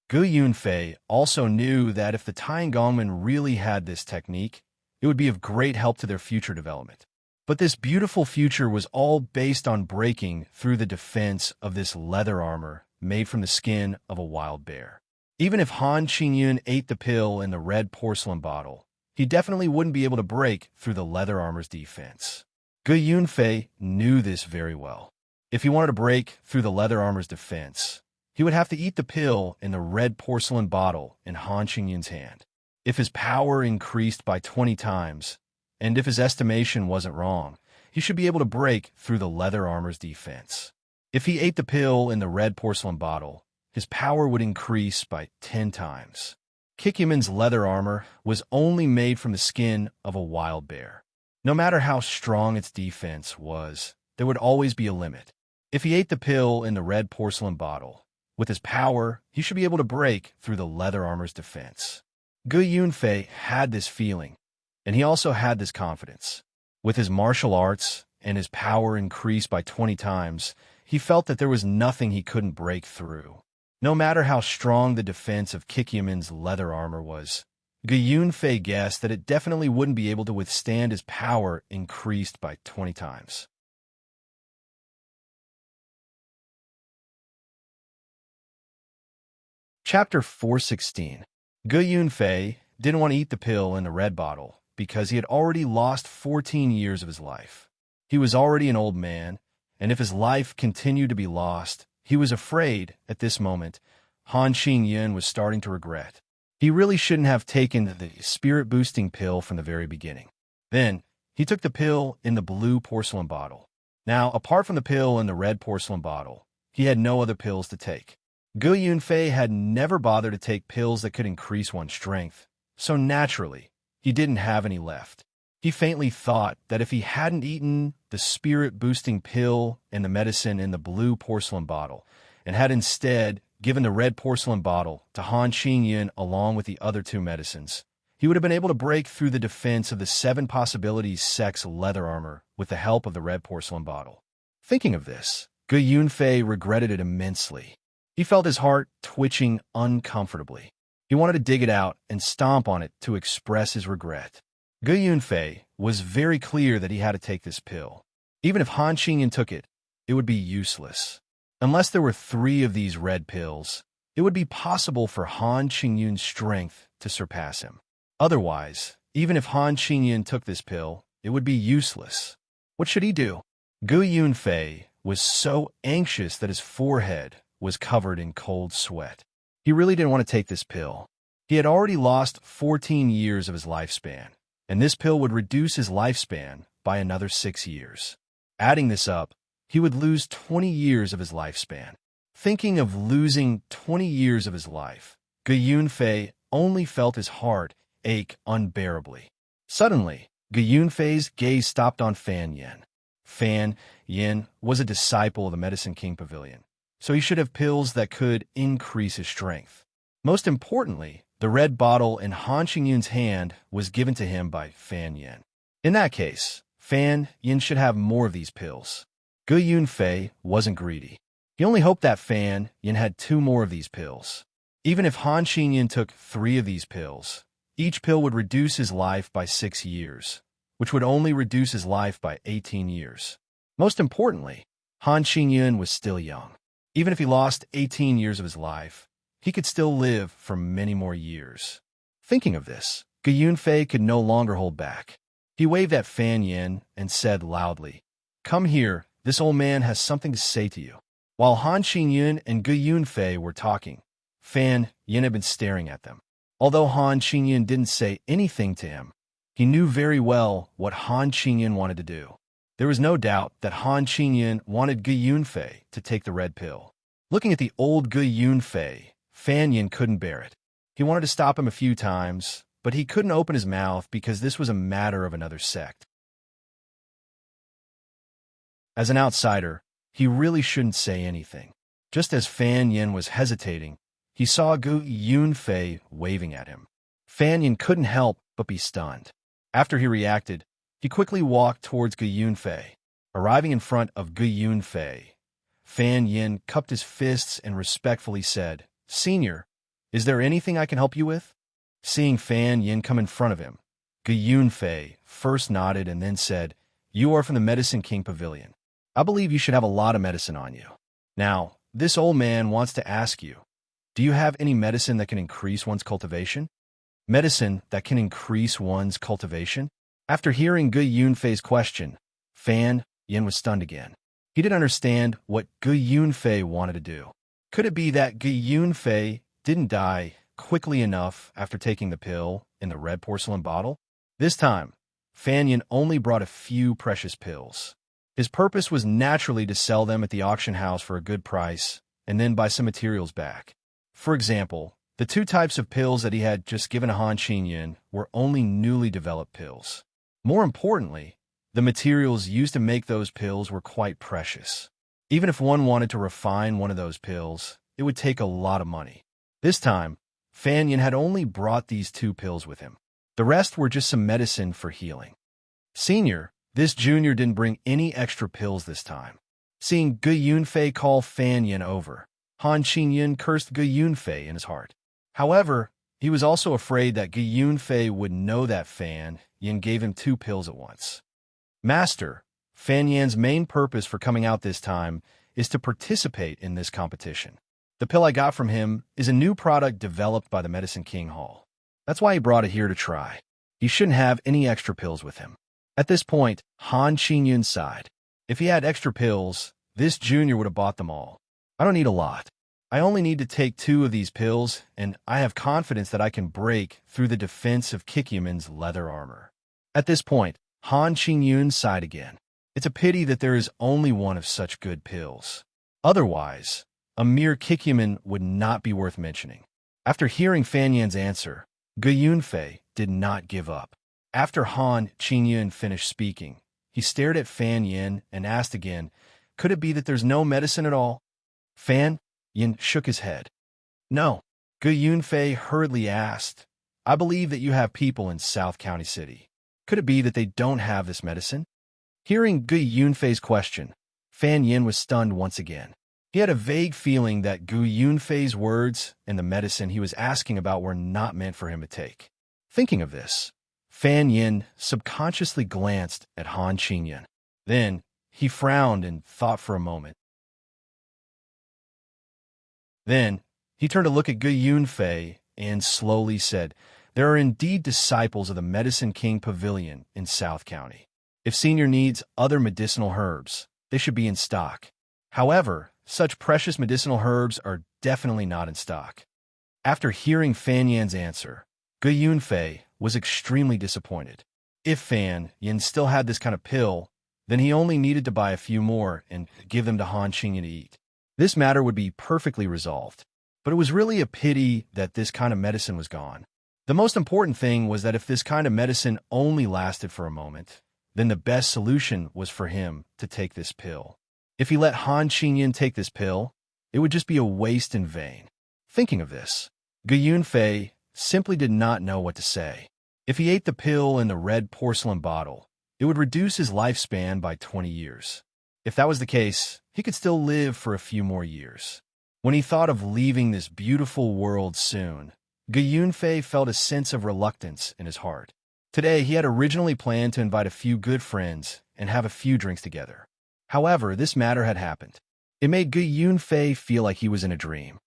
Gu Yunfei also knew that if the Tiangongmen really had this technique, it would be of great help to their future development. But this beautiful future was all based on breaking through the defense of this leather armor made from the skin of a wild bear. Even if Han Qingyan ate the pill in the red porcelain bottle, he definitely wouldn't be able to break through the leather armor's defense. Gu Yunfei knew this very well. If he wanted to break through the leather armor's defense, he would have to eat the pill in the red porcelain bottle in Han Qingyan's hand. If his power increased by 20 times, and if his estimation wasn't wrong, he should be able to break through the leather armor's defense. If he ate the pill in the red porcelain bottle, his power would increase by 10 times. Kikyaman's leather armor was only made from the skin of a wild bear. No matter how strong its defense was, there would always be a limit. If he ate the pill in the red porcelain bottle, with his power, he should be able to break through the leather armor's defense. Gu Yunfei had this feeling, and he also had this confidence. With his martial arts and his power increased by 20 times, he felt that there was nothing he couldn't break through. No matter how strong the defense of Kikyaman's leather armor was, Gu Yunfei guessed that it definitely wouldn't be able to withstand his power increased by 20 times. Chapter 416. Gu Yunfei didn't want to eat the pill in the red bottle because he had already lost 14 years of his life. He was already an old man, and if his life continued to be lost, he was afraid, at this moment, Han Qingyan was starting to regret. He really shouldn't have taken the spirit-boosting pill from the very beginning. Then, he took the pill in the blue porcelain bottle. Now, apart from the pill in the red porcelain bottle, he had no other pills to take. Gu Yunfei had never bothered to take pills that could increase one's strength, so naturally, he didn't have any left. He faintly thought that if he hadn't eaten the spirit-boosting pill and the medicine in the blue porcelain bottle, and had instead given the red porcelain bottle to Han Qingyan along with the other 2 medicines, he would have been able to break through the defense of the 7 possibilities sex leather armor with the help of the red porcelain bottle. Thinking of this, Gu Yunfei regretted it immensely. He felt his heart twitching uncomfortably. He wanted to dig it out and stomp on it to express his regret. Gu Yunfei was very clear that he had to take this pill. Even if Han Qingyan took it, it would be useless. Unless there were 3 of these red pills, it would be possible for Han Qingyan's strength to surpass him. Otherwise, even if Han Qingyan took this pill, it would be useless. What should he do? Gu Yunfei was so anxious that his forehead was covered in cold sweat. He really didn't want to take this pill. He had already lost 14 years of his lifespan, and this pill would reduce his lifespan by another 6 years. Adding this up, he would lose 20 years of his lifespan. Thinking of losing 20 years of his life, Gu Yunfei only felt his heart ache unbearably. Suddenly, Gu Yunfei's gaze stopped on Fan Yin. Fan Yin was a disciple of the Medicine King Pavilion, so he should have pills that could increase his strength. Most importantly, the red bottle in Han Qingyun's hand was given to him by Fan Yin. In that case, Fan Yin should have more of these pills. Gu Yunfei wasn't greedy. He only hoped that Fan Yin had 2 more of these pills. Even if Han Qingyun took 3 of these pills, each pill would reduce his life by 6 years, which would only reduce his life by 18 years. Most importantly, Han Qingyun was still young. Even if he lost 18 years of his life, he could still live for many more years. Thinking of this, Gu Yunfei could no longer hold back. He waved at Fan Yin and said loudly, "Come here, this old man has something to say to you." While Han Qingyun and Gu Yunfei were talking, Fan Yin had been staring at them. Although Han Qingyun didn't say anything to him, he knew very well what Han Qingyun wanted to do. There was no doubt that Han Qingyun wanted Gu Yunfei to take the red pill. Looking at the old Gu Yunfei, Fan Yin couldn't bear it. He wanted to stop him a few times, but he couldn't open his mouth because this was a matter of another sect. As an outsider, he really shouldn't say anything. Just as Fan Yin was hesitating, he saw Gu Yunfei waving at him. Fan Yin couldn't help but be stunned. After he reacted, he quickly walked towards Gu Yunfei. Arriving in front of Gu Yunfei, Fan Yin cupped his fists and respectfully said, "Senior, is there anything I can help you with?" Seeing Fan Yin come in front of him, Gu Yunfei first nodded and then said, "You are from the Medicine King Pavilion. I believe you should have a lot of medicine on you. Now, this old man wants to ask you, do you have any medicine that can increase one's cultivation?" Medicine that can increase one's cultivation? After hearing Gu Yunfei's question, Fan Yin was stunned again. He didn't understand what Gu Yunfei wanted to do. Could it be that Gu Yunfei didn't die quickly enough after taking the pill in the red porcelain bottle? This time, Fan Yin only brought a few precious pills. His purpose was naturally to sell them at the auction house for a good price and then buy some materials back. For example, the 2 types of pills that he had just given to Han Qingyun were only newly developed pills. More importantly, the materials used to make those pills were quite precious. Even if one wanted to refine one of those pills, it would take a lot of money. This time, Fan Yin had only brought these 2 pills with him. The rest were just some medicine for healing. "Senior, this junior didn't bring any extra pills this time." Seeing Gu Yunfei call Fan Yin over, Han Qingyun cursed Gu Yunfei in his heart. However, he was also afraid that Gu Yunfei would know that Fan Yin gave him 2 pills at once. "Master, Fan Yin's main purpose for coming out this time is to participate in this competition. The pill I got from him is a new product developed by the Medicine King Hall. That's why he brought it here to try. He shouldn't have any extra pills with him." At this point, Han Qingyun sighed. If he had extra pills, this junior would have bought them all. "I don't need a lot. I only need to take 2 of these pills, and I have confidence that I can break through the defense of Kikyaman's leather armor." At this point, Han Qingyun sighed again. It's a pity that there is only one of such good pills. Otherwise, a mere Kikyaman would not be worth mentioning. After hearing Fan Yin's answer, Gu Yunfei did not give up. After Han Qingyun finished speaking, he stared at Fan Yin and asked again, "Could it be that there's no medicine at all?" Fan Yin shook his head. "No." Gu Yunfei hurriedly asked, "I believe that you have people in South County City. Could it be that they don't have this medicine?" Hearing Gu Yunfei's question, Fan Yin was stunned once again. He had a vague feeling that Gu Yunfei's words and the medicine he was asking about were not meant for him to take. Thinking of this, Fan Yin subconsciously glanced at Han Qingyan. Then, he frowned and thought for a moment. Then, he turned to look at Gu Yunfei and slowly said, "There are indeed disciples of the Medicine King Pavilion in South County. If Senior needs other medicinal herbs, they should be in stock. However, such precious medicinal herbs are definitely not in stock." After hearing Fan Yan's answer, Gu Yunfei was extremely disappointed. If Fan Yan still had this kind of pill, then he only needed to buy a few more and give them to Han Qingyan to eat. This matter would be perfectly resolved. But it was really a pity that this kind of medicine was gone. The most important thing was that if this kind of medicine only lasted for a moment, then the best solution was for him to take this pill. If he let Han Qingyan take this pill, it would just be a waste in vain. Thinking of this, Gu Yunfei simply did not know what to say. If he ate the pill in the red porcelain bottle, it would reduce his lifespan by 20 years. If that was the case, he could still live for a few more years. When he thought of leaving this beautiful world soon, Gu Yunfei felt a sense of reluctance in his heart. Today, he had originally planned to invite a few good friends and have a few drinks together. However, this matter had happened. It made Gu Yunfei feel like he was in a dream.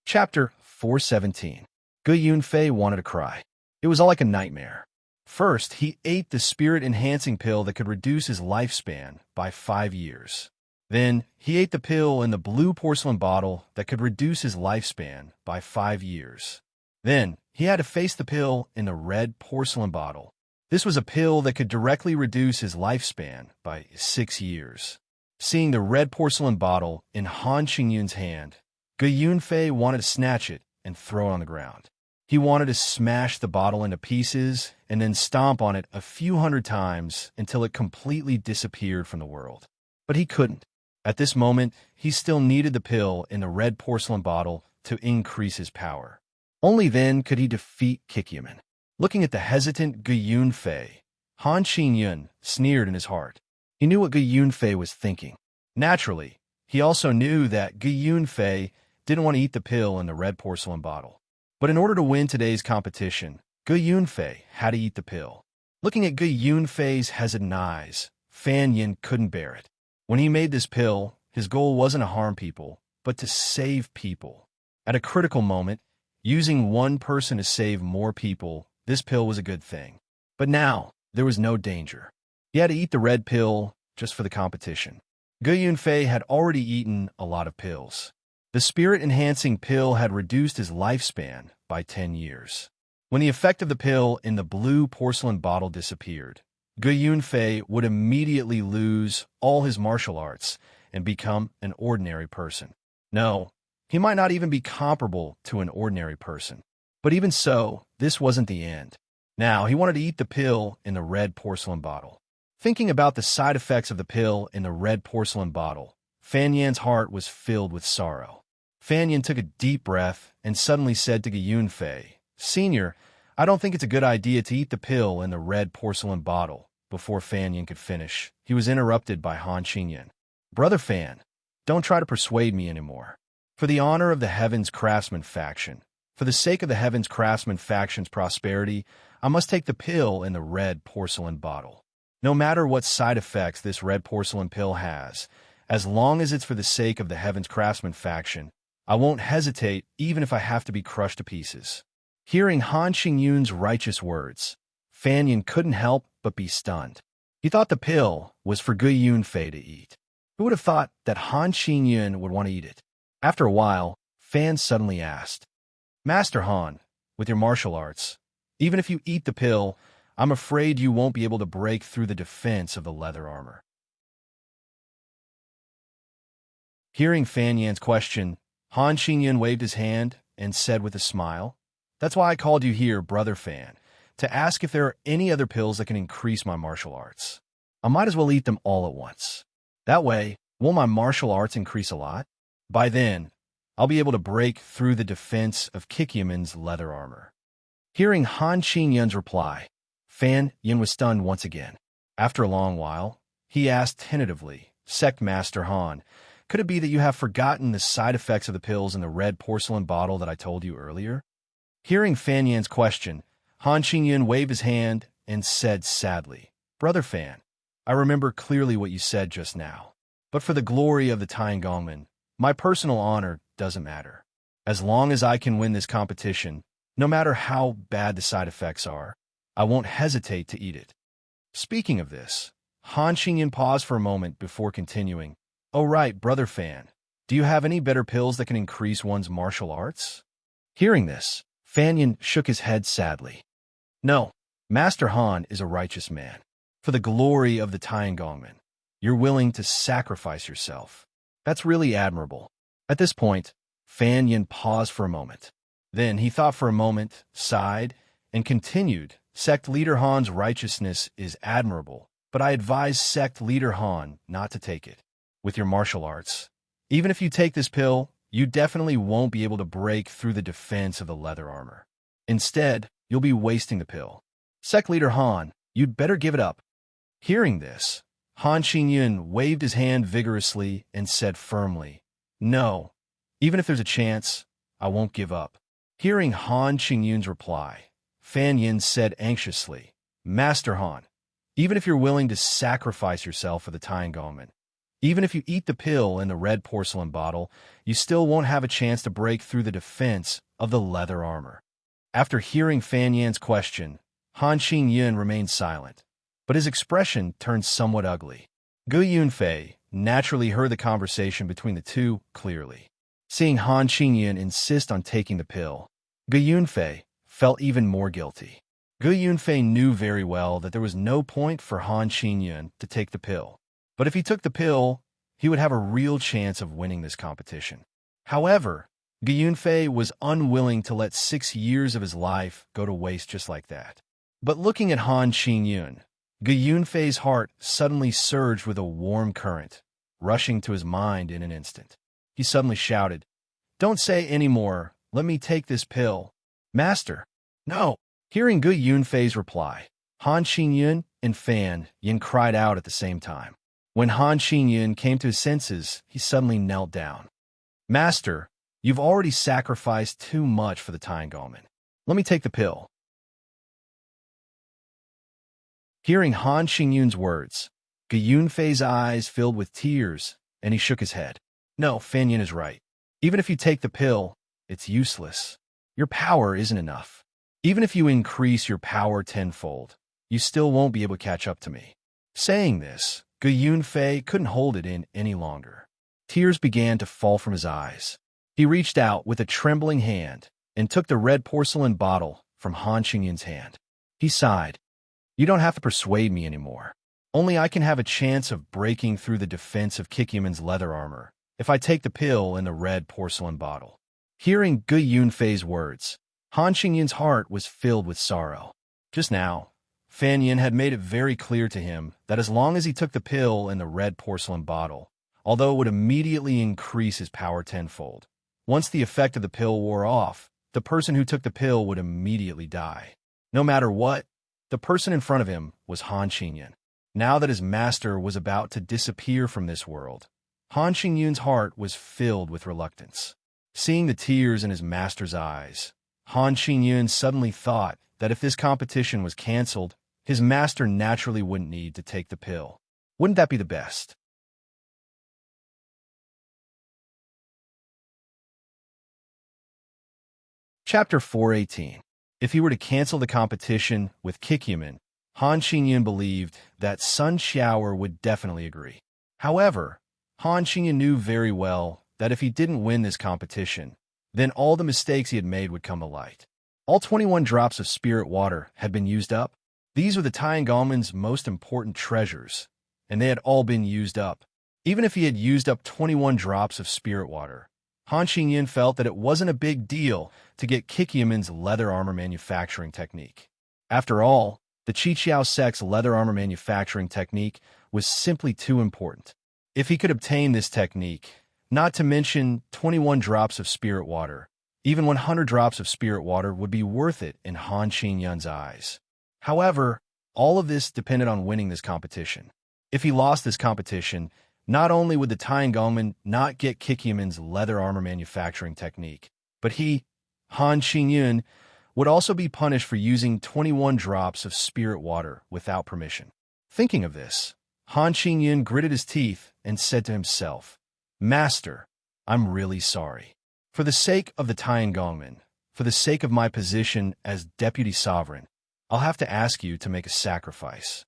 Chapter 417. Gu Yunfei wanted to cry. It was all like a nightmare. First, he ate the spirit-enhancing pill that could reduce his lifespan by 5 years. Then, he ate the pill in the blue porcelain bottle that could reduce his lifespan by 5 years. Then, he had to face the pill in the red porcelain bottle. This was a pill that could directly reduce his lifespan by 6 years. Seeing the red porcelain bottle in Han Qingyun's hand, Gu Yunfei wanted to snatch it and throw it on the ground. He wanted to smash the bottle into pieces and then stomp on it a few hundred times until it completely disappeared from the world. But he couldn't. At this moment, he still needed the pill in the red porcelain bottle to increase his power. Only then could he defeat Kikyaman. Looking at the hesitant Gu Yunfei, Han Qingyun sneered in his heart. He knew what Gu Yunfei was thinking. Naturally, he also knew that Gu Yunfei didn't want to eat the pill in the red porcelain bottle. But in order to win today's competition, Gu Yunfei had to eat the pill. Looking at Gu Yunfei's hesitant eyes, Fan Yin couldn't bear it. When he made this pill, his goal wasn't to harm people, but to save people. At a critical moment, using one person to save more people, this pill was a good thing. But now, there was no danger. He had to eat the red pill just for the competition. Gu Yunfei had already eaten a lot of pills. The spirit-enhancing pill had reduced his lifespan by 10 years. When the effect of the pill in the blue porcelain bottle disappeared, Gu Yunfei would immediately lose all his martial arts and become an ordinary person. No, he might not even be comparable to an ordinary person. But even so, this wasn't the end. Now, he wanted to eat the pill in the red porcelain bottle. Thinking about the side effects of the pill in the red porcelain bottle, Fan Yan's heart was filled with sorrow. Fan Yan took a deep breath and suddenly said to Gu Yunfei, "Senior, I don't think it's a good idea to eat the pill in the red porcelain bottle." Before Fan Yan could finish, he was interrupted by Han Qingyan. "Brother Fan, don't try to persuade me anymore. For the honor of the Heavens Craftsman faction, for the sake of the Heavens Craftsman faction's prosperity, I must take the pill in the red porcelain bottle. No matter what side effects this red porcelain pill has, as long as it's for the sake of the Heavens Craftsman faction, I won't hesitate even if I have to be crushed to pieces." Hearing Han Qingyun's righteous words, Fan Yan couldn't help but be stunned. He thought the pill was for Gu Yunfei to eat. Who would have thought that Han Qingyun would want to eat it? After a while, Fan suddenly asked, "Master Han, with your martial arts, even if you eat the pill, I'm afraid you won't be able to break through the defense of the leather armor." Hearing Fan Yan's question, Han Qingyun waved his hand and said with a smile, "That's why I called you here, Brother Fan, to ask if there are any other pills that can increase my martial arts. I might as well eat them all at once. That way, won't my martial arts increase a lot? By then, I'll be able to break through the defense of Kikyaman's leather armor." Hearing Han Qingyun's reply, Fan Yin was stunned once again. After a long while, he asked tentatively, Sect Master Han, could it be that you have forgotten the side effects of the pills in the red porcelain bottle that I told you earlier? Hearing Fan Yan's question, Han Qingyun waved his hand and said sadly, Brother Fan, I remember clearly what you said just now. But for the glory of the Tiangongmen, my personal honor doesn't matter. As long as I can win this competition, no matter how bad the side effects are, I won't hesitate to eat it. Speaking of this, Han Qingyun paused for a moment before continuing, Oh right, Brother Fan, do you have any better pills that can increase one's martial arts? Hearing this, Fan Yin shook his head sadly. No, Master Han is a righteous man. For the glory of the Tiangongmen, you're willing to sacrifice yourself. That's really admirable. At this point, Fan Yin paused for a moment. Then he thought for a moment, sighed, and continued, Sect Leader Han's righteousness is admirable, but I advise Sect Leader Han not to take it. With your martial arts, even if you take this pill, you definitely won't be able to break through the defense of the leather armor. Instead, you'll be wasting the pill. Sect Leader Han, you'd better give it up. Hearing this, Han Qingyun waved his hand vigorously and said firmly, No, even if there's a chance, I won't give up. Hearing Han Qingyun's reply, Fan Yin said anxiously, Master Han, even if you're willing to sacrifice yourself for the Tiangongmen, even if you eat the pill in the red porcelain bottle, you still won't have a chance to break through the defense of the leather armor. After hearing Fan Yan's question, Han Qingyun remained silent, but his expression turned somewhat ugly. Gu Yunfei naturally heard the conversation between the two clearly. Seeing Han Qingyun insist on taking the pill, Gu Yunfei felt even more guilty. Gu Yunfei knew very well that there was no point for Han Qingyun to take the pill. But if he took the pill, he would have a real chance of winning this competition. However, Gu Yunfei was unwilling to let 6 years of his life go to waste just like that. But looking at Han Qingyun, Gu Yunfei's heart suddenly surged with a warm current, rushing to his mind in an instant. He suddenly shouted, Don't say any more, let me take this pill. Master, no. Hearing Gu Yunfei's reply, Han Qingyun and Fan Yin cried out at the same time. When Han Qingyun came to his senses, he suddenly knelt down. Master, you've already sacrificed too much for the Tiangongmen. Let me take the pill. Hearing Han Qingyun's words, Gu Yunfei's eyes filled with tears, and he shook his head. No, Fan Yin is right. Even if you take the pill, it's useless. Your power isn't enough. Even if you increase your power tenfold, you still won't be able to catch up to me. Saying this, Gu Yunfei couldn't hold it in any longer. Tears began to fall from his eyes. He reached out with a trembling hand and took the red porcelain bottle from Han Qingyun's hand. He sighed. You don't have to persuade me anymore. Only I can have a chance of breaking through the defense of Kikyaman's leather armor if I take the pill in the red porcelain bottle. Hearing Gu Yunfei's words, Han Qingyun's heart was filled with sorrow. Just now, Fan Yin had made it very clear to him that as long as he took the pill in the red porcelain bottle, although it would immediately increase his power tenfold, once the effect of the pill wore off, the person who took the pill would immediately die. No matter what, the person in front of him was Han Qingyun. Now that his master was about to disappear from this world, Han Qingyun's heart was filled with reluctance. Seeing the tears in his master's eyes, Han Qingyun suddenly thought that if this competition was cancelled, his master naturally wouldn't need to take the pill. Wouldn't that be the best? Chapter 418. If he were to cancel the competition with Kikyaman, Han Qingyun believed that Sun Xiaoer would definitely agree. However, Han Qingyun knew very well that if he didn't win this competition, then all the mistakes he had made would come to light. All 21 drops of spirit water had been used up. These were the Tiangongmen's most important treasures, and they had all been used up. Even if he had used up 21 drops of spirit water, Han Qingyun felt that it wasn't a big deal to get Kikyaman's leather armor manufacturing technique. After all, the Qiqiao sect's leather armor manufacturing technique was simply too important. If he could obtain this technique, not to mention 21 drops of spirit water, Even 100 drops of spirit water would be worth it in Han Qingyun's eyes. However, all of this depended on winning this competition. If he lost this competition, not only would the Tiangongmen not get Kikyamin's leather armor manufacturing technique, but he, Han Qingyun, would also be punished for using 21 drops of spirit water without permission. Thinking of this, Han Qingyun gritted his teeth and said to himself, "Master, I'm really sorry. For the sake of the Tiangongmen, for the sake of my position as deputy sovereign, I'll have to ask you to make a sacrifice."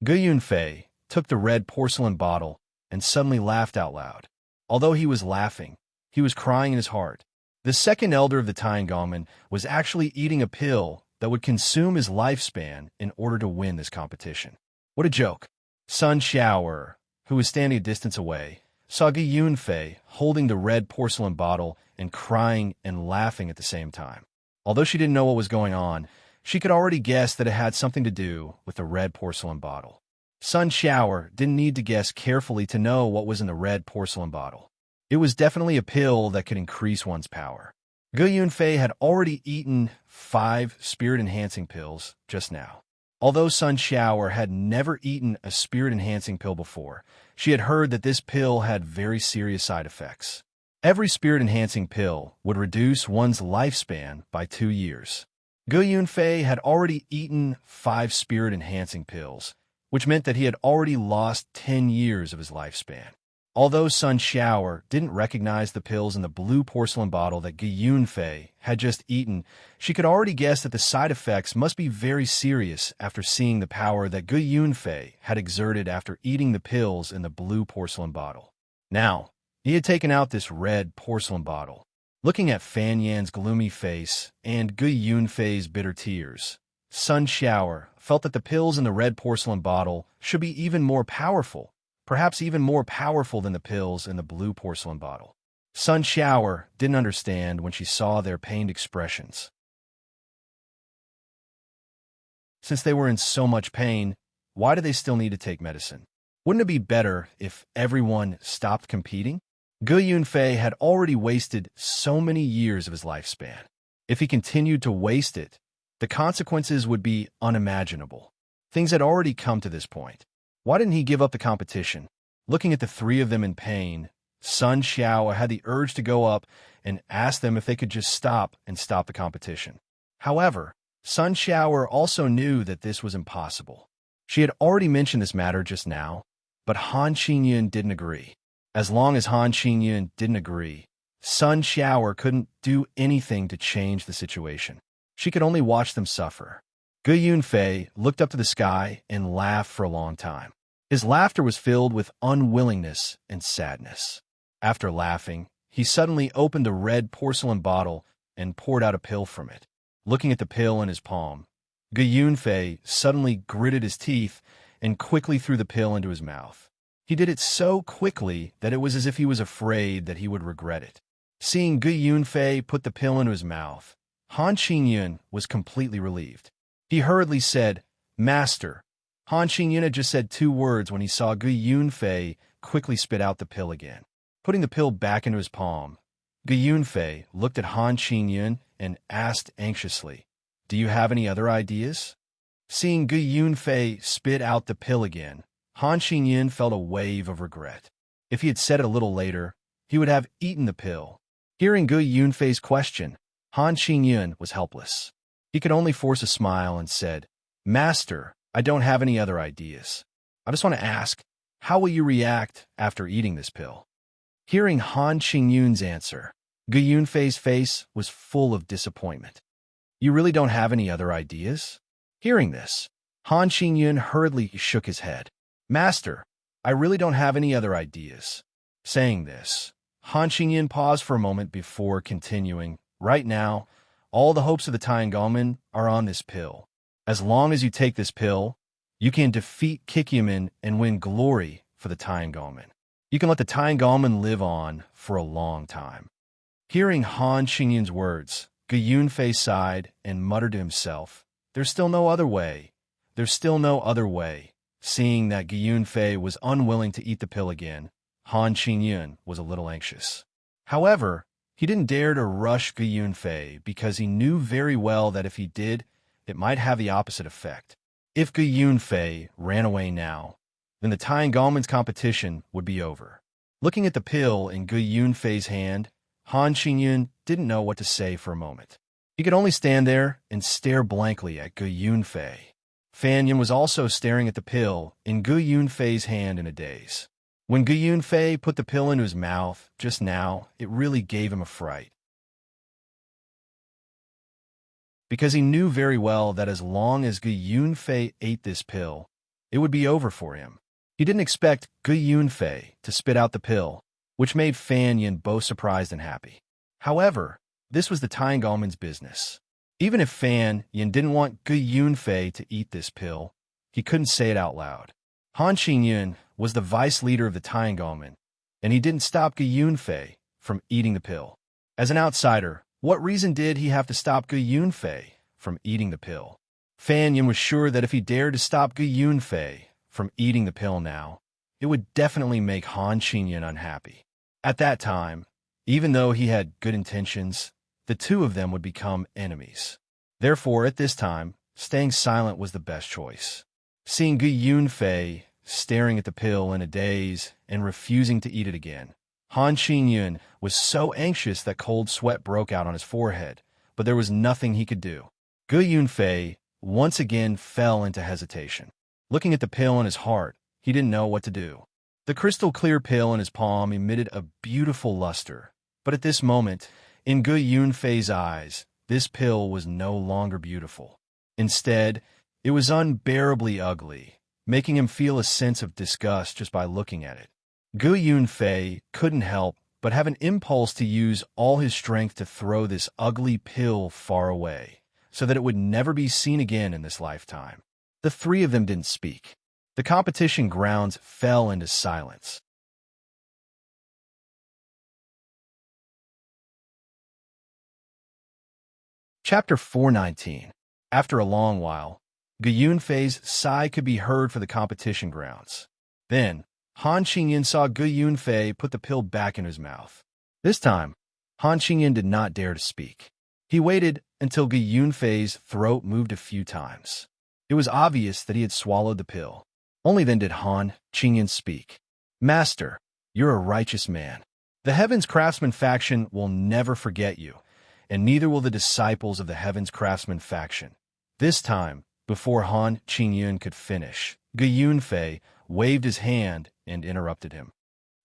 Gu Yunfei took the red porcelain bottle and suddenly laughed out loud. Although he was laughing, he was crying in his heart. The second elder of the Tiangongmen was actually eating a pill that would consume his lifespan in order to win this competition. What a joke. Sun Xiaoer, who was standing a distance away, saw Gu Yunfei holding the red porcelain bottle and crying and laughing at the same time. Although she didn't know what was going on, she could already guess that it had something to do with the red porcelain bottle. Sun Xiaoer didn't need to guess carefully to know what was in the red porcelain bottle. It was definitely a pill that could increase one's power. Gu Yunfei had already eaten 5 spirit-enhancing pills just now. Although Sun Xiaoer had never eaten a spirit-enhancing pill before, she had heard that this pill had very serious side effects. Every spirit-enhancing pill would reduce one's lifespan by 2 years. Gu Yunfei had already eaten 5 spirit-enhancing pills, which meant that he had already lost 10 years of his lifespan. Although Sun Xiaoer didn't recognize the pills in the blue porcelain bottle that Gu Yunfei had just eaten, she could already guess that the side effects must be very serious after seeing the power that Gu Yunfei had exerted after eating the pills in the blue porcelain bottle. Now, he had taken out this red porcelain bottle. Looking at Fan Yan's gloomy face and Gu Yunfei's bitter tears, Sun Xiaoer felt that the pills in the red porcelain bottle should be even more powerful, perhaps even more powerful than the pills in the blue porcelain bottle. Sun Xiaoer didn't understand when she saw their pained expressions. Since they were in so much pain, why do they still need to take medicine? Wouldn't it be better if everyone stopped competing? Gu Yunfei had already wasted so many years of his lifespan. If he continued to waste it, the consequences would be unimaginable. Things had already come to this point. Why didn't he give up the competition? Looking at the 3 of them in pain, Sun Xiao had the urge to go up and ask them if they could just stop the competition. However, Sun Xiao also knew that this was impossible. She had already mentioned this matter just now, but Han Qingyun didn't agree. As long as Han Qingyun didn't agree, Sun Xiao couldn't do anything to change the situation. She could only watch them suffer. Gu Yunfei looked up to the sky and laughed for a long time. His laughter was filled with unwillingness and sadness. After laughing, he suddenly opened a red porcelain bottle and poured out a pill from it. Looking at the pill in his palm, Gu Yunfei suddenly gritted his teeth and quickly threw the pill into his mouth. He did it so quickly that it was as if he was afraid that he would regret it. Seeing Gu Yunfei put the pill into his mouth, Han Qingyun was completely relieved. He hurriedly said, "Master." Han Qingyun had just said 2 words when he saw Gu Yunfei quickly spit out the pill again. Putting the pill back into his palm, Gu Yunfei looked at Han Qingyun and asked anxiously, "Do you have any other ideas?" Seeing Gu Yunfei spit out the pill again, Han Qingyun felt a wave of regret. If he had said it a little later, he would have eaten the pill. Hearing Gu Yunfei's question, Han Qingyun was helpless. He could only force a smile and said, "Master, I don't have any other ideas. I just want to ask, how will you react after eating this pill?" Hearing Han Qingyun's answer, Gu Yunfei's face was full of disappointment. "You really don't have any other ideas?" Hearing this, Han Qingyun hurriedly shook his head. "Master, I really don't have any other ideas." Saying this, Han Qingyun paused for a moment before continuing, "Right now, all the hopes of the Tiangongmen are on this pill. As long as you take this pill, you can defeat Kikyamin and win glory for the Tiangongmen. You can let the Tiangongmen live on for a long time." Hearing Han Qingyun's words, Gu Yunfei sighed and muttered to himself, "There's still no other way. There's still no other way." Seeing that Gu Yunfei was unwilling to eat the pill again, Han Qingyun was a little anxious. However, He didn't dare to rush Gu Yunfei because he knew very well that if he did, it might have the opposite effect. If Gu Yunfei ran away now, then the Tying Gallman's competition would be over. Looking at the pill in Gu Yunfei's hand, Han Qingyun didn't know what to say for a moment. He could only stand there and stare blankly at Gu Yunfei. Fan Yin was also staring at the pill in Gu Yunfei's hand in a daze. When Gu Yunfei put the pill into his mouth just now, it really gave him a fright. Because he knew very well that as long as Gu Yunfei ate this pill, it would be over for him. He didn't expect Gu Yunfei to spit out the pill, which made Fan Yin both surprised and happy. However, this was the Tying Gallman's business. Even if Fan Yin didn't want Gu Yunfei to eat this pill, he couldn't say it out loud. Han Qingyun was the vice leader of the Tying Gallman, and he didn't stop Gu Yunfei from eating the pill. As an outsider, what reason did he have to stop Gu Yunfei from eating the pill? Fan Yin was sure that if he dared to stop Gu Yunfei from eating the pill now, it would definitely make Han Qingyun unhappy. At that time, even though he had good intentions, the two of them would become enemies. Therefore, at this time, staying silent was the best choice. Seeing Gu Yunfei staring at the pill in a daze and refusing to eat it again, Han Qingyun was so anxious that cold sweat broke out on his forehead, but there was nothing he could do. Gu Yunfei once again fell into hesitation. Looking at the pill in his heart, he didn't know what to do. The crystal-clear pill in his palm emitted a beautiful luster, but at this moment, in Gu Yunfei's eyes, this pill was no longer beautiful. Instead, it was unbearably ugly, making him feel a sense of disgust just by looking at it. Gu Yunfei couldn't help but have an impulse to use all his strength to throw this ugly pill far away, so that it would never be seen again in this lifetime. The three of them didn't speak. The competition grounds fell into silence. Chapter 419. After a long while, Gu Yunfei's sigh could be heard for the competition grounds. Then, Han Qingyun saw Gu Yunfei put the pill back in his mouth. This time, Han Qingyun did not dare to speak. He waited until Gu Yunfei's throat moved a few times. It was obvious that he had swallowed the pill. Only then did Han Qingyun speak. "Master, you're a righteous man. The Heaven's Craftsman faction will never forget you, and neither will the disciples of the Heaven's Craftsman faction." This time, before Han Qingyun could finish, Gu Yunfei waved his hand and interrupted him.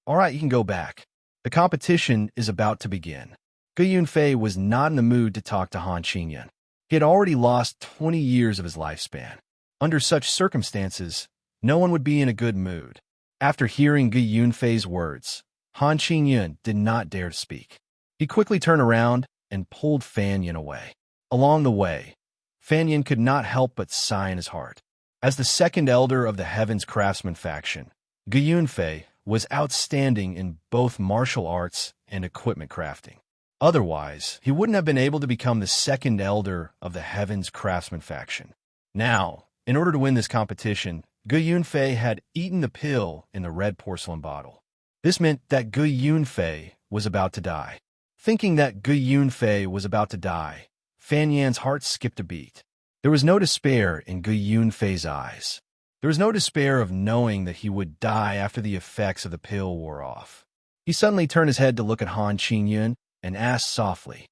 "All right, you can go back. The competition is about to begin." Gu Yunfei was not in the mood to talk to Han Qingyun. He had already lost 20 years of his lifespan. Under such circumstances, no one would be in a good mood. After hearing Gu Yunfei's words, Han Qingyun did not dare to speak. He quickly turned around and pulled Fan Yin away. Along the way, Fan Yin could not help but sigh in his heart. As the second elder of the Heaven's Craftsman faction, Gu Yunfei was outstanding in both martial arts and equipment crafting. Otherwise, he wouldn't have been able to become the second elder of the Heaven's Craftsman faction. Now, in order to win this competition, Gu Yunfei had eaten the pill in the red porcelain bottle. This meant that Gu Yunfei was about to die. Thinking that Gu Yunfei was about to die, Fan Yan's heart skipped a beat. There was no despair in Gu Yunfei's eyes. There was no despair of knowing that he would die after the effects of the pill wore off. He suddenly turned his head to look at Han Qingyun and asked softly,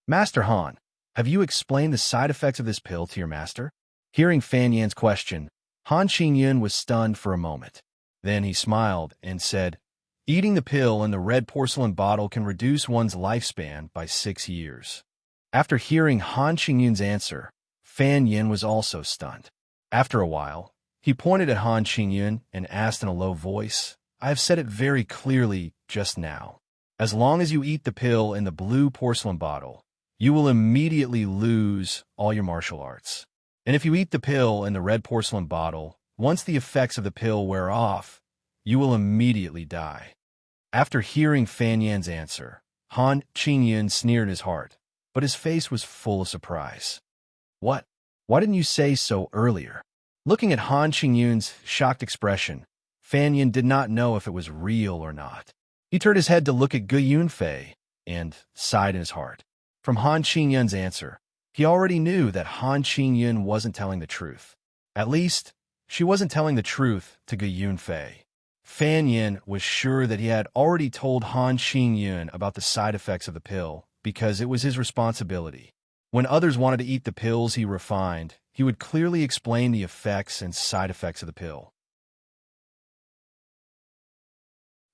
"Master Han, have you explained the side effects of this pill to your master?" Hearing Fan Yan's question, Han Qingyun was stunned for a moment. Then he smiled and said, "Eating the pill in the red porcelain bottle can reduce one's lifespan by 6 years." After hearing Han Qingyun's answer, Fan Yin was also stunned. After a while, he pointed at Han Qingyun and asked in a low voice, "I have said it very clearly just now. As long as you eat the pill in the blue porcelain bottle, you will immediately lose all your martial arts. And if you eat the pill in the red porcelain bottle, once the effects of the pill wear off, you will immediately die." After hearing Fan Yan's answer, Han Qingyun sneered in his heart, but his face was full of surprise. "What? Why didn't you say so earlier?" Looking at Han Qingyun's shocked expression, Fan Yin did not know if it was real or not. He turned his head to look at Gu Yunfei and sighed in his heart. From Han Qingyun's answer, he already knew that Han Qingyun wasn't telling the truth. At least, she wasn't telling the truth to Gu Yunfei. Fan Yin was sure that he had already told Han Qingyun about the side effects of the pill because it was his responsibility. When others wanted to eat the pills he refined, he would clearly explain the effects and side effects of the pill.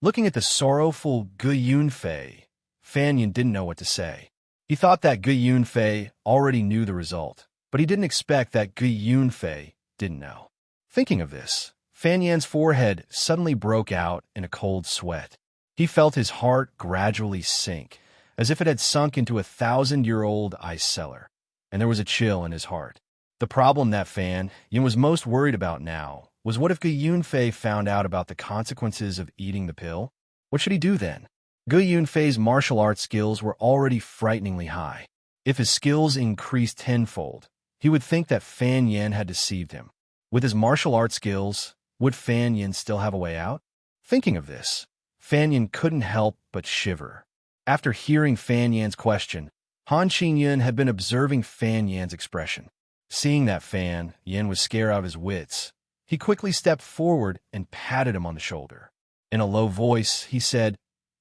Looking at the sorrowful Gu Yunfei, Fan Yin didn't know what to say. He thought that Gu Yunfei already knew the result, but he didn't expect that Gu Yunfei didn't know. Thinking of this, Fan Yin's forehead suddenly broke out in a cold sweat. He felt his heart gradually sink, as if it had sunk into a 1,000-year-old ice cellar, and there was a chill in his heart. The problem that Fan Yin was most worried about now was what if Gu Yunfei found out about the consequences of eating the pill? What should he do then? Gu Yunfei's martial arts skills were already frighteningly high. If his skills increased tenfold, he would think that Fan Yin had deceived him. With his martial arts skills, would Fan Yin still have a way out? Thinking of this, Fan Yin couldn't help but shiver. After hearing Fan Yin's question, Han Qingyun had been observing Fan Yin's expression. Seeing that Fan Yin was scared out of his wits, he quickly stepped forward and patted him on the shoulder. In a low voice, he said,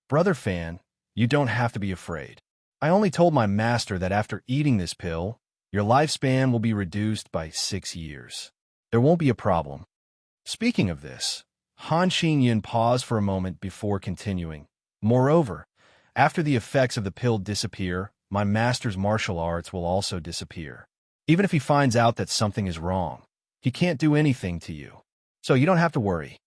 "Brother Fan, you don't have to be afraid. I only told my master that after eating this pill, your lifespan will be reduced by 6 years. There won't be a problem." Speaking of this, Han Qingyun paused for a moment before continuing. "Moreover, after the effects of the pill disappear, my master's martial arts will also disappear. Even if he finds out that something is wrong, he can't do anything to you. So you don't have to worry."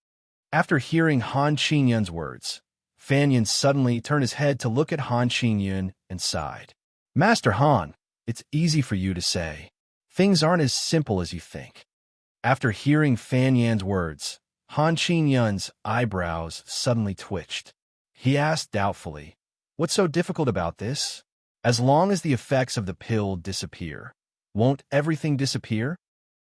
After hearing Han Qingyun's words, Fan Yin suddenly turned his head to look at Han Qingyun and sighed. "Master Han, it's easy for you to say. Things aren't as simple as you think." After hearing Fan Yin's words, Han Qingyun's eyebrows suddenly twitched. He asked doubtfully, "What's so difficult about this? As long as the effects of the pill disappear, won't everything disappear?"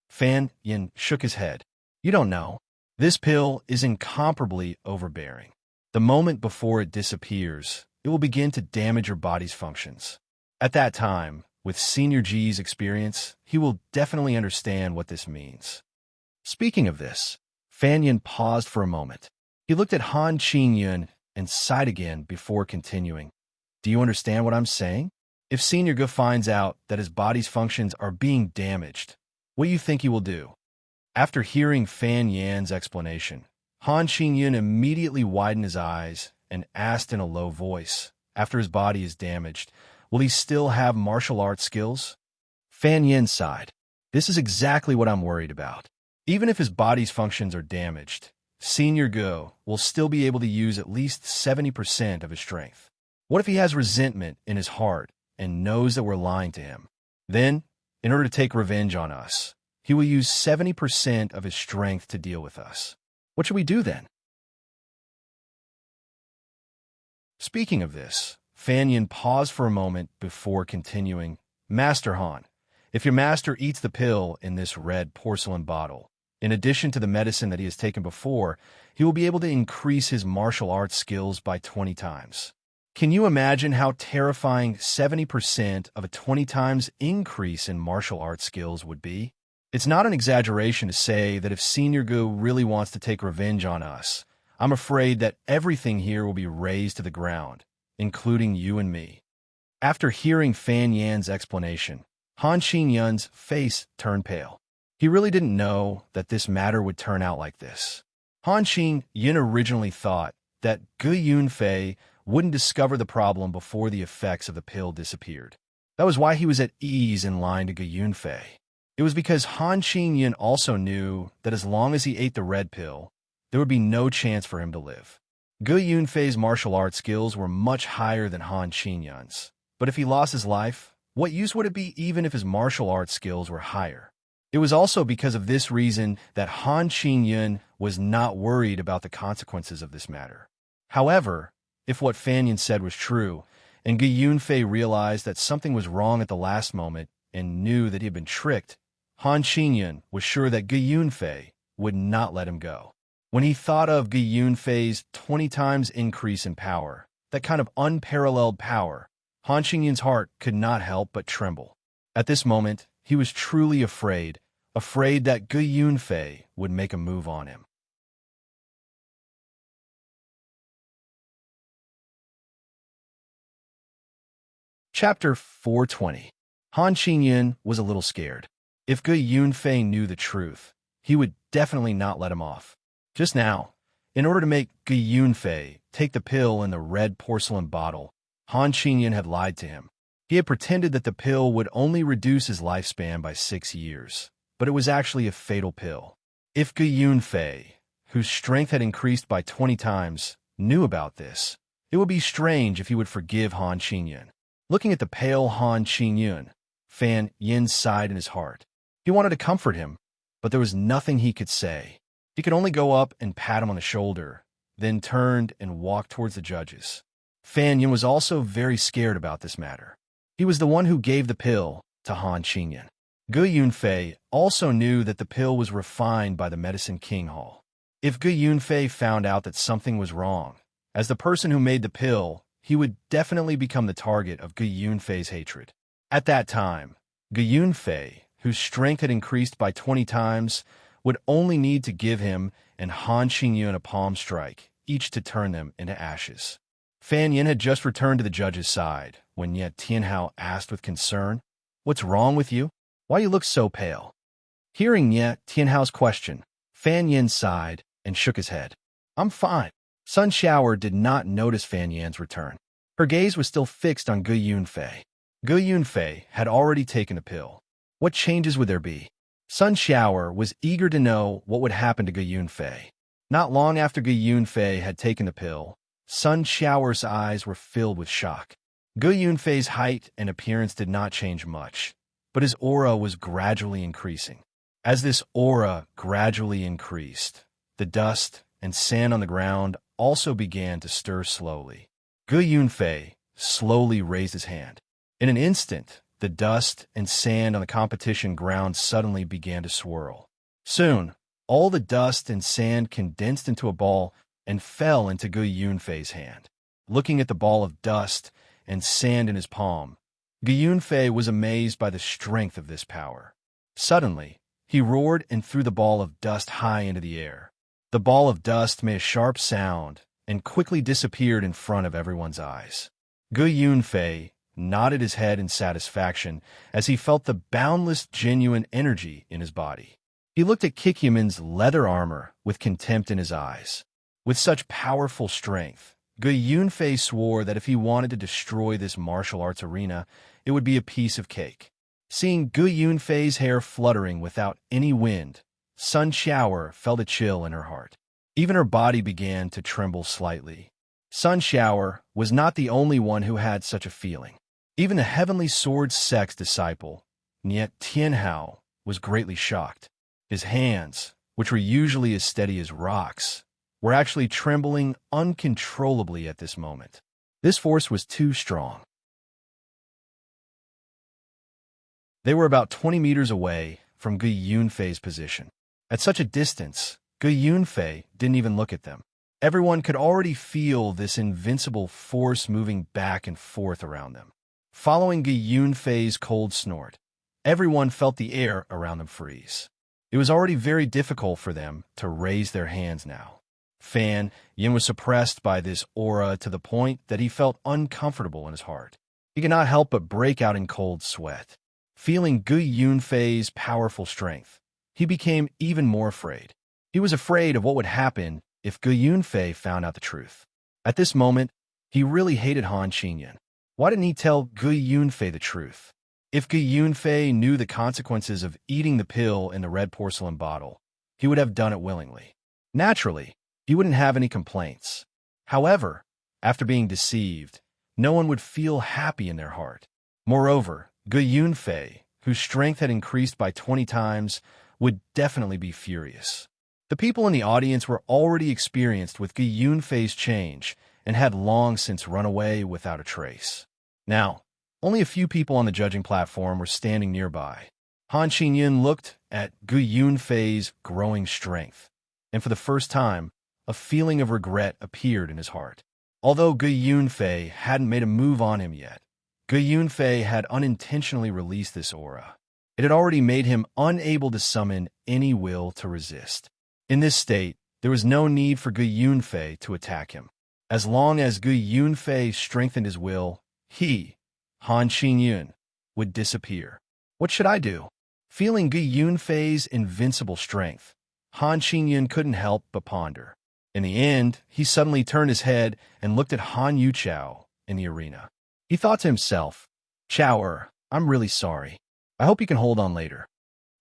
Fan Yin shook his head. "You don't know. This pill is incomparably overbearing. The moment before it disappears, it will begin to damage your body's functions. At that time, with Senior G's experience, he will definitely understand what this means." Speaking of this, Fan Yin paused for a moment. He looked at Han Qingyun and sighed again before continuing. "Do you understand what I'm saying? If Senior Ge finds out that his body's functions are being damaged, what do you think he will do?" After hearing Fan Yin's explanation, Han Qingyun immediately widened his eyes and asked in a low voice, "After his body is damaged, will he still have martial arts skills?" Fan Yin sighed. "This is exactly what I'm worried about. Even if his body's functions are damaged, Senior Ge will still be able to use at least 70% of his strength. What if he has resentment in his heart and knows that we're lying to him? Then, in order to take revenge on us, he will use 70% of his strength to deal with us. What should we do then?" Speaking of this, Fan Yin paused for a moment before continuing. "Master Han, if your master eats the pill in this red porcelain bottle, in addition to the medicine that he has taken before, he will be able to increase his martial arts skills by 20 times. Can you imagine how terrifying 70% of a 20 times increase in martial arts skills would be? It's not an exaggeration to say that if Senior Ge really wants to take revenge on us, I'm afraid that everything here will be razed to the ground, including you and me." After hearing Fan Yin's explanation, Han Qingyun's face turned pale. He really didn't know that this matter would turn out like this. Han Qingyun originally thought that Gu Yunfei wouldn't discover the problem before the effects of the pill disappeared. That was why he was at ease in lying to Gu Yunfei. It was because Han Qingyun also knew that as long as he ate the red pill, there would be no chance for him to live. Gu Yunfei's martial arts skills were much higher than Han Qingyun's, but if he lost his life, what use would it be even if his martial arts skills were higher? It was also because of this reason that Han Qingyun was not worried about the consequences of this matter. However, if what Fan Yin said was true, and Gu Yunfei realized that something was wrong at the last moment and knew that he had been tricked, Han Qingyun was sure that Gu Yunfei would not let him go. When he thought of Gu Yunfei's 20 times increase in power, that kind of unparalleled power, Han Qingyun's heart could not help but tremble. At this moment, he was truly afraid that Gu Yunfei would make a move on him. Chapter 420. Han Qingyun was a little scared. If Gu Yunfei knew the truth, he would definitely not let him off. Just now, in order to make Gu Yunfei take the pill in the red porcelain bottle, Han Qingyun had lied to him. He had pretended that the pill would only reduce his lifespan by 6 years, but it was actually a fatal pill. If Gu Yunfei, whose strength had increased by 20 times, knew about this, it would be strange if he would forgive Han Qingyun. Looking at the pale Han Qingyun, Fan Yin sighed in his heart. He wanted to comfort him, but there was nothing he could say. He could only go up and pat him on the shoulder, then turned and walked towards the judges. Fan Yin was also very scared about this matter. He was the one who gave the pill to Han Qingyun. Gu Yunfei also knew that the pill was refined by the Medicine King Hall. If Gu Yunfei found out that something was wrong, as the person who made the pill, he would definitely become the target of Gu Yunfei's hatred. At that time, Gu Yunfei, whose strength had increased by 20 times, would only need to give him and Han Qingyun a palm strike, each to turn them into ashes. Fan Yin had just returned to the judge's side when Ye Tianhao asked with concern, "What's wrong with you? Why you look so pale?" Hearing Ye Tianhao's question, Fan Yin sighed and shook his head. "I'm fine." Sun Shower did not notice Fan Yin's return. Her gaze was still fixed on Gu Yunfei. Gu Yunfei had already taken the pill. What changes would there be? Sun Shower was eager to know what would happen to Gu Yunfei. Not long after Gu Yunfei had taken the pill, Sun Shower's eyes were filled with shock. Gu Yunfei's height and appearance did not change much, but his aura was gradually increasing. As this aura gradually increased, the dust and sand on the ground also began to stir slowly. Gu Yunfei slowly raised his hand. In an instant, the dust and sand on the competition ground suddenly began to swirl. Soon, all the dust and sand condensed into a ball and fell into Gu Yunfei's hand. Looking at the ball of dust and sand in his palm, Gu Yunfei was amazed by the strength of this power. Suddenly, he roared and threw the ball of dust high into the air. The ball of dust made a sharp sound and quickly disappeared in front of everyone's eyes. Gu Yunfei nodded his head in satisfaction as he felt the boundless genuine energy in his body. He looked at Kikyaman's leather armor with contempt in his eyes. With such powerful strength, Gu Yunfei swore that if he wanted to destroy this martial arts arena, it would be a piece of cake. Seeing Gu Yunfei's hair fluttering without any wind, Sun Shower felt a chill in her heart. Even her body began to tremble slightly. Sun Shower was not the only one who had such a feeling. Even the Heavenly Sword Sect's disciple, Ye Tianhao, was greatly shocked. His hands, which were usually as steady as rocks, were actually trembling uncontrollably at this moment. This force was too strong. They were about 20 meters away from Gu Yunfei's position. At such a distance, Gu Yunfei didn't even look at them. Everyone could already feel this invincible force moving back and forth around them. Following Gu Yunfei's cold snort, everyone felt the air around them freeze. It was already very difficult for them to raise their hands now. Fan Yin was suppressed by this aura to the point that he felt uncomfortable in his heart. He could not help but break out in cold sweat. Feeling Gu Yunfei's powerful strength, he became even more afraid. He was afraid of what would happen if Gu Yunfei found out the truth. At this moment, he really hated Han Qingyun. Why didn't he tell Gu Yunfei the truth? If Gu Yunfei knew the consequences of eating the pill in the red porcelain bottle, he would have done it willingly. Naturally, he wouldn't have any complaints. However, after being deceived, no one would feel happy in their heart. Moreover, Gu Yunfei, whose strength had increased by 20 times, would definitely be furious. The people in the audience were already experienced with Gu Yunfei's change and had long since run away without a trace. Now, only a few people on the judging platform were standing nearby. Han Qingyun looked at Gu Yunfei's growing strength, and for the first time, a feeling of regret appeared in his heart. Although Gu Yunfei hadn't made a move on him yet, Gu Yunfei had unintentionally released this aura. It had already made him unable to summon any will to resist. In this state, there was no need for Gu Yunfei to attack him. As long as Gu Yunfei strengthened his will, he, Han Qingyun, would disappear. What should I do? Feeling Gu Yunfei's invincible strength, Han Qingyun couldn't help but ponder. In the end, he suddenly turned his head and looked at Han Yuchao in the arena. He thought to himself, "Chao, I'm really sorry. I hope you can hold on later."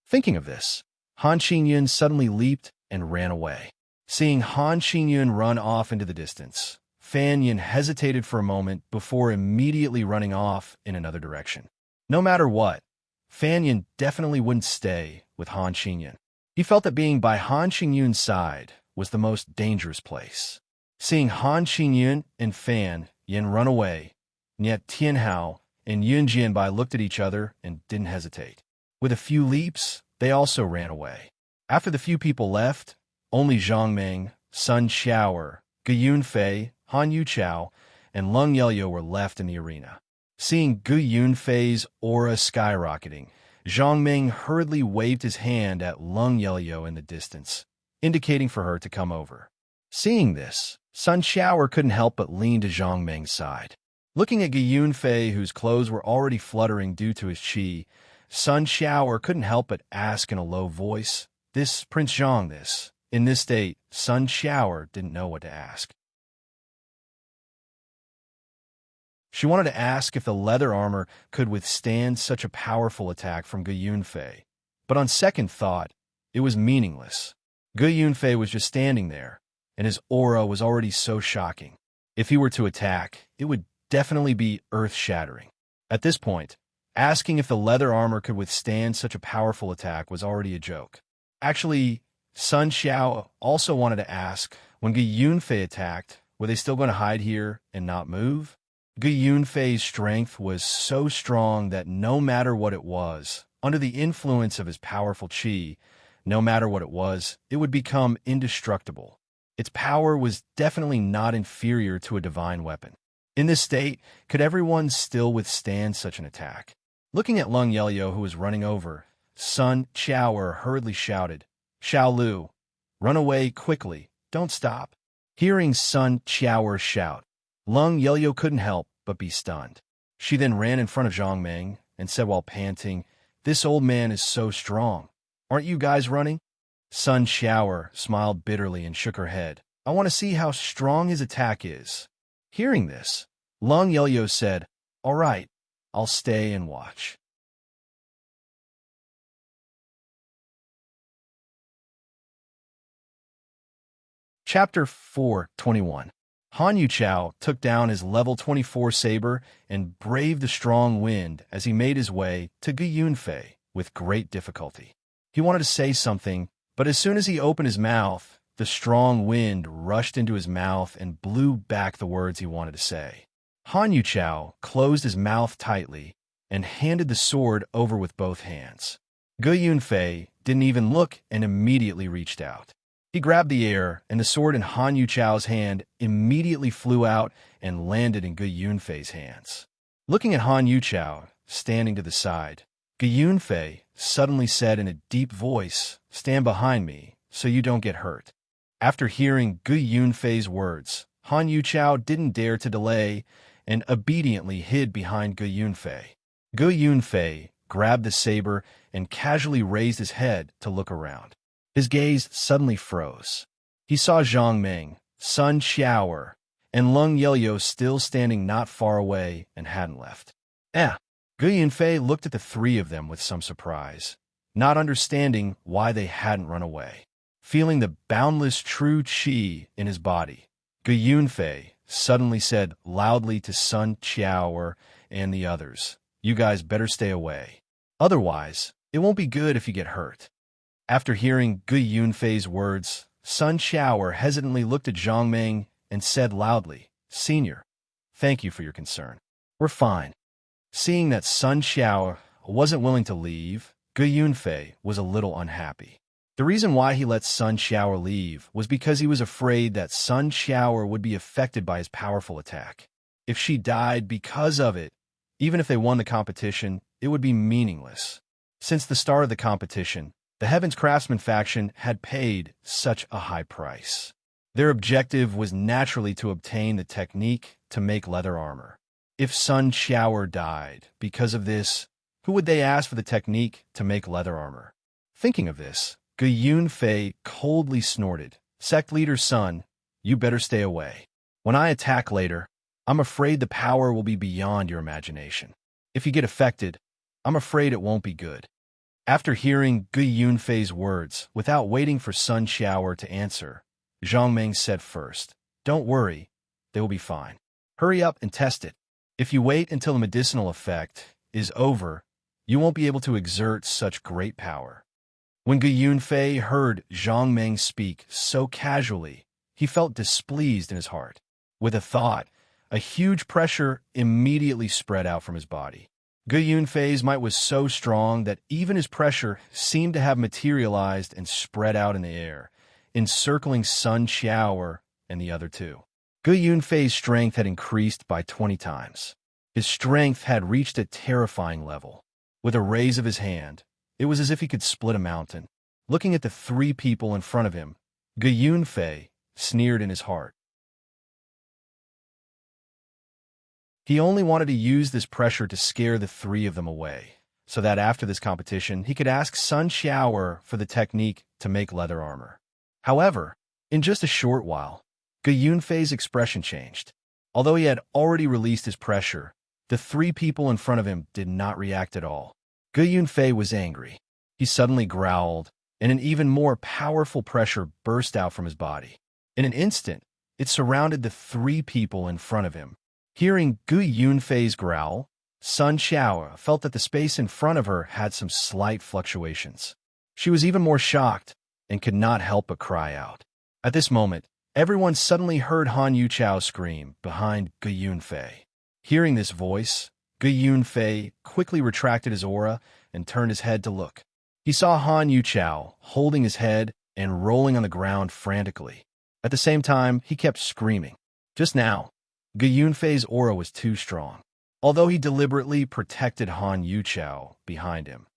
Thinking of this, Han Qingyun suddenly leaped and ran away. Seeing Han Qingyun run off into the distance, Fan Yin hesitated for a moment before immediately running off in another direction. No matter what, Fan Yin definitely wouldn't stay with Han Qingyun. He felt that being by Han Qingyun's side was the most dangerous place. Seeing Han Qingyun and Fan Yin run away, yet Tianhao and Yun Jianbai looked at each other and didn't hesitate. With a few leaps, they also ran away. After the few people left, only Zhang Meng, Sun Xiaoer, Gu Yunfei, Han Yuchao, and Leng Yelyo were left in the arena. Seeing Gu Yunfei's aura skyrocketing, Zhang Meng hurriedly waved his hand at Leng Yelyo in the distance, indicating for her to come over. Seeing this, Sun Xiaoer couldn't help but lean to Zhang Meng's side. Looking at Gu Yunfei, whose clothes were already fluttering due to his qi, Sun Xiaoer couldn't help but ask in a low voice, "This Prince Zhang, this?" In this state, Sun Xiaoer didn't know what to ask. She wanted to ask if the leather armor could withstand such a powerful attack from Gu Yunfei, but on second thought, it was meaningless. Gu Yunfei was just standing there, and his aura was already so shocking. If he were to attack, it would definitely be earth-shattering. At this point, asking if the leather armor could withstand such a powerful attack was already a joke. Actually, Sun Xiao also wanted to ask, when Gu Yunfei attacked, were they still going to hide here and not move? Gu Yunfei's strength was so strong that no matter what it was, under the influence of his powerful qi, no matter what it was, it would become indestructible. Its power was definitely not inferior to a divine weapon. In this state, could everyone still withstand such an attack? Looking at Leng Yelyo, who was running over, Sun Xiaoer hurriedly shouted, "Xiao Lu, run away quickly, don't stop." Hearing Sun Xiaoer shout, Leng Yelyo couldn't help but be stunned. She then ran in front of Zhang Meng and said while panting, "This old man is so strong. Aren't you guys running?" Sun Xiaoer smiled bitterly and shook her head. "I want to see how strong his attack is." Hearing this, Leng Yelyo said, "All right, I'll stay and watch." Chapter 4:21. Han Yuchao took down his level 24 saber and braved the strong wind as he made his way to Gu Yunfei with great difficulty. He wanted to say something, but as soon as he opened his mouth, the strong wind rushed into his mouth and blew back the words he wanted to say. Han Yuchao closed his mouth tightly and handed the sword over with both hands. Gu Yunfei didn't even look and immediately reached out. He grabbed the air, and the sword in Han Yuchao's hand immediately flew out and landed in Gu Yunfei's hands. Looking at Han Yuchao, standing to the side, Gu Yunfei suddenly said in a deep voice, "Stand behind me, so you don't get hurt." After hearing Gu Yunfei's words, Han Yuchao didn't dare to delay and obediently hid behind Gu Yunfei. Gu Yunfei grabbed the saber and casually raised his head to look around. His gaze suddenly froze. He saw Zhang Meng, Sun Xiaoer, and Leng Yelyo still standing not far away and hadn't left. Gu Yunfei looked at the three of them with some surprise, not understanding why they hadn't run away. Feeling the boundless true qi in his body, Gu Yunfei suddenly said loudly to Sun Xiaoer and the others, "You guys better stay away. Otherwise, it won't be good if you get hurt." After hearing Gu Yunfei's words, Sun Xiaoer hesitantly looked at Zhang Meng and said loudly, "Senior, thank you for your concern. We're fine." Seeing that Sun Xiaoer wasn't willing to leave, Gu Yunfei was a little unhappy. The reason why he let Sun Xiao leave was because he was afraid that Sun Xiao would be affected by his powerful attack. If she died because of it, even if they won the competition, it would be meaningless. Since the start of the competition, the Heaven's Craftsman faction had paid such a high price. Their objective was naturally to obtain the technique to make leather armor. If Sun Xiao died because of this, who would they ask for the technique to make leather armor? Thinking of this, Gu Yunfei coldly snorted, "Sect leader's son, you better stay away. When I attack later, I'm afraid the power will be beyond your imagination. If you get affected, I'm afraid it won't be good." After hearing Gu Yunfei's words, without waiting for Sun Xiao to answer, Zhang Meng said first, "Don't worry, they will be fine. Hurry up and test it. If you wait until the medicinal effect is over, you won't be able to exert such great power." When Gu Yunfei heard Zhang Meng speak so casually, he felt displeased in his heart. With a thought, a huge pressure immediately spread out from his body. Gu Yunfei's might was so strong that even his pressure seemed to have materialized and spread out in the air, encircling Sun Xiao and the other two. Gu Yunfei's strength had increased by 20 times. His strength had reached a terrifying level. With a raise of his hand, it was as if he could split a mountain. Looking at the three people in front of him, Gu Yunfei sneered in his heart. He only wanted to use this pressure to scare the three of them away, so that after this competition he could ask Sun Xiao for the technique to make leather armor. However, in just a short while, Gu Yunfei's expression changed. Although he had already released his pressure, the three people in front of him did not react at all. Gu Yunfei was angry. He suddenly growled, and an even more powerful pressure burst out from his body. In an instant, it surrounded the three people in front of him. Hearing Gu Yunfei's growl, Sun Xiao felt that the space in front of her had some slight fluctuations. She was even more shocked and could not help but cry out. At this moment, everyone suddenly heard Han Yuchao scream behind Gu Yunfei. Hearing this voice, Gu Yunfei quickly retracted his aura and turned his head to look. He saw Han Yuchao holding his head and rolling on the ground frantically. At the same time, he kept screaming. Just now, Gu Yunfei's aura was too strong. Although he deliberately protected Han Yuchao behind him,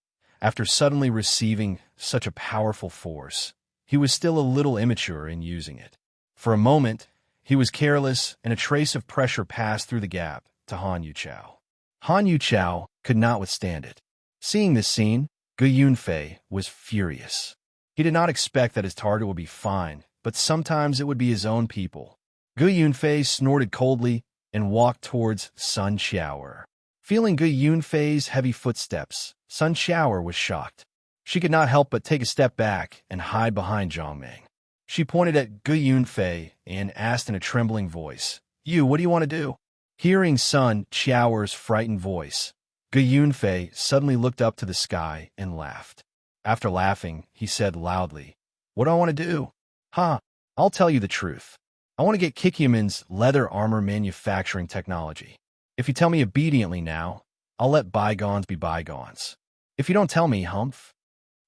after suddenly receiving such a powerful force, he was still a little immature in using it. For a moment, he was careless, and a trace of pressure passed through the gap to Han Yuchao. Han Yuchao could not withstand it. Seeing this scene, Gu Yunfei was furious. He did not expect that his target would be fine, but sometimes it would be his own people. Gu Yunfei snorted coldly and walked towards Sun Xiao. Feeling Gu Yunfei's heavy footsteps, Sun Xiao was shocked. She could not help but take a step back and hide behind Zhang Meng. She pointed at Gu Yunfei and asked in a trembling voice, What do you want to do?" Hearing Sun Xiao's frightened voice, Gu Yunfei suddenly looked up to the sky and laughed. After laughing, he said loudly, "What do I want to do? I'll tell you the truth. I want to get Kikyaman's leather armor manufacturing technology. If you tell me obediently now, I'll let bygones be bygones. If you don't tell me, humph."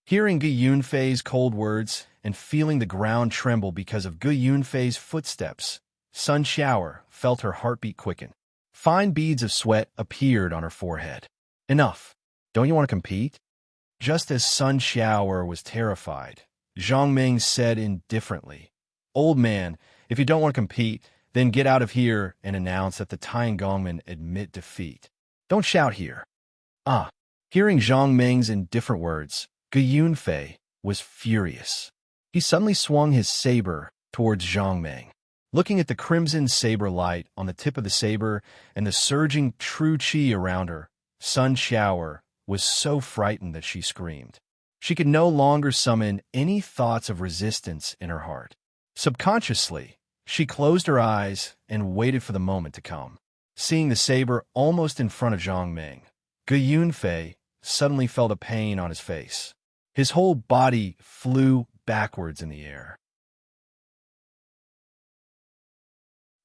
Hearing Gu Yunfei's cold words and feeling the ground tremble because of Gu Yunfei's footsteps, Sun Xiao felt her heartbeat quicken. Fine beads of sweat appeared on her forehead. "Enough. Don't you want to compete?" Just as Sun Xiao was terrified, Zhang Meng said indifferently, "Old man, if you don't want to compete, then get out of here and announce that the Tiangongmen admit defeat. Don't shout here." Hearing Zhang Meng's indifferent words, Gu Yunfei was furious. He suddenly swung his saber towards Zhang Meng. Looking at the crimson saber light on the tip of the saber and the surging true qi around her, Sun Xiao was so frightened that she screamed. She could no longer summon any thoughts of resistance in her heart. Subconsciously, she closed her eyes and waited for the moment to come. Seeing the saber almost in front of Zhang Meng, Gu Yunfei suddenly felt a pain on his face. His whole body flew backwards in the air.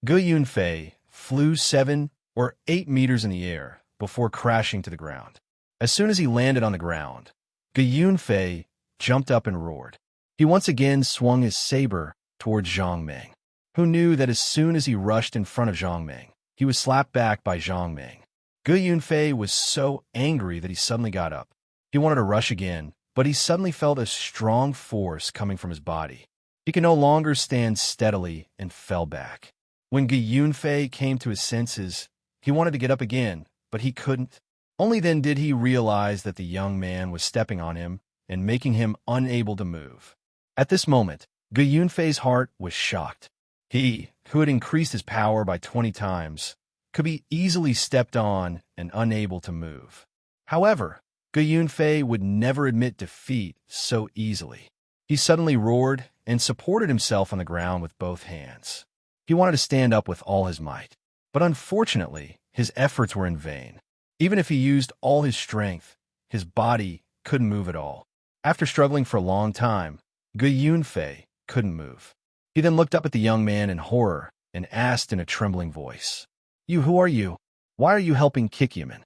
Gu Yunfei flew 7 or 8 meters in the air before crashing to the ground. As soon as he landed on the ground, Gu Yunfei jumped up and roared. He once again swung his saber towards Zhang Ming, who knew that as soon as he rushed in front of Zhang Ming, he was slapped back by Zhang Ming. Gu Yunfei was so angry that he suddenly got up. He wanted to rush again, but he suddenly felt a strong force coming from his body. He could no longer stand steadily and fell back. When Gu Yunfei came to his senses, he wanted to get up again, but he couldn't. Only then did he realize that the young man was stepping on him and making him unable to move. At this moment, Gu Yunfei's heart was shocked. He, who had increased his power by 20 times, could be easily stepped on and unable to move. However, Gu Yunfei would never admit defeat so easily. He suddenly roared and supported himself on the ground with both hands. He wanted to stand up with all his might, but unfortunately, his efforts were in vain. Even if he used all his strength, his body couldn't move at all. After struggling for a long time, Gu Yunfei couldn't move. He then looked up at the young man in horror and asked in a trembling voice, Who are you? Why are you helping Kikyaman?"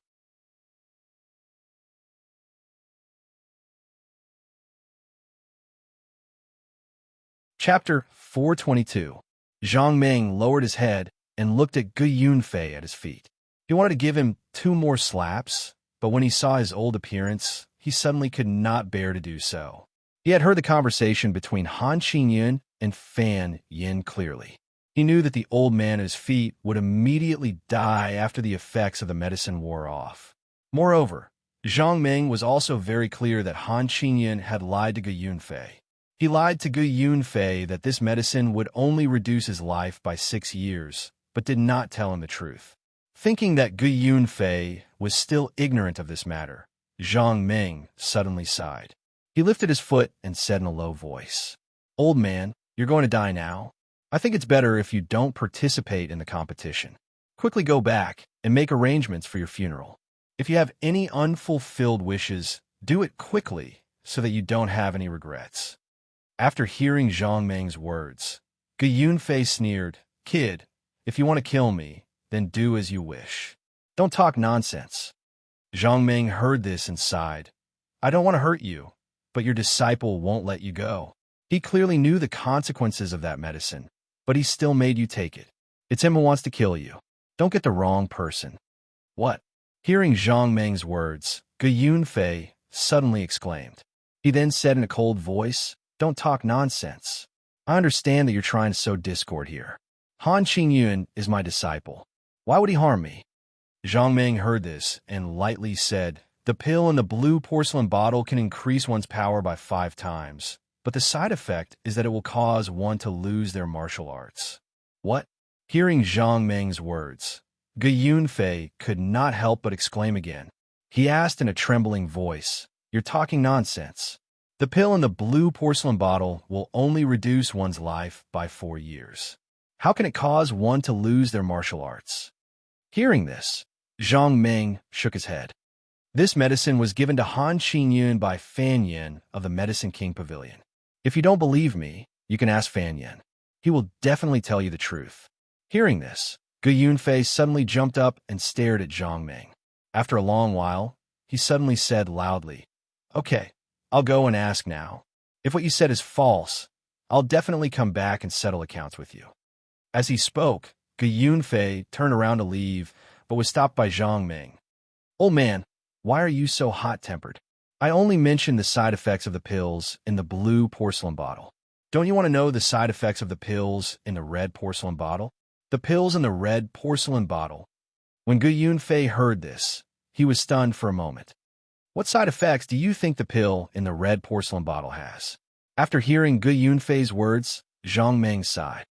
Chapter 422. Zhang Ming lowered his head and looked at Gu Yunfei at his feet. He wanted to give him 2 more slaps, but when he saw his old appearance, he suddenly could not bear to do so. He had heard the conversation between Han Qingyun and Fan Yin clearly. He knew that the old man at his feet would immediately die after the effects of the medicine wore off. Moreover, Zhang Ming was also very clear that Han Qingyun had lied to Gu Yunfei. He lied to Gu Yunfei that this medicine would only reduce his life by 6 years, but did not tell him the truth. Thinking that Gu Yunfei was still ignorant of this matter, Zhang Ming suddenly sighed. He lifted his foot and said in a low voice, "Old man, you're going to die now. I think it's better if you don't participate in the competition. Quickly go back and make arrangements for your funeral. If you have any unfulfilled wishes, do it quickly so that you don't have any regrets." After hearing Zhang Ming's words, Gu Yunfei sneered, "Kid, if you want to kill me, then do as you wish. Don't talk nonsense." Zhang Ming heard this and sighed. "I don't want to hurt you, but your disciple won't let you go. He clearly knew the consequences of that medicine, but he still made you take it. It's him who wants to kill you. Don't get the wrong person." "What?" Hearing Zhang Ming's words, Gu Yunfei suddenly exclaimed. He then said in a cold voice, "Don't talk nonsense. I understand that you're trying to sow discord here. Han Qingyun is my disciple. Why would he harm me?" Zhang Ming heard this and lightly said, "The pill in the blue porcelain bottle can increase one's power by 5 times, but the side effect is that it will cause one to lose their martial arts." "What?" Hearing Zhang Ming's words, Gu Yunfei could not help but exclaim again. He asked in a trembling voice, "You're talking nonsense. The pill in the blue porcelain bottle will only reduce one's life by 4 years. How can it cause one to lose their martial arts?" Hearing this, Zhang Ming shook his head. This medicine was given to Han Qingyun by Fan Yin of the Medicine King Pavilion. If you don't believe me, you can ask Fan Yin. He will definitely tell you the truth. Hearing this, Gu Yunfei suddenly jumped up and stared at Zhang Ming. After a long while, he suddenly said loudly, "Okay, I'll go and ask now. If what you said is false, I'll definitely come back and settle accounts with you." As he spoke, Gu Yunfei turned around to leave, but was stopped by Zhang Ming. "Old man, why are you so hot-tempered? I only mentioned the side effects of the pills in the blue porcelain bottle. Don't you want to know the side effects of the pills in the red porcelain bottle?" The pills in the red porcelain bottle. When Gu Yunfei heard this, he was stunned for a moment. "What side effects do you think the pill in the red porcelain bottle has?" After hearing Gu Yunfei's words, Zhang Ming sighed.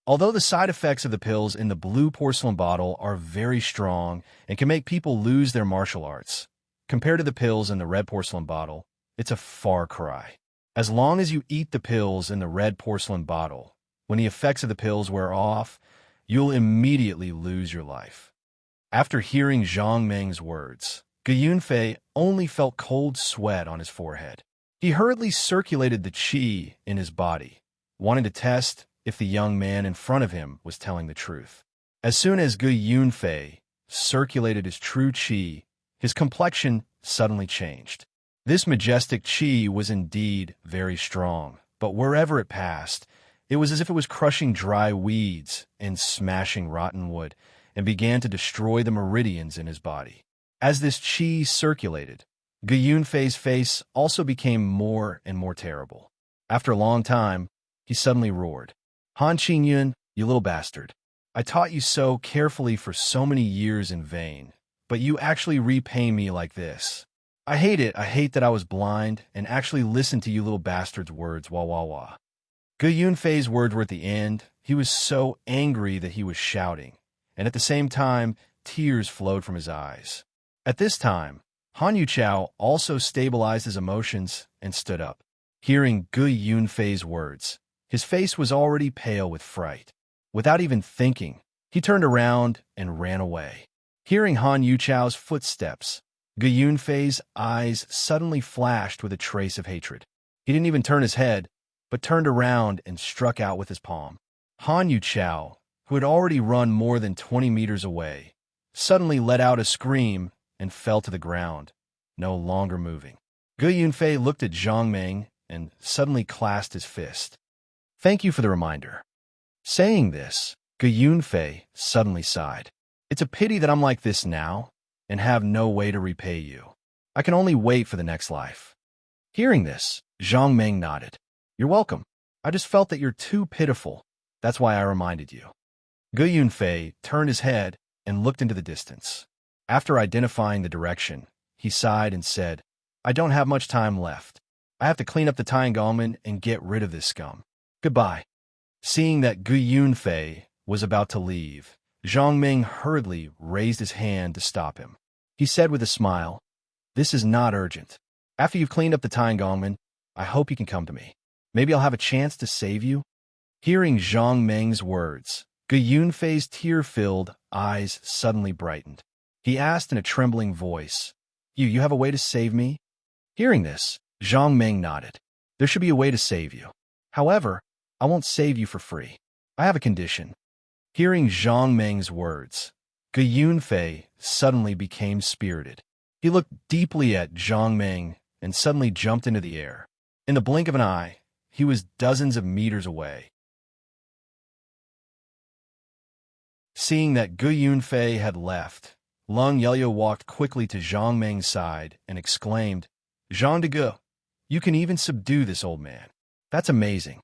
Although the side effects of the pills in the blue porcelain bottle are very strong and can make people lose their martial arts, compared to the pills in the red porcelain bottle, it's a far cry. As long as you eat the pills in the red porcelain bottle, when the effects of the pills wear off, you'll immediately lose your life. After hearing Zhang Ming's words, Gu Yunfei only felt cold sweat on his forehead. He hurriedly circulated the qi in his body, wanting to test if the young man in front of him was telling the truth. As soon as Gu Yunfei circulated his true qi, his complexion suddenly changed. This majestic chi was indeed very strong, but wherever it passed, it was as if it was crushing dry weeds and smashing rotten wood, and began to destroy the meridians in his body. As this chi circulated, Gu Yunfei's face also became more and more terrible. After a long time, he suddenly roared, "Han Qingyun, you little bastard. I taught you so carefully for so many years in vain, but you actually repay me like this. I hate it. I hate that I was blind and actually listened to you little bastard's words, wah wah wah." Gu Yunfei's words were at the end. He was so angry that he was shouting, and at the same time, tears flowed from his eyes. At this time, Han Yuchao also stabilized his emotions and stood up. Hearing Gu Yunfei's words, his face was already pale with fright. Without even thinking, he turned around and ran away. Hearing Han Yuchao's footsteps, Gu Yunfei's eyes suddenly flashed with a trace of hatred. He didn't even turn his head, but turned around and struck out with his palm. Han Yuchao, who had already run more than 20 meters away, suddenly let out a scream and fell to the ground, no longer moving. Gu Yunfei looked at Zhang Meng and suddenly clasped his fist. "Thank you for the reminder." Saying this, Gu Yunfei suddenly sighed. "It's a pity that I'm like this now and have no way to repay you. I can only wait for the next life." Hearing this, Zhang Meng nodded. "You're welcome. I just felt that you're too pitiful. That's why I reminded you." Gu Yunfei turned his head and looked into the distance. After identifying the direction, he sighed and said, "I don't have much time left. I have to clean up the Tiangolman and get rid of this scum. Goodbye." Seeing that Gu Yunfei was about to leave, Zhang Ming hurriedly raised his hand to stop him. He said with a smile, "This is not urgent. After you've cleaned up the Tiangolman, I hope you can come to me. Maybe I'll have a chance to save you." Hearing Zhang Meng's words, Gu Yunfei's tear-filled eyes suddenly brightened. He asked in a trembling voice, You have a way to save me?" Hearing this, Zhang Meng nodded. "There should be a way to save you. However, I won't save you for free. I have a condition." Hearing Zhang Meng's words, Gu Yunfei suddenly became spirited. He looked deeply at Zhang Meng and suddenly jumped into the air. In the blink of an eye, he was dozens of meters away. Seeing that Gu Yunfei had left, Leng Yelyo walked quickly to Zhang Meng's side and exclaimed, "Jean de Gu, you can even subdue this old man. That's amazing."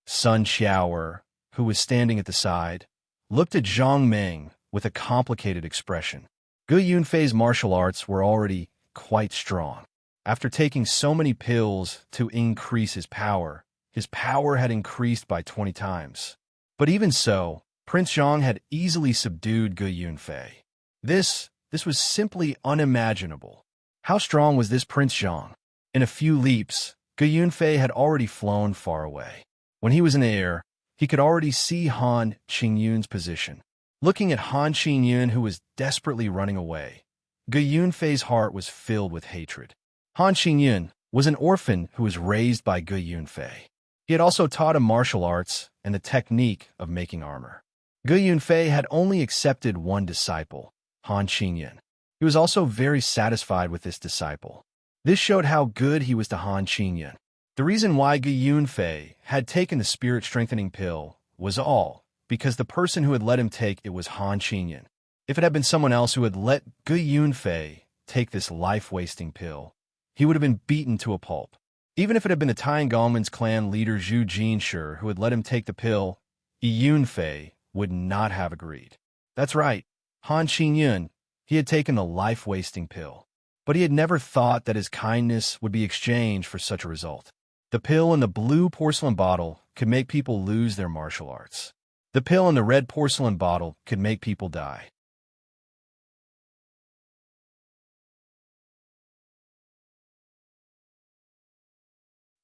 Sun Xiaoer, who was standing at the side, looked at Zhang Meng with a complicated expression. Gu Yunfei's martial arts were already quite strong. After taking so many pills to increase his power had increased by 20 times. But even so, Prince Zhang had easily subdued Gu Yunfei. This was simply unimaginable. How strong was this Prince Zhang? In a few leaps, Gu Yunfei had already flown far away. When he was in the air, he could already see Han Qingyun's position. Looking at Han Qingyun, who was desperately running away, Gu Yunfei's heart was filled with hatred. Han Qingyun was an orphan who was raised by Gu Yunfei. He had also taught him martial arts and the technique of making armor. Gu Yunfei had only accepted one disciple, Han Qingyun. He was also very satisfied with this disciple. This showed how good he was to Han Qingyun. The reason why Gu Yunfei had taken the spirit-strengthening pill was all because the person who had let him take it was Han Qingyun. If it had been someone else who had let Gu Yunfei take this life-wasting pill, he would have been beaten to a pulp. Even if it had been the Tiangolman's clan leader Zhu Jinshi who had let him take the pill, Yunfei would not have agreed. That's right, Han Qingyun, he had taken the life-wasting pill. But he had never thought that his kindness would be exchanged for such a result. The pill in the blue porcelain bottle could make people lose their martial arts. The pill in the red porcelain bottle could make people die.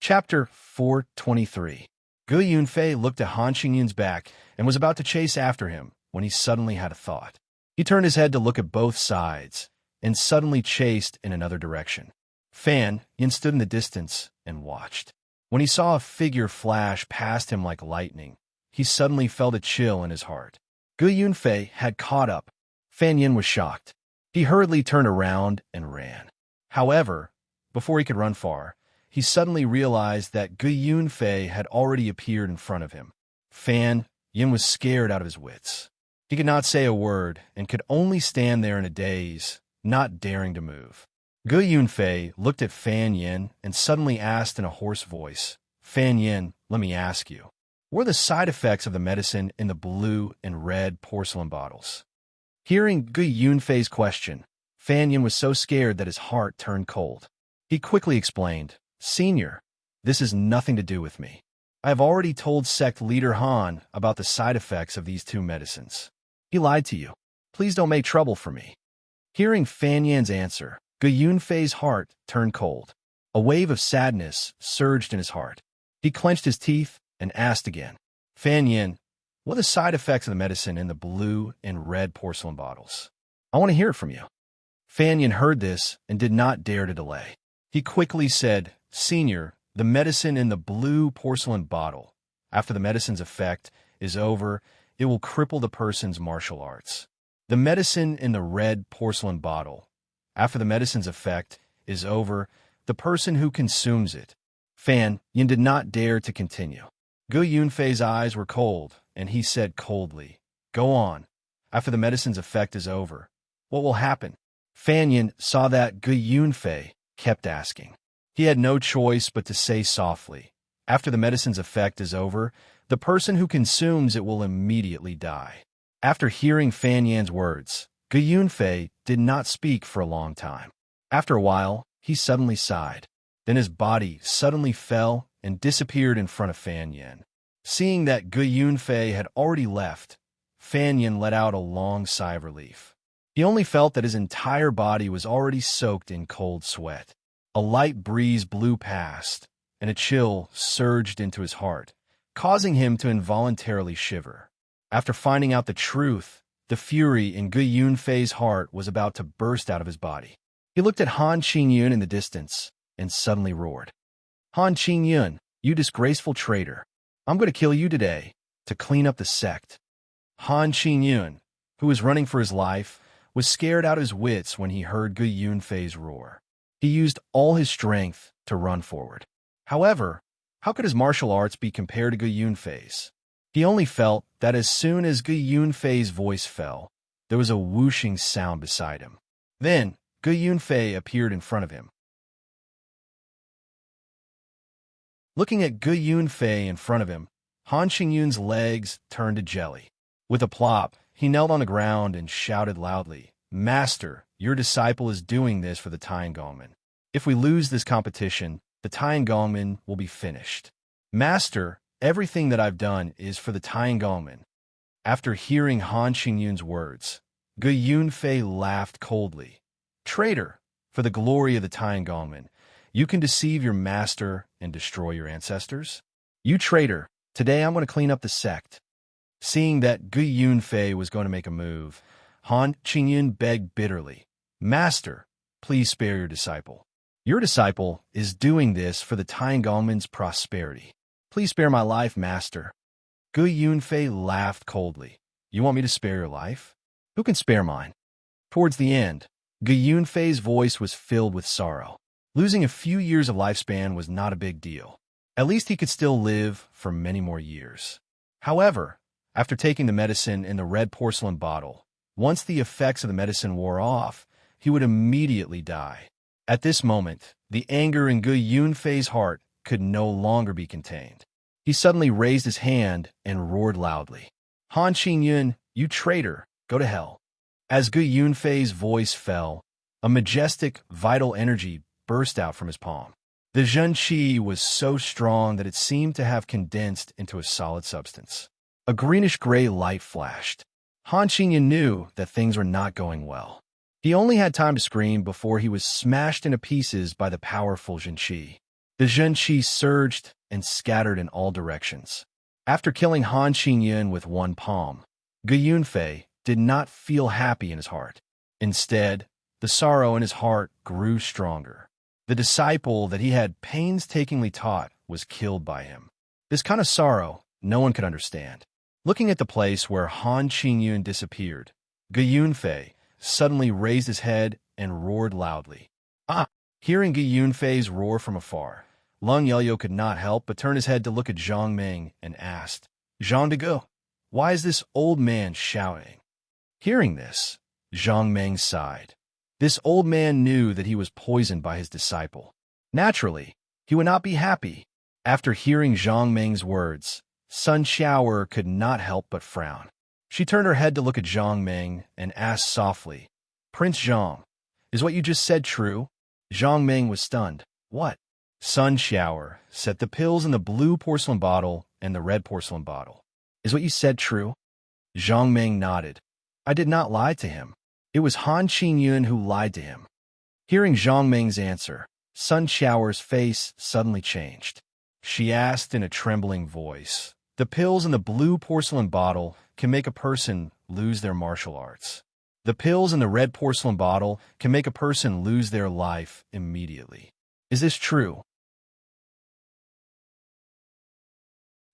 Chapter 423. Gu Yunfei looked at Han Qingyun's back and was about to chase after him when he suddenly had a thought. He turned his head to look at both sides and suddenly chased in another direction. Fan Yin stood in the distance and watched. When he saw a figure flash past him like lightning, he suddenly felt a chill in his heart. Gu Yunfei had caught up. Fan Yin was shocked. He hurriedly turned around and ran. However, Before he could run far, he suddenly realized that Gu Yunfei had already appeared in front of him. Fan Yin was scared out of his wits. He could not say a word and could only stand there in a daze, not daring to move. Gu Yunfei looked at Fan Yin and suddenly asked in a hoarse voice, "Fan Yin, let me ask you, what are the side effects of the medicine in the blue and red porcelain bottles?" Hearing Gu Yunfei's question, Fan Yin was so scared that his heart turned cold. He quickly explained, "Senior, this has nothing to do with me. I have already told sect leader Han about the side effects of these two medicines. He lied to you. Please don't make trouble for me." Hearing Fan Yan's answer, Gu Yunfei's heart turned cold. A wave of sadness surged in his heart. He clenched his teeth and asked again, "Fan Yin, what are the side effects of the medicine in the blue and red porcelain bottles? I want to hear it from you." Fan Yin heard this and did not dare to delay. He quickly said, "Senior, the medicine in the blue porcelain bottle, after the medicine's effect is over, it will cripple the person's martial arts. The medicine in the red porcelain bottle, after the medicine's effect is over, the person who consumes it." Fan Yin did not dare to continue. Gu Yunfei's eyes were cold, and he said coldly, "Go on. After the medicine's effect is over, what will happen?" Fan Yin saw that Gu Yunfei kept asking. He had no choice but to say softly, "After the medicine's effect is over, the person who consumes it will immediately die." After hearing Fan Yan's words, Gu Yunfei did not speak for a long time. After a while, he suddenly sighed. Then his body suddenly fell and disappeared in front of Fan Yin. Seeing that Gu Yunfei had already left, Fan Yin let out a long sigh of relief. He only felt that his entire body was already soaked in cold sweat. A light breeze blew past, and a chill surged into his heart, causing him to involuntarily shiver. After finding out the truth, the fury in Gu Yunfei's heart was about to burst out of his body. He looked at Han Qingyun in the distance and suddenly roared, "Han Qingyun, you disgraceful traitor! I'm going to kill you today to clean up the sect." Han Qingyun, who was running for his life, was scared out of his wits when he heard Gu Yunfei's roar. He used all his strength to run forward. However, how could his martial arts be compared to Gu Yunfei's? He only felt that as soon as Gu Yunfei's voice fell, there was a whooshing sound beside him. Then, Gu Yunfei appeared in front of him. Looking at Gu Yunfei in front of him, Han Qingyun's legs turned to jelly. With a plop, he knelt on the ground and shouted loudly, "Master, your disciple is doing this for the Tiangongmen. If we lose this competition, the Tiangongmen will be finished. Master, everything that I've done is for the Tiangongmen." After hearing Han Qingyun's words, Gu Yunfei laughed coldly. "Traitor, for the glory of the Tiangongmen, you can deceive your master and destroy your ancestors? You traitor, today I'm going to clean up the sect." Seeing that Gu Yunfei was going to make a move, Han Qingyun begged bitterly, "Master, please spare your disciple. Your disciple is doing this for the Tiangongmen's prosperity. Please spare my life, master." Gu Yunfei laughed coldly. "You want me to spare your life? Who can spare mine?" Towards the end, Gu Yunfei's voice was filled with sorrow. Losing a few years of lifespan was not a big deal. At least he could still live for many more years. However, after taking the medicine in the red porcelain bottle, once the effects of the medicine wore off, he would immediately die. At this moment, the anger in Gu Yunfei's heart could no longer be contained. He suddenly raised his hand and roared loudly, "Han Qingyun, you traitor, go to hell." As Gu Yunfei's voice fell, a majestic, vital energy burst out from his palm. The Zhen Qi was so strong that it seemed to have condensed into a solid substance. A greenish-gray light flashed. Han Qingyun knew that things were not going well. He only had time to scream before he was smashed into pieces by the powerful Zhen Qi. The Zhen Qi surged and scattered in all directions. After killing Han Qingyun with one palm, Gu Yunfei did not feel happy in his heart. Instead, the sorrow in his heart grew stronger. The disciple that he had painstakingly taught was killed by him. This kind of sorrow no one could understand. Looking at the place where Han Qingyun disappeared, Gu Yunfei suddenly raised his head and roared loudly, "Ah, Hearing Gu Yunfei's roar from afar, Lung Yelyo could not help but turn his head to look at Zhang Ming and asked, Jean de Gou, why is this old man shouting? Hearing this, Zhang Ming sighed. This old man knew that he was poisoned by his disciple. Naturally, he would not be happy. After hearing Zhang Ming's words, Sun Xiaoer could not help but frown. She turned her head to look at Zhang Ming and asked softly, Prince Zhang, is what you just said true? Zhang Ming was stunned. What? Sun Xiaoer set the pills in the blue porcelain bottle and the red porcelain bottle. Is what you said true? Zhang Ming nodded. I did not lie to him. It was Han Qingyun who lied to him. Hearing Zhang Ming's answer, Sun Xiaoer's face suddenly changed. She asked in a trembling voice, the pills in the blue porcelain bottle can make a person lose their martial arts. The pills in the red porcelain bottle can make a person lose their life immediately. Is this true?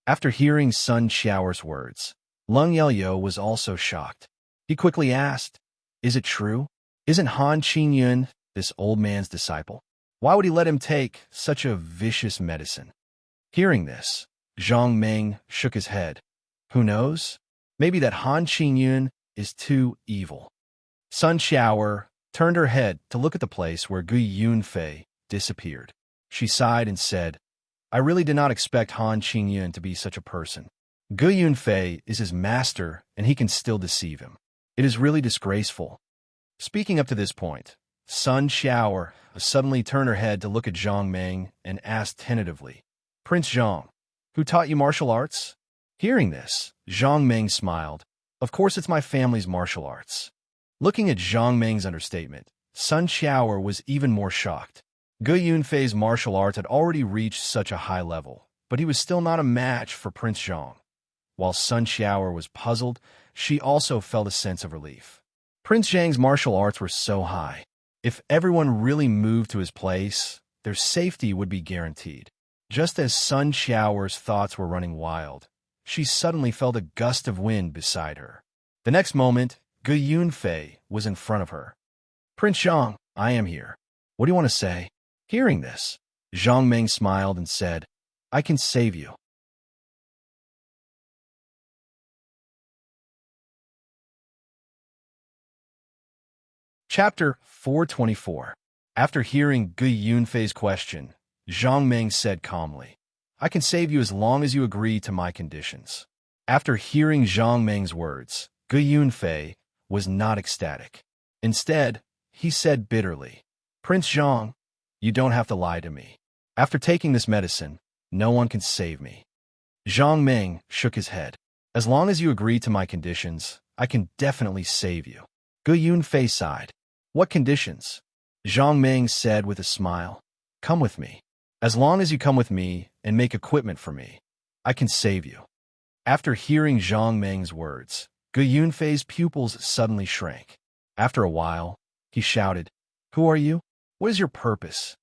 After hearing Sun Xiaoer's words, Lung Yelyo was also shocked. He quickly asked, is it true? Isn't Han Qingyun this old man's disciple? Why would he let him take such a vicious medicine? Hearing this, Zhang Ming shook his head. Who knows? Maybe that Han Qingyun is too evil. Sun Xiaoer turned her head to look at the place where Gu Yunfei disappeared. She sighed and said, I really did not expect Han Qingyun to be such a person. Gu Yunfei is his master, and he can still deceive him. It is really disgraceful. Speaking up to this point, Sun Xiaoer suddenly turned her head to look at Zhang Ming and asked tentatively, Prince Zhang, who taught you martial arts? Hearing this, Zhang Ming smiled. Of course it's my family's martial arts. Looking at Zhang Ming's understatement, Sun Xiaoer was even more shocked. Gu Yunfei's martial arts had already reached such a high level, but he was still not a match for Prince Zhang. While Sun Xiaoer was puzzled, she also felt a sense of relief. Prince Zhang's martial arts were so high. If everyone really moved to his place, their safety would be guaranteed. Just as Sun Xiaoer's thoughts were running wild, she suddenly felt a gust of wind beside her. The next moment, Gu Yunfei was in front of her. Prince Zhang, I am here. What do you want to say? Hearing this, Zhang Ming smiled and said, I can save you. Chapter 424. After hearing Gu Yunfei's question, Zhang Ming said calmly, I can save you as long as you agree to my conditions. After hearing Zhang Ming's words, Gu Yunfei was not ecstatic. Instead, he said bitterly, Prince Zhang, you don't have to lie to me. After taking this medicine, no one can save me. Zhang Ming shook his head. As long as you agree to my conditions, I can definitely save you. Gu Yunfei sighed. What conditions? Zhang Ming said with a smile. Come with me. As long as you come with me and make equipment for me, I can save you. After hearing Zhang Ming's words, Gu Yunfei's pupils suddenly shrank. After a while, he shouted, Who are you? What is your purpose?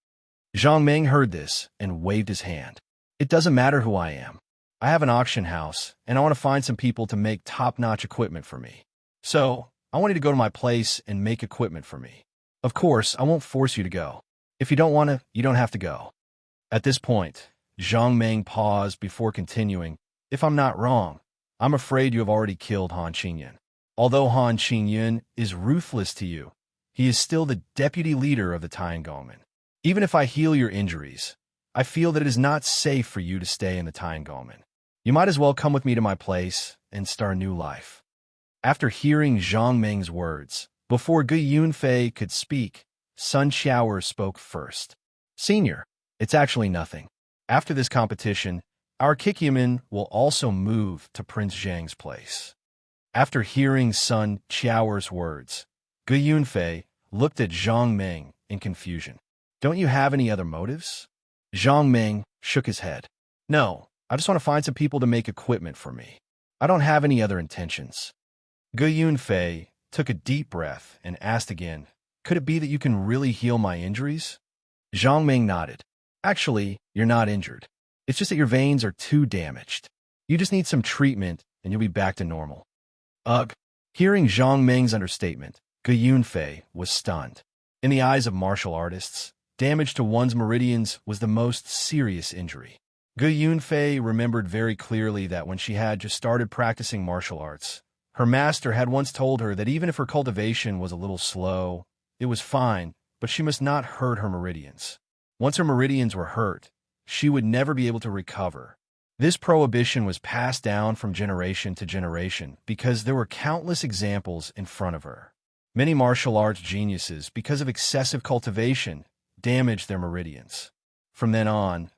Zhang Ming heard this and waved his hand. It doesn't matter who I am. I have an auction house, and I want to find some people to make top-notch equipment for me. So, I want you to go to my place and make equipment for me. Of course, I won't force you to go. If you don't want to, you don't have to go. At this point, Zhang Ming paused before continuing, If I'm not wrong, I'm afraid you have already killed Han Qingyun. Although Han Qingyun is ruthless to you, he is still the deputy leader of the Tiangongmen. Even if I heal your injuries, I feel that it is not safe for you to stay in the Tiangongmen. You might as well come with me to my place and start a new life. After hearing Zhang Ming's words, before Gu Yunfei could speak, Sun Xiaoer spoke first. Senior, it's actually nothing. After this competition, our Kikyaman will also move to Prince Zhang's place. After hearing Sun Xiaoer's words, Gu Yunfei looked at Zhang Ming in confusion. Don't you have any other motives? Zhang Ming shook his head. No, I just want to find some people to make equipment for me. I don't have any other intentions. Gu Yunfei took a deep breath and asked again, Could it be that you can really heal my injuries? Zhang Ming nodded. Actually, you're not injured. It's just that your veins are too damaged. You just need some treatment and you'll be back to normal. Ugh. Hearing Zhang Ming's understatement, Gu Yunfei was stunned. In the eyes of martial artists, damage to one's meridians was the most serious injury. Gu Yunfei remembered very clearly that when she had just started practicing martial arts, her master had once told her that even if her cultivation was a little slow, it was fine, but she must not hurt her meridians. Once her meridians were hurt, she would never be able to recover. This prohibition was passed down from generation to generation because there were countless examples in front of her. Many martial arts geniuses, because of excessive cultivation, damaged their meridians. From then on,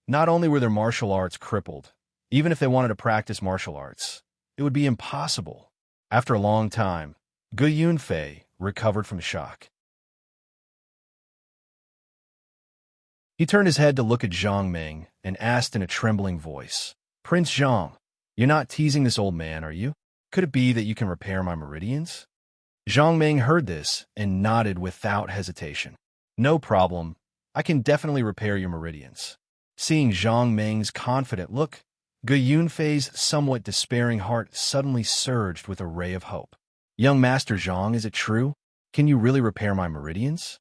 not only were their martial arts crippled, even if they wanted to practice martial arts, it would be impossible. After a long time, Gu Yunfei recovered from the shock. He turned his head to look at Zhang Ming and asked in a trembling voice, "Prince Zhang, you're not teasing this old man, are you? Could it be that you can repair my meridians?" Zhang Ming heard this and nodded without hesitation. "No problem. I can definitely repair your meridians." Seeing Zhang Ming's confident look, Gu Yunfei's somewhat despairing heart suddenly surged with a ray of hope. "Young Master Zhang, is it true? Can you really repair my meridians?"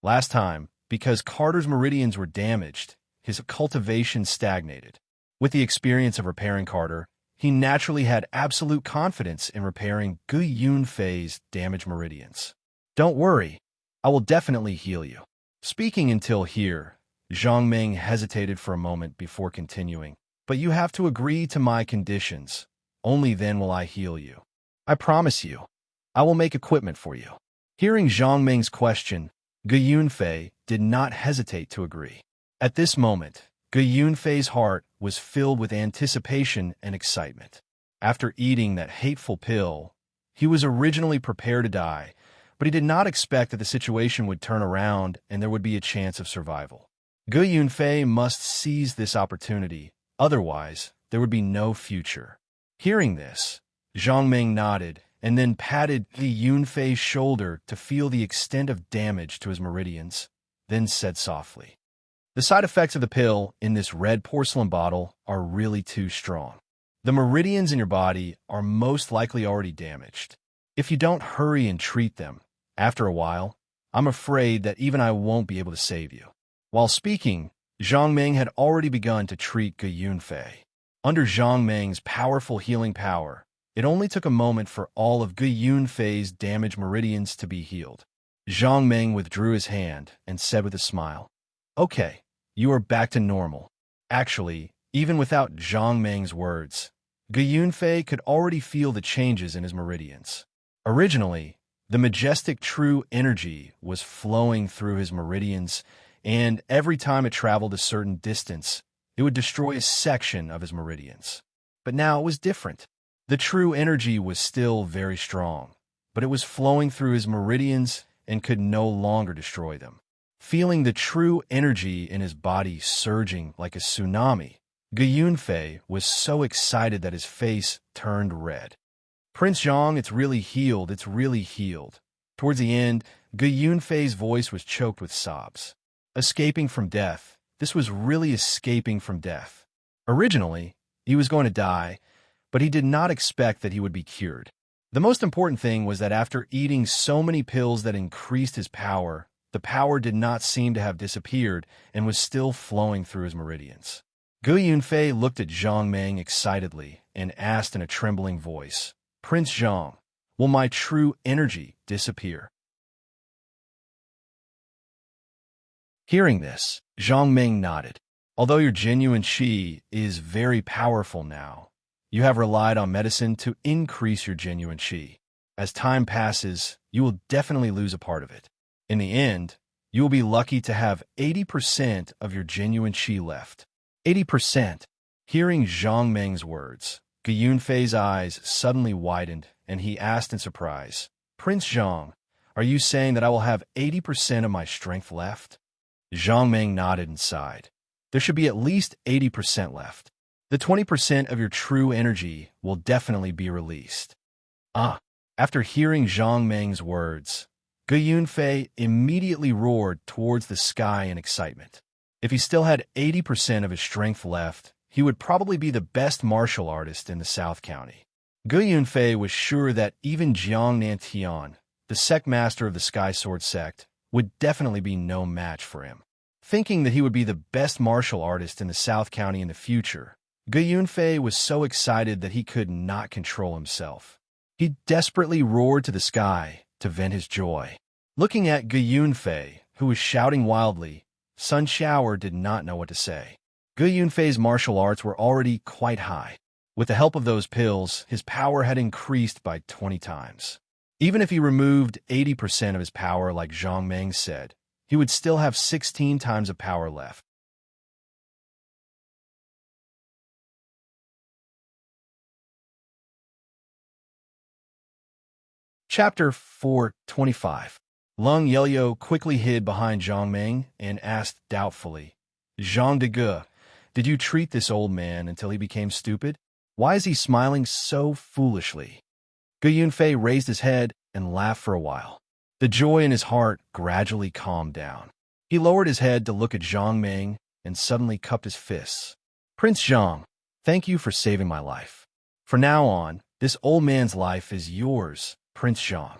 Last time, because Carter's meridians were damaged, his cultivation stagnated. With the experience of repairing Carter, he naturally had absolute confidence in repairing Gu Yunfei's damaged meridians. "Don't worry, I will definitely heal you." Speaking until here, Zhang Ming hesitated for a moment before continuing. "But you have to agree to my conditions. Only then will I heal you. I promise you, I will make equipment for you." Hearing Zhang Ming's question, Gu Yunfei did not hesitate to agree. At this moment, Gu Yunfei's heart was filled with anticipation and excitement. After eating that hateful pill, he was originally prepared to die, but he did not expect that the situation would turn around and there would be a chance of survival. Gu Yunfei must seize this opportunity, otherwise there would be no future. Hearing this, Zhang Ming nodded and then patted Gu Yunfei's shoulder to feel the extent of damage to his meridians, then said softly, "The side effects of the pill in this red porcelain bottle are really too strong. The meridians in your body are most likely already damaged. If you don't hurry and treat them, after a while, I'm afraid that even I won't be able to save you." While speaking, Zhang Ming had already begun to treat Gu Yunfei. Under Zhang Ming's powerful healing power, it only took a moment for all of Gu Yunfei's damaged meridians to be healed. Zhang Ming withdrew his hand and said with a smile, "Okay, you are back to normal." Actually, even without Zhang Ming's words, Gu Yunfei could already feel the changes in his meridians. Originally, the majestic true energy was flowing through his meridians, and every time it traveled a certain distance, it would destroy a section of his meridians. But now it was different. The true energy was still very strong, but it was flowing through his meridians and could no longer destroy them. Feeling the true energy in his body surging like a tsunami, Gu Yunfei was so excited that his face turned red. "Prince Zhang, it's really healed, it's really healed." Towards the end, Gu Yunfei's voice was choked with sobs. Escaping from death. This was really escaping from death. Originally, he was going to die, but he did not expect that he would be cured. The most important thing was that after eating so many pills that increased his power, the power did not seem to have disappeared and was still flowing through his meridians. Gu Yunfei looked at Zhang Ming excitedly and asked in a trembling voice, "Prince Zhang, will my true energy disappear?" Hearing this, Zhang Ming nodded. "Although your genuine qi is very powerful now, you have relied on medicine to increase your genuine qi. As time passes, you will definitely lose a part of it. In the end, you will be lucky to have 80% of your genuine qi left." 80%. Hearing Zhang Ming's words, Gu Yunfei's eyes suddenly widened, and he asked in surprise, "Prince Zhang, are you saying that I will have 80% of my strength left?" Zhang Ming nodded and sighed. "There should be at least 80% left. The 20% of your true energy will definitely be released." After hearing Zhang Ming's words, Gu Yunfei immediately roared towards the sky in excitement. If he still had 80% of his strength left, he would probably be the best martial artist in the South County. Gu Yunfei was sure that even Jiang Nantian, the sect master of the Sky Sword sect, would definitely be no match for him. Thinking that he would be the best martial artist in the South County in the future, Gu Yunfei was so excited that he could not control himself. He desperately roared to the sky to vent his joy. Looking at Gu Yunfei, who was shouting wildly, Sun Shower did not know what to say. Gu Yunfei's martial arts were already quite high. With the help of those pills, his power had increased by 20 times. Even if he removed 80% of his power like Zhang Meng said, he would still have 16 times of power left. Chapter 425. Lung Yelyo quickly hid behind Zhang Meng and asked doubtfully, Zhang de Ge, did you treat this old man until he became stupid? Why is he smiling so foolishly? Gu Yunfei raised his head and laughed for a while. The joy in his heart gradually calmed down. He lowered his head to look at Zhang Meng and suddenly cupped his fists. Prince Zhang, thank you for saving my life. From now on, this old man's life is yours, Prince Zhang.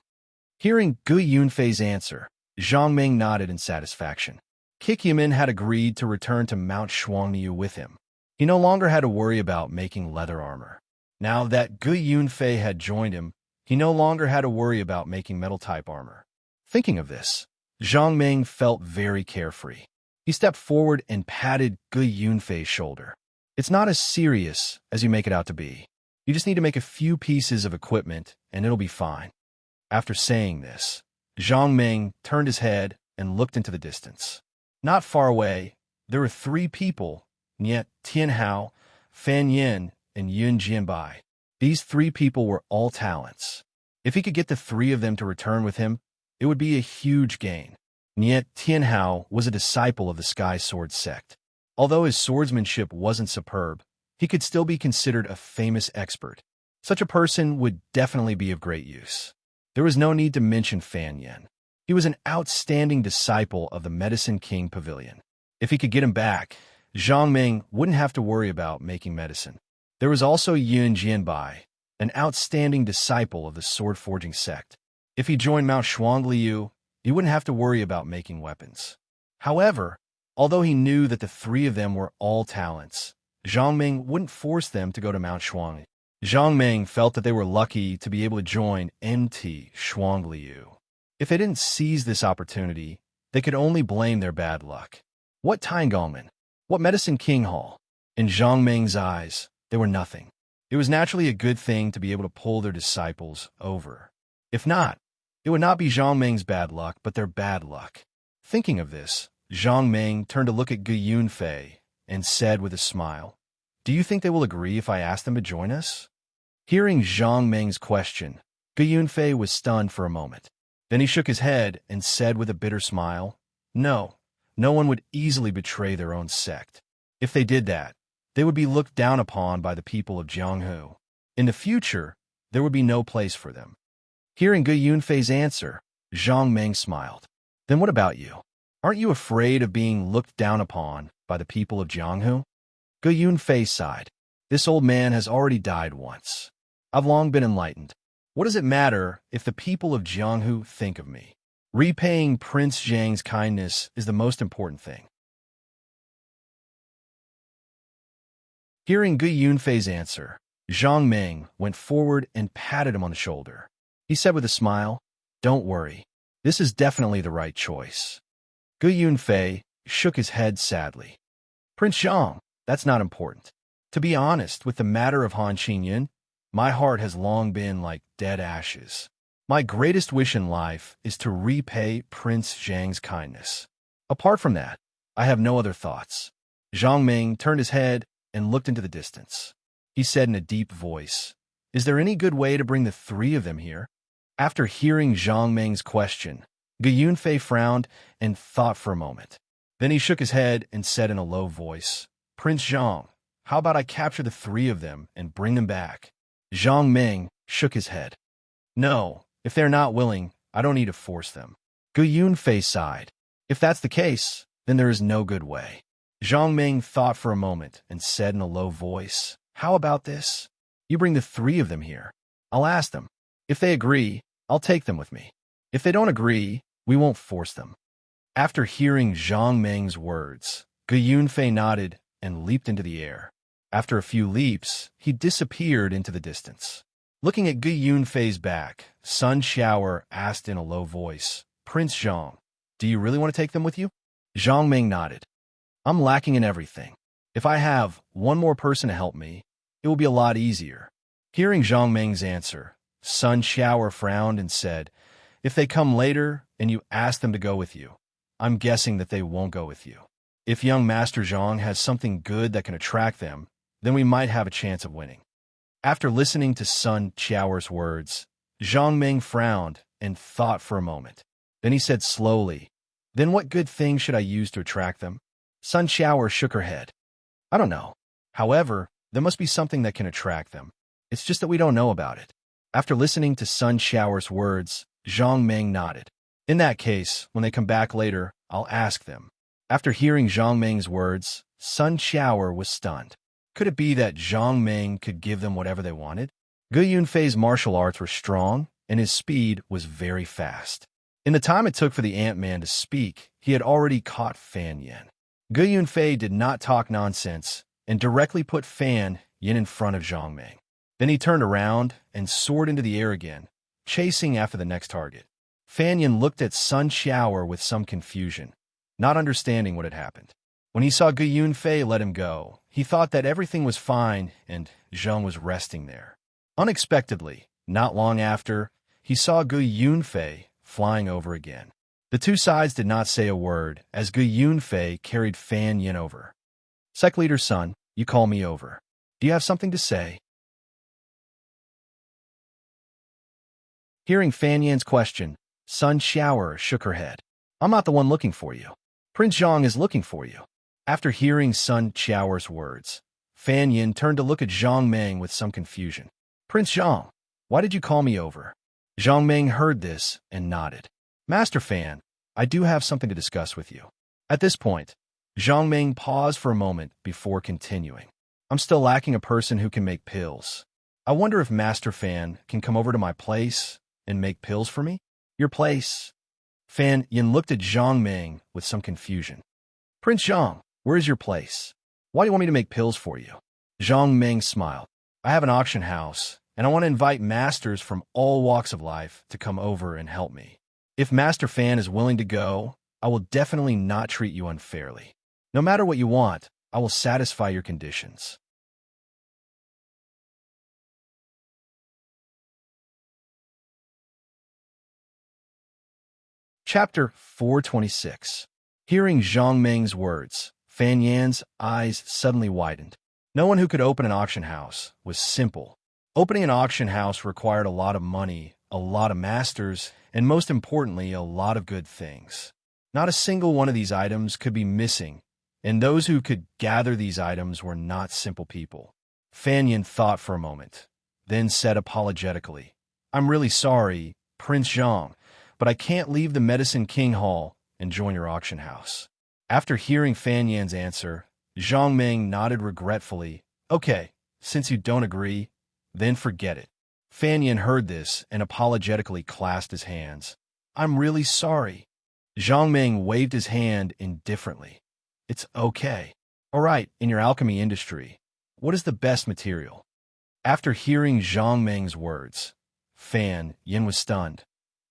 Hearing Gu Yunfei's answer, Zhang Meng nodded in satisfaction. Kikyamin had agreed to return to Mount Shuangniu with him. He no longer had to worry about making leather armor. Now that Gu Yunfei had joined him, he no longer had to worry about making metal-type armor. Thinking of this, Zhang Meng felt very carefree. He stepped forward and patted Gu Yunfei's shoulder. It's not as serious as you make it out to be. You just need to make a few pieces of equipment, and it'll be fine. After saying this, Zhang Meng turned his head and looked into the distance. Not far away, there were 3 people, Niet Tianhao, Fan Yin, and Yun Jianbai. These 3 people were all talents. If he could get the 3 of them to return with him, it would be a huge gain. Niet Tianhao was a disciple of the Sky Sword sect. Although his swordsmanship wasn't superb, he could still be considered a famous expert. Such a person would definitely be of great use. There was no need to mention Fan Yin. He was an outstanding disciple of the Medicine King Pavilion. If he could get him back, Zhang Meng wouldn't have to worry about making medicine. There was also Yun Jianbai, an outstanding disciple of the sword-forging sect. If he joined Mount Shuangniu, he wouldn't have to worry about making weapons. However, although he knew that the 3 of them were all talents, Zhang Meng wouldn't force them to go to Mount Shuangniu. Zhang Meng felt that they were lucky to be able to join MT Shuangniu. If they didn't seize this opportunity, they could only blame their bad luck. What Taingongmen? What Medicine King Hall? In Zhang Meng's eyes, they were nothing. It was naturally a good thing to be able to pull their disciples over. If not, it would not be Zhang Meng's bad luck, but their bad luck. Thinking of this, Zhang Meng turned to look at Gu Yunfei and said with a smile, Do you think they will agree if I ask them to join us? Hearing Zhang Meng's question, Gu Yunfei was stunned for a moment. Then he shook his head and said with a bitter smile, No, no one would easily betray their own sect. If they did that, they would be looked down upon by the people of Jianghu. In the future, there would be no place for them. Hearing Gu Yunfei's answer, Zhang Meng smiled. Then what about you? Aren't you afraid of being looked down upon by the people of Jianghu? Gu Yunfei sighed. This old man has already died once. I've long been enlightened. What does it matter if the people of Jianghu think of me? Repaying Prince Zhang's kindness is the most important thing. Hearing Gu Yunfei's answer, Zhang Meng went forward and patted him on the shoulder. He said with a smile, Don't worry. This is definitely the right choice. Gu Yunfei shook his head sadly. Prince Zhang, that's not important. To be honest, with the matter of Han Qingyun, my heart has long been like dead ashes. My greatest wish in life is to repay Prince Zhang's kindness. Apart from that, I have no other thoughts. Zhang Meng turned his head and looked into the distance. He said in a deep voice, Is there any good way to bring the 3 of them here? After hearing Zhang Meng's question, Gu Yunfei frowned and thought for a moment. Then he shook his head and said in a low voice, Prince Zhang, how about I capture the 3 of them and bring them back? Zhang Meng shook his head. No, if they're not willing, I don't need to force them. Gu Yunfei sighed. If that's the case, then there is no good way. Zhang Meng thought for a moment and said in a low voice, How about this? You bring the 3 of them here. I'll ask them. If they agree, I'll take them with me. If they don't agree, we won't force them. After hearing Zhang Meng's words, Gu Yunfei nodded and leaped into the air. After a few leaps, he disappeared into the distance. Looking at Gu Yunfei's back, Sun Shower asked in a low voice, "Prince Zhang, do you really want to take them with you?" Zhang Meng nodded. "I'm lacking in everything. If I have one more person to help me, it will be a lot easier." Hearing Zhang Meng's answer, Sun Shower frowned and said, "If they come later and you ask them to go with you, I'm guessing that they won't go with you. If young Master Zhang has something good that can attract them, then we might have a chance of winning." After listening to Sun Shower's words, Zhang Meng frowned and thought for a moment. Then he said slowly, "Then what good thing should I use to attract them?" Sun Shower shook her head. "I don't know. However, there must be something that can attract them. It's just that we don't know about it." After listening to Sun Shower's words, Zhang Meng nodded. "In that case, when they come back later, I'll ask them." After hearing Zhang Meng's words, Sun Shower was stunned. Could it be that Zhang Meng could give them whatever they wanted? Gu Yunfei's martial arts were strong, and his speed was very fast. In the time it took for the Ant-Man to speak, he had already caught Fan Yin. Gu Yunfei did not talk nonsense and directly put Fan Yin in front of Zhang Meng. Then he turned around and soared into the air again, chasing after the next target. Fan Yin looked at Sun Shower with some confusion, not understanding what had happened. When he saw Gu Yunfei let him go, he thought that everything was fine and Zhang was resting there. Unexpectedly, not long after, he saw Gu Yunfei flying over again. The two sides did not say a word as Gu Yunfei carried Fan Yin over. "Sec Leader's son, you call me over. Do you have something to say?" Hearing Fan Yin's question, Sun Shower shook her head. "I'm not the one looking for you. Prince Zhang is looking for you." After hearing Sun Shower's words, Fan Yin turned to look at Zhang Meng with some confusion. "Prince Zhang, why did you call me over?" Zhang Meng heard this and nodded. "Master Fan, I do have something to discuss with you." At this point, Zhang Meng paused for a moment before continuing. "I'm still lacking a person who can make pills. I wonder if Master Fan can come over to my place and make pills for me?" "Your place?" Fan Yin looked at Zhang Meng with some confusion. "Prince Zhang, where is your place? Why do you want me to make pills for you?" Zhang Meng smiled. "I have an auction house, and I want to invite masters from all walks of life to come over and help me. If Master Fan is willing to go, I will definitely not treat you unfairly. No matter what you want, I will satisfy your conditions." Chapter 426. Hearing Zhang Meng's words, Fan Yan's eyes suddenly widened. No one who could open an auction house was simple. Opening an auction house required a lot of money, a lot of masters, and most importantly, a lot of good things. Not a single one of these items could be missing, and those who could gather these items were not simple people. Fan Yin thought for a moment, then said apologetically, "I'm really sorry, Prince Zhang, but I can't leave the Medicine King Hall and join your auction house." After hearing Fan Yan's answer, Zhang Meng nodded regretfully. "Okay, since you don't agree, then forget it." Fan Yin heard this and apologetically clasped his hands. "I'm really sorry." Zhang Meng waved his hand indifferently. "It's okay. All right, in your alchemy industry, what is the best material?" After hearing Zhang Meng's words, Fan Yin was stunned.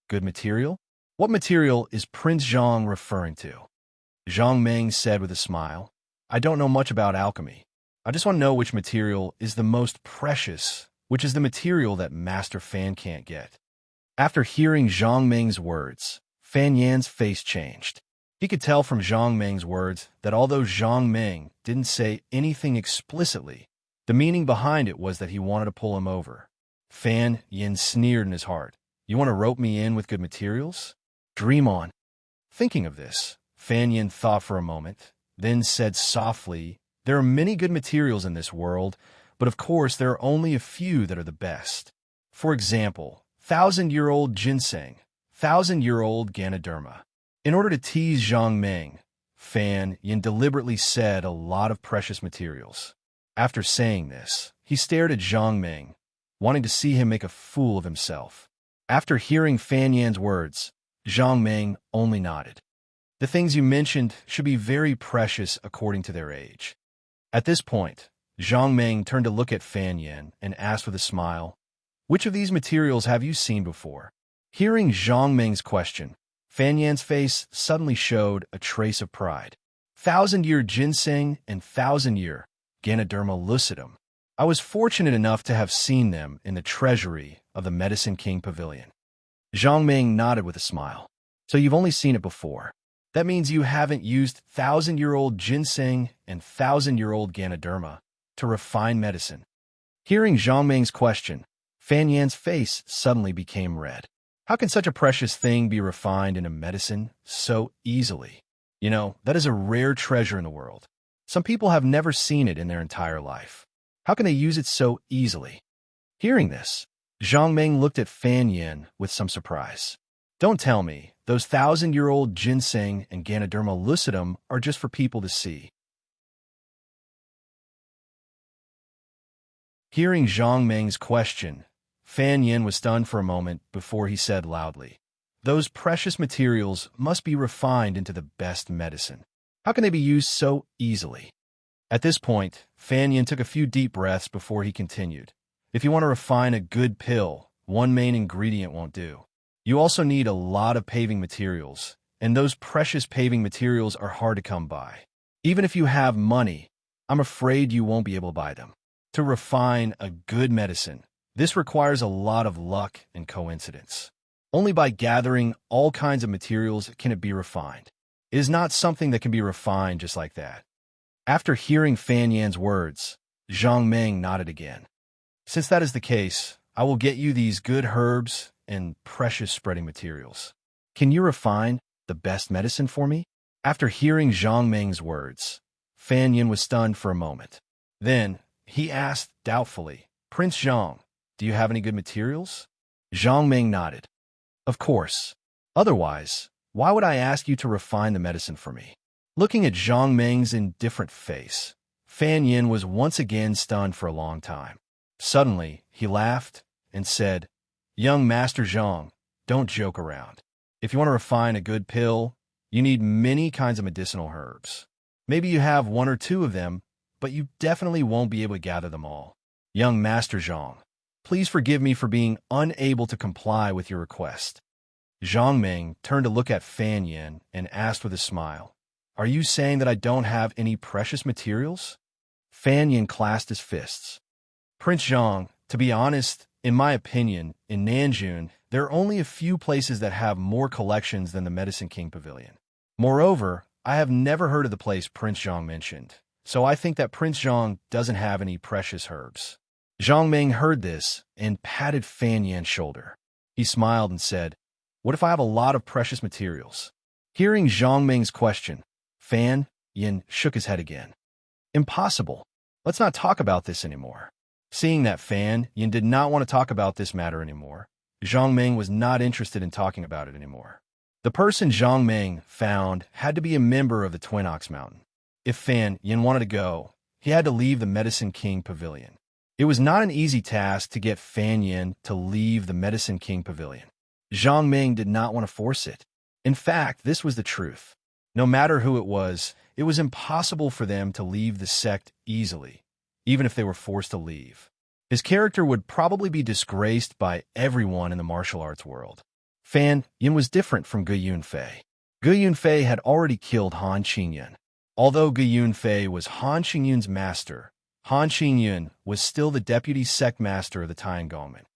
"Good material? What material is Prince Zhang referring to?" Zhang Meng said with a smile, "I don't know much about alchemy. I just want to know which material is the most precious, which is the material that Master Fan can't get." After hearing Zhang Meng's words, Fan Yan's face changed. He could tell from Zhang Meng's words that although Zhang Meng didn't say anything explicitly, the meaning behind it was that he wanted to pull him over. Fan Yin sneered in his heart. "You want to rope me in with good materials? Dream on." Thinking of this, Fan Yin thought for a moment, then said softly, "There are many good materials in this world, but of course there are only a few that are the best. For example, 1,000-year-old ginseng, 1,000-year-old Ganoderma." In order to tease Zhang Meng, Fan Yin deliberately said a lot of precious materials. After saying this, he stared at Zhang Meng, wanting to see him make a fool of himself. After hearing Fan Yan's words, Zhang Meng only nodded. The things you mentioned should be very precious according to their age. At this point, Zhang Meng turned to look at Fan Yin and asked with a smile, "Which of these materials have you seen before?" Hearing Zhang Meng's question, Fan Yan's face suddenly showed a trace of pride. 1,000-year ginseng and 1,000-year Ganoderma lucidum. I was fortunate enough to have seen them in the treasury of the Medicine King Pavilion. Zhang Meng nodded with a smile. So you've only seen it before. That means you haven't used 1,000-year-old ginseng and 1,000-year-old Ganoderma to refine medicine. Hearing Zhang Meng's question, Fan Yan's face suddenly became red. How can such a precious thing be refined into medicine so easily? You know, that is a rare treasure in the world. Some people have never seen it in their entire life. How can they use it so easily? Hearing this, Zhang Meng looked at Fan Yin with some surprise. Don't tell me those 1,000-year-old ginseng and Ganoderma lucidum are just for people to see. Hearing Zhang Meng's question, Fan Yin was stunned for a moment before he said loudly, "Those precious materials must be refined into the best medicine. How can they be used so easily?" At this point, Fan Yin took a few deep breaths before he continued. If you want to refine a good pill, one main ingredient won't do. You also need a lot of paving materials, and those precious paving materials are hard to come by. Even if you have money, I'm afraid you won't be able to buy them. To refine a good medicine, this requires a lot of luck and coincidence. Only by gathering all kinds of materials can it be refined. It is not something that can be refined just like that. After hearing Fan Yan's words, Zhang Meng nodded again. Since that is the case, I will get you these good herbs and precious spreading materials. Can you refine the best medicine for me? After hearing Zhang Meng's words, Fan Yin was stunned for a moment. Then, he asked doubtfully, "Prince Zhang, do you have any good materials?" Zhang Meng nodded. "Of course. Otherwise, why would I ask you to refine the medicine for me?" Looking at Zhang Meng's indifferent face, Fan Yin was once again stunned for a long time. Suddenly, he laughed and said, "Young Master Zhang, don't joke around. If you want to refine a good pill, you need many kinds of medicinal herbs. Maybe you have one or two of them, but you definitely won't be able to gather them all. Young Master Zhang, please forgive me for being unable to comply with your request." Zhang Meng turned to look at Fan Yin and asked with a smile, "Are you saying that I don't have any precious materials?" Fan Yin clasped his fists. "Prince Zhang, to be honest, in my opinion, in Nanjun, there are only a few places that have more collections than the Medicine King Pavilion. Moreover, I have never heard of the place Prince Zhang mentioned, so I think that Prince Zhang doesn't have any precious herbs." Zhang Meng heard this and patted Fan Yan's shoulder. He smiled and said, "What if I have a lot of precious materials?" Hearing Zhang Meng's question, Fan Yin shook his head again. "Impossible. Let's not talk about this anymore." Seeing that Fan Yin did not want to talk about this matter anymore, Zhang Meng was not interested in talking about it anymore. The person Zhang Meng found had to be a member of the Twin Ox Mountain. If Fan Yin wanted to go, he had to leave the Medicine King Pavilion. It was not an easy task to get Fan Yin to leave the Medicine King Pavilion. Zhang Meng did not want to force it. In fact, this was the truth. No matter who it was impossible for them to leave the sect easily, even if they were forced to leave. His character would probably be disgraced by everyone in the martial arts world. Fan Yin was different from Gu Yunfei. Gu Yunfei had already killed Han Qingyun. Although Gu Yunfei was Han Qingyun's master, Han Qingyun was still the deputy sect master of the Tiangongmen.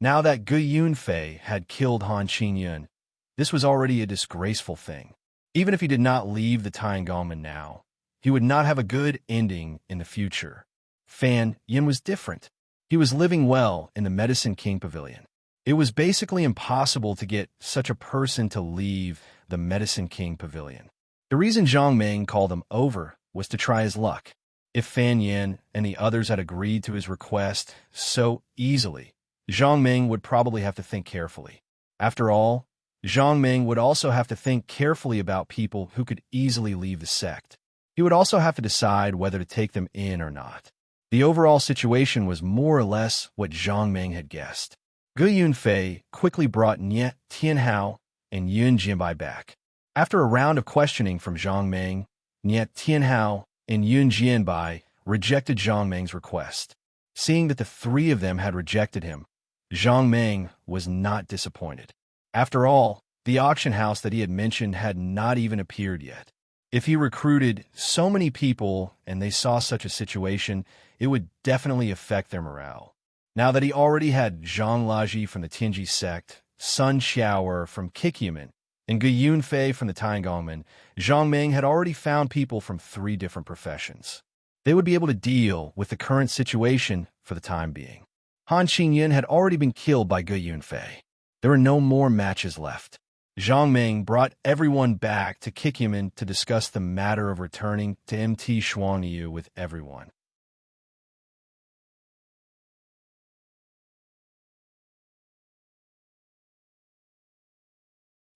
Now that Gu Yunfei had killed Han Qingyun, this was already a disgraceful thing. Even if he did not leave the Tiangongmen now, he would not have a good ending in the future. Fan Yin was different. He was living well in the Medicine King Pavilion. It was basically impossible to get such a person to leave the Medicine King Pavilion. The reason Zhang Meng called him over was to try his luck. If Fan Yin and the others had agreed to his request so easily, Zhang Meng would probably have to think carefully. After all, Zhang Meng would also have to think carefully about people who could easily leave the sect. He would also have to decide whether to take them in or not. The overall situation was more or less what Zhang Meng had guessed. Gu Yunfei quickly brought Nie Tianhao and Yun Jinbai back. After a round of questioning from Zhang Meng, Nie Tianhao and Yun Jinbai rejected Zhang Meng's request. Seeing that the three of them had rejected him, Zhang Meng was not disappointed. After all, the auction house that he had mentioned had not even appeared yet. If he recruited so many people and they saw such a situation, it would definitely affect their morale. Now that he already had Zhang Laji from the Tianji sect, Sun Xiaoer from Kikyamen, and Gu Yunfei from the Taingongmen, Zhang Meng had already found people from 3 different professions. They would be able to deal with the current situation for the time being. Han Qingyan had already been killed by Gu Yunfei. There were no more matches left. Zhang Meng brought everyone back to Kikyamen to discuss the matter of returning to MT Shuangyu with everyone.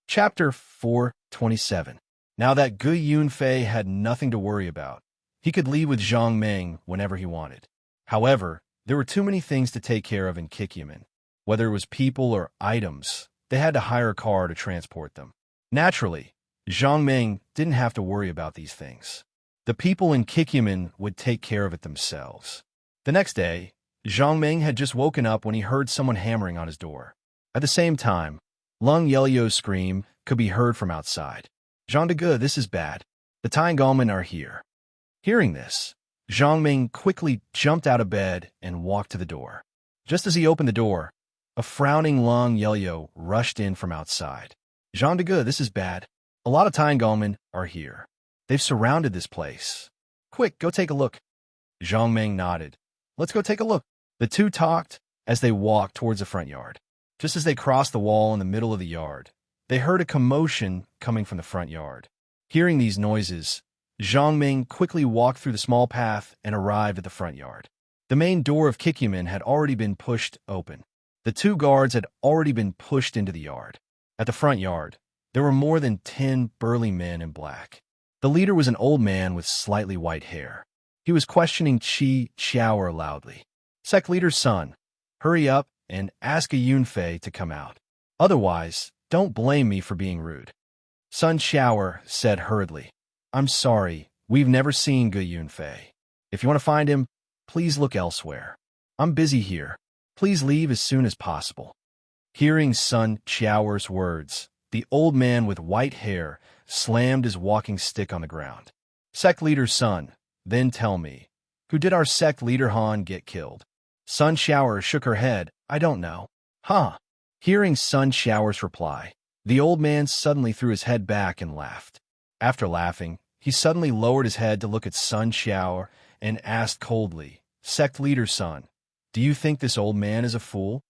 Chapter 427. Now that Gu Yunfei had nothing to worry about, he could leave with Zhang Meng whenever he wanted. However, there were too many things to take care of in Kikyamen. Whether it was people or items, they had to hire a car to transport them. Naturally, Zhang Meng didn't have to worry about these things. The people in Kikyamen would take care of it themselves. The next day, Zhang Meng had just woken up when he heard someone hammering on his door. At the same time, Lung Yelio's scream could be heard from outside. Zhang Dege, this is bad. The Taingongmen are here. Hearing this, Zhang Meng quickly jumped out of bed and walked to the door. Just as he opened the door, a frowning Lung Yelio rushed in from outside. Zhang Dege, this is bad. A lot of Taingongmen are here. They've surrounded this place. Quick, go take a look. Zhang Meng nodded. Let's go take a look. The two talked as they walked towards the front yard. Just as they crossed the wall in the middle of the yard, they heard a commotion coming from the front yard. Hearing these noises, Zhang Meng quickly walked through the small path and arrived at the front yard. The main door of Kikyamen had already been pushed open. The 2 guards had already been pushed into the yard. At the front yard, there were more than 10 burly men in black. The leader was an old man with slightly white hair. He was questioning Qi Xiaoer loudly. Sect leader's son, hurry up and ask a Yunfei to come out. Otherwise, don't blame me for being rude. Sun Xiaoer said hurriedly. I'm sorry, we've never seen Gu Yunfei. If you want to find him, please look elsewhere. I'm busy here. Please leave as soon as possible. Hearing Sun Xiaoer's words, the old man with white hair slammed his walking stick on the ground. Sect leader's son, then tell me, who did our sect leader Han get killed? Sun Xiaoer shook her head. I don't know. Huh. Hearing Sun Xiaoer's reply, the old man suddenly threw his head back and laughed. After laughing, he suddenly lowered his head to look at Sun Xiaoer and asked coldly, Sect leader's son, do you think this old man is a fool?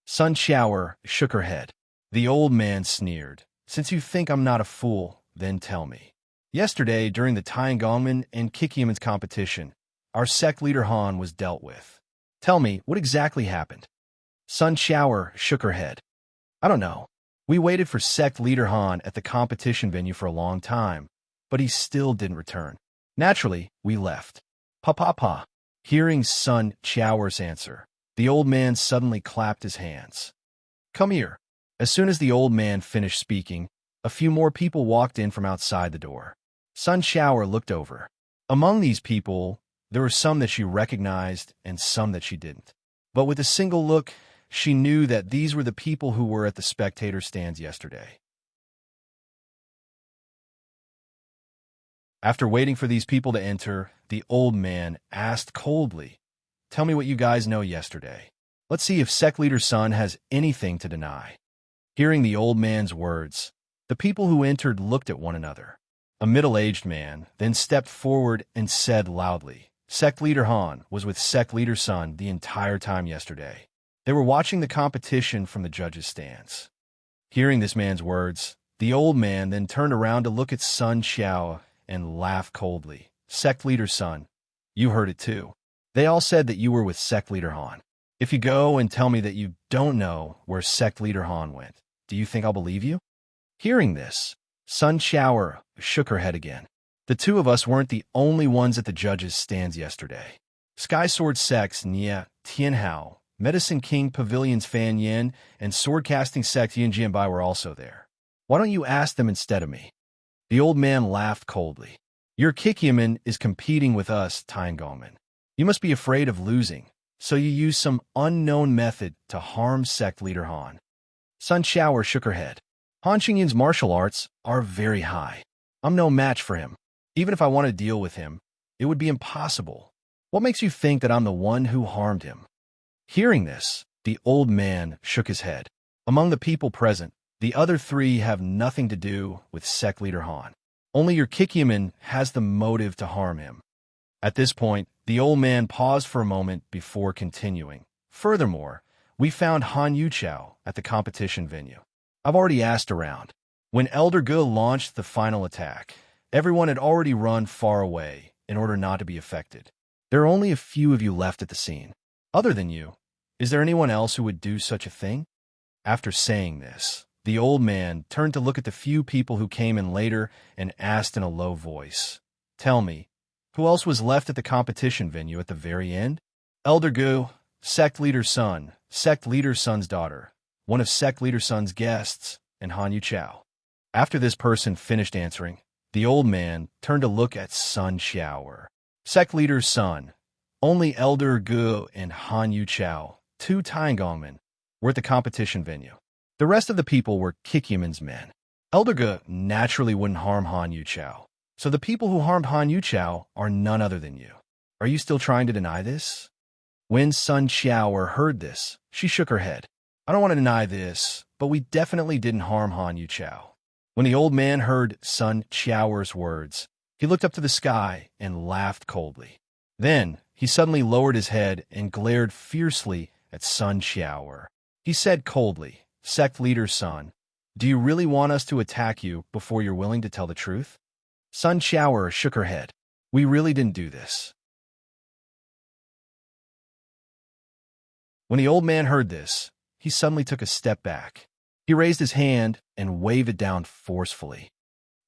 Sun Xiaoer shook her head. The old man sneered. Since you think I'm not a fool, then tell me. Yesterday, during the Taingongmen and Kikyamen's competition, our sect leader Han was dealt with. Tell me, what exactly happened? Sun Xiaoer shook her head. I don't know. We waited for sect leader Han at the competition venue for a long time, but he still didn't return. Naturally, we left. Pa. Hearing Sun Xiaoer's answer, the old man suddenly clapped his hands. Come here. As soon as the old man finished speaking, a few more people walked in from outside the door. Sun Xiaoer looked over. Among these people, there were some that she recognized and some that she didn't. But with a single look, she knew that these were the people who were at the spectator stands yesterday. After waiting for these people to enter, the old man asked coldly, Tell me what you guys know yesterday. Let's see if sect leader's son has anything to deny. Hearing the old man's words, the people who entered looked at one another. A middle-aged man then stepped forward and said loudly, Sect leader Han was with sect leader's son the entire time yesterday. They were watching the competition from the judges' stands. Hearing this man's words, the old man then turned around to look at Sun Xiao and laughed coldly. Sect leader's son, you heard it too. They all said that you were with sect leader Han. If you go and tell me that you don't know where sect leader Han went, do you think I'll believe you? Hearing this, Sun Xiaoer shook her head again. The 2 of us weren't the only ones at the judges' stands yesterday. Sky Sword Sect's Nie Tianhao Medicine King Pavilion's Fan Yin and sword-casting sect Yin Jianbai were also there. Why don't you ask them instead of me? The old man laughed coldly. Your Kikyaman is competing with us, Taingongman. You must be afraid of losing, so you use some unknown method to harm sect leader Han. Sun Xiaoer shook her head. Han Qingyin's martial arts are very high. I'm no match for him. Even if I want to deal with him, it would be impossible. What makes you think that I'm the one who harmed him? Hearing this, the old man shook his head. Among the people present, the other three have nothing to do with sect leader Han. Only your Kikyaman has the motive to harm him. At this point, the old man paused for a moment before continuing. Furthermore, we found Han Yuchao at the competition venue. I've already asked around. When Elder Ge launched the final attack, everyone had already run far away in order not to be affected. There are only a few of you left at the scene. Other than you, is there anyone else who would do such a thing? After saying this, the old man turned to look at the few people who came in later and asked in a low voice, Tell me, who else was left at the competition venue at the very end? Elder Ge, sect leader's son, sect leader's son's daughter, one of sect leader's son's guests, and Han Yuchao. After this person finished answering, the old man turned to look at Sun Xiaoer. Sect leader's son, only Elder Ge and Han Yuchao, two Taingongmen, were at the competition venue. The rest of the people were Kikyaman's men. Elder Ge naturally wouldn't harm Han Yuchao, so the people who harmed Han Yuchao are none other than you. Are you still trying to deny this? When Sun Xiaoer heard this, she shook her head. I don't want to deny this, but we definitely didn't harm Han Yuchao. When the old man heard Sun Xiaoer's words, he looked up to the sky and laughed coldly. Then, he suddenly lowered his head and glared fiercely at Sun Xiaoer. He said coldly, Sect leader's son, do you really want us to attack you before you're willing to tell the truth? Sun Xiaoer shook her head. We really didn't do this. When the old man heard this, he suddenly took a step back. He raised his hand and waved it down forcefully.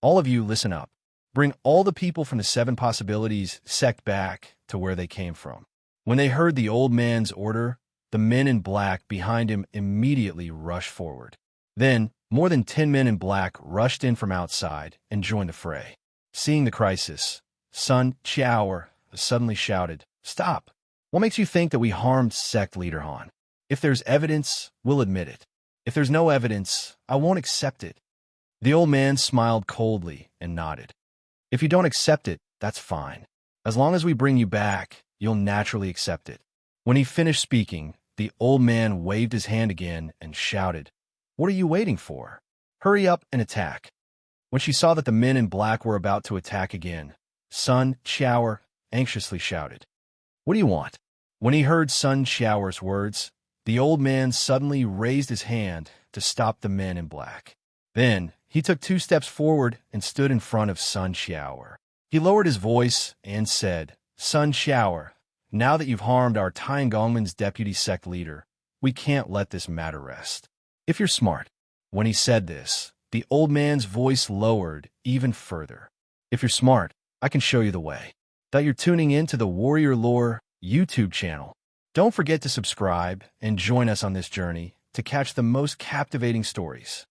All of you listen up. Bring all the people from the 7 possibilities sect back to where they came from. When they heard the old man's order, the men in black behind him immediately rushed forward. Then, more than 10 men in black rushed in from outside and joined the fray. Seeing the crisis, Sun Xiaoer suddenly shouted, Stop! What makes you think that we harmed sect leader Han? If there's evidence, we'll admit it. If there's no evidence, I won't accept it. The old man smiled coldly and nodded. If you don't accept it, that's fine. As long as we bring you back, you'll naturally accept it. When he finished speaking, the old man waved his hand again and shouted, What are you waiting for? Hurry up and attack. When she saw that the men in black were about to attack again, Sun Xiaoer anxiously shouted, What do you want? When he heard Sun Xiaoer's words, the old man suddenly raised his hand to stop the men in black. Then, he took 2 steps forward and stood in front of Sun Xiaoer. He lowered his voice and said, Sun Xiaoer, now that you've harmed our Taingongman's deputy sect leader, we can't let this matter rest. If you're smart. When he said this, the old man's voice lowered even further. If you're smart, I can show you the way. That you're tuning in to the Warrior Lore YouTube channel. Don't forget to subscribe and join us on this journey to catch the most captivating stories.